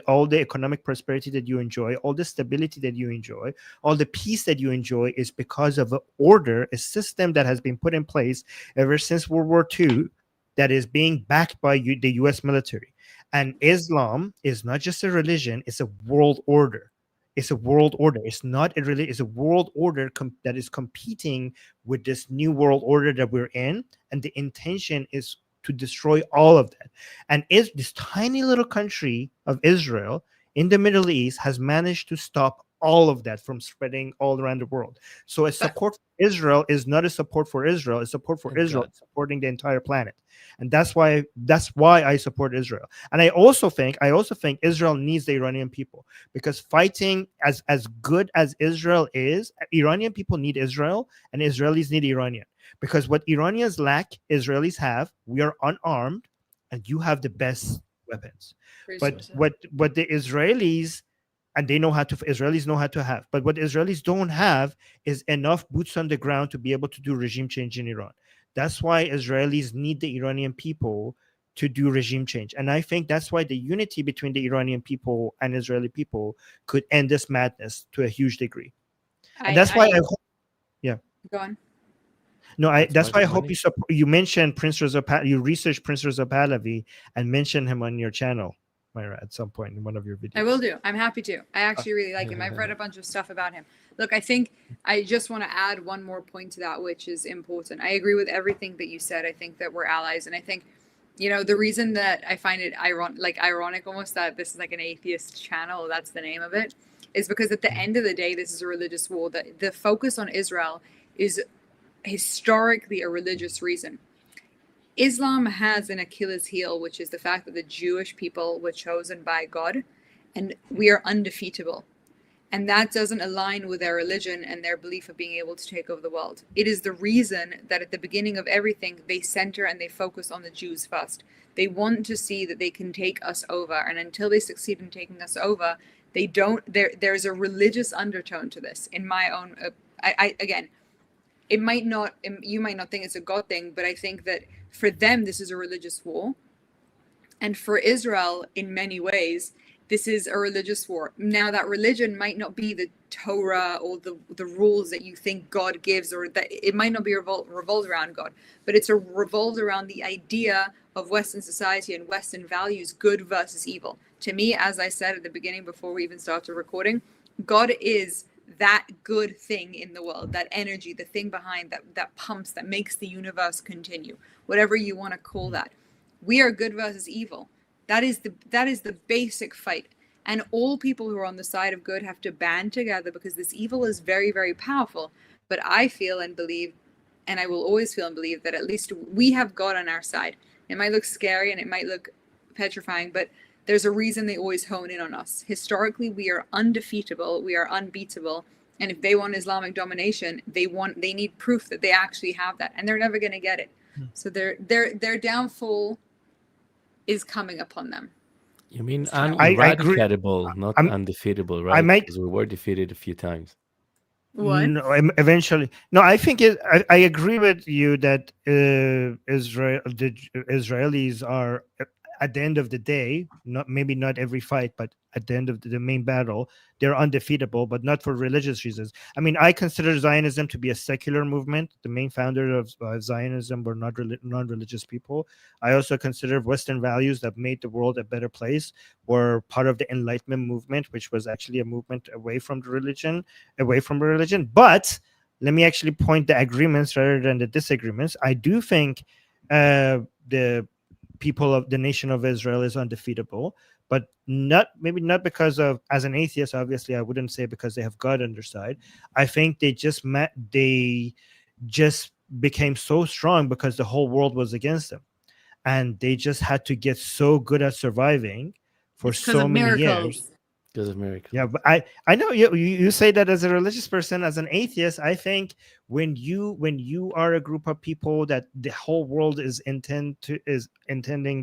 all the economic prosperity that you enjoy, all the stability that you enjoy, all the peace that you enjoy is because of an order, a system that has been put in place ever since World War II that is being backed by the US military. And Islam is not just a religion, it's a world order. It's a world order. It's not a really. It's a world order that is competing with this new world order that we're in, and the intention is to destroy all of that. And this tiny little country of Israel in the Middle East has managed to stop all of that from spreading all around the world. So a support for Israel is not a support for Israel. It's support for Israel, supporting the entire planet. And that's why I support Israel. And I also think Israel needs the Iranian people, because fighting as good as Israel is, Iranian people need Israel and Israelis need Iranian. Because what Iranians lack, Israelis have. We are unarmed and you have the best weapons. But what the Israelis, and Israelis know how to have. But what Israelis don't have is enough boots on the ground to be able to do regime change in Iran. That's why Israelis need the Iranian people to do regime change. And I think that's why the unity between the Iranian people and Israeli people could end this madness to a huge degree. And that's why I hope, yeah. Go on. No, that's why I hope you mentioned Prince Reza Pahlavi, you researched Prince Reza Pahlavi and mention him on your channel, Meira, at some point in one of your videos. I will do. I'm happy to. I actually really like him. I've read a bunch of stuff about him. Look, I think I just want to add one more point to that, which is important. I agree with everything that you said. I think that we're allies. And I think, the reason that I find it ironic almost that this is like an atheist channel, that's the name of it, is because at the end of the day, this is a religious war. The focus on Israel is historically a religious reason. Islam has an Achilles heel, which is the fact that the Jewish people were chosen by God and we are undefeatable. And that doesn't align with their religion and their belief of being able to take over the world. It is the reason that at the beginning of everything, they center and they focus on the Jews first. They want to see that they can take us over. And until they succeed in taking us over, they don't. There's a religious undertone to this. In my own, again, you might not think it's a God thing, but I think that for them, this is a religious war. And for Israel, in many ways, This is a religious war. Now, that religion might not be the Torah or the rules that you think God gives, or that it might not be revolved around God, but it's revolved around the idea of Western society and Western values, good versus evil. To me, as I said at the beginning before we even started recording, God is that good thing in the world, that energy, the thing behind that pumps, that makes the universe continue, whatever you want to call that. We are good versus evil. That is the basic fight. And all people who are on the side of good have to band together, because this evil is very, very powerful. But I feel and believe, and I will always feel and believe, that at least we have God on our side. It might look scary and it might look petrifying, but there's a reason they always hone in on us. Historically, we are undefeatable, we are unbeatable. And if they want Islamic domination, they need proof that they actually have that, and they're never going to get it. So their downfall is coming upon them. You mean I agree. uneradicable, not undefeatable, I right? might. Because we were defeated a few times. What? No, eventually. No, I think I agree with you that the Israelis are, at the end of the day, maybe not every fight, but at the end of the main battle, they're undefeatable, but not for religious reasons. I mean, I consider Zionism to be a secular movement. The main founder of Zionism were not non-religious people. I also consider Western values that made the world a better place were part of the Enlightenment movement, which was actually a movement away from religion. But let me actually point the agreements rather than the disagreements. I do think the people of the nation of Israel is undefeatable, but not because of, as an atheist, obviously I wouldn't say because they have God on their side. I think they just became so strong because the whole world was against them, and they just had to get so good at surviving for so many years. Because of miracles. Yeah, but I know you say that as a religious person. As an atheist, I think when you are a group of people that the whole world is intending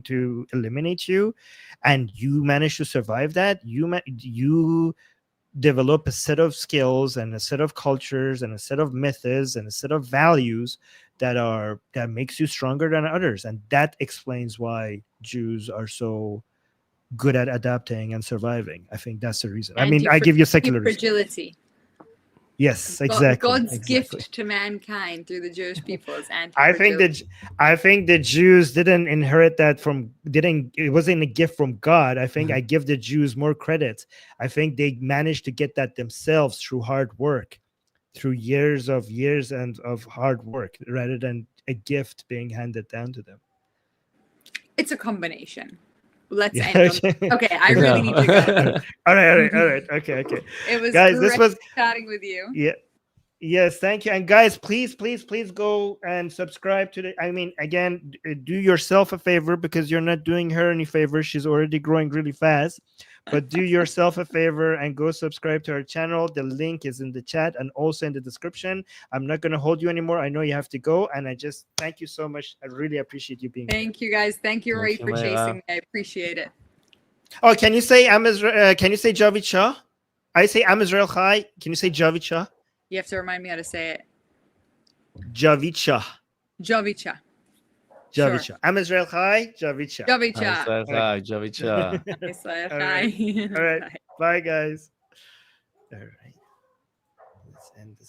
to eliminate you, and you manage to survive that, you develop a set of skills and a set of cultures and a set of methods and a set of values that makes you stronger than others, and that explains why Jews are so good at adapting and surviving. I think that's the reason. I mean, I give you secular fragility. Yes, exactly. God's gift to mankind through the Jewish people is anti-fragility. I think the Jews didn't inherit that it wasn't a gift from God. I think I give the Jews more credit. I think they managed to get that themselves through hard work, through years and of hard work, rather than a gift being handed down to them. It's a combination. Let's end on. Okay, I really need to go. All right. Okay. It was guys, great this was chatting with you. Yeah. Yes, thank you. And guys, please go and subscribe to again, do yourself a favor, because you're not doing her any favor. She's already growing really fast. But do yourself a favor and go subscribe to our channel. The link is in the chat and also in the description. I'm not going to hold you anymore. I know you have to go. And I just thank you so much. I really appreciate you being here. Thank you, guys. Thank you, Ray, for chasing me. I appreciate it. Oh, can you say can you say Javid Shah? I say Am Israel Chai. Can you say Javid Shah? You have to remind me how to say it. Javid Shah. Javid Shah. Javid Shah. Am Israel Chai. Javid Shah. Javid Shah. Javid Shah. All right. Bye, guys. All right. Let's end this.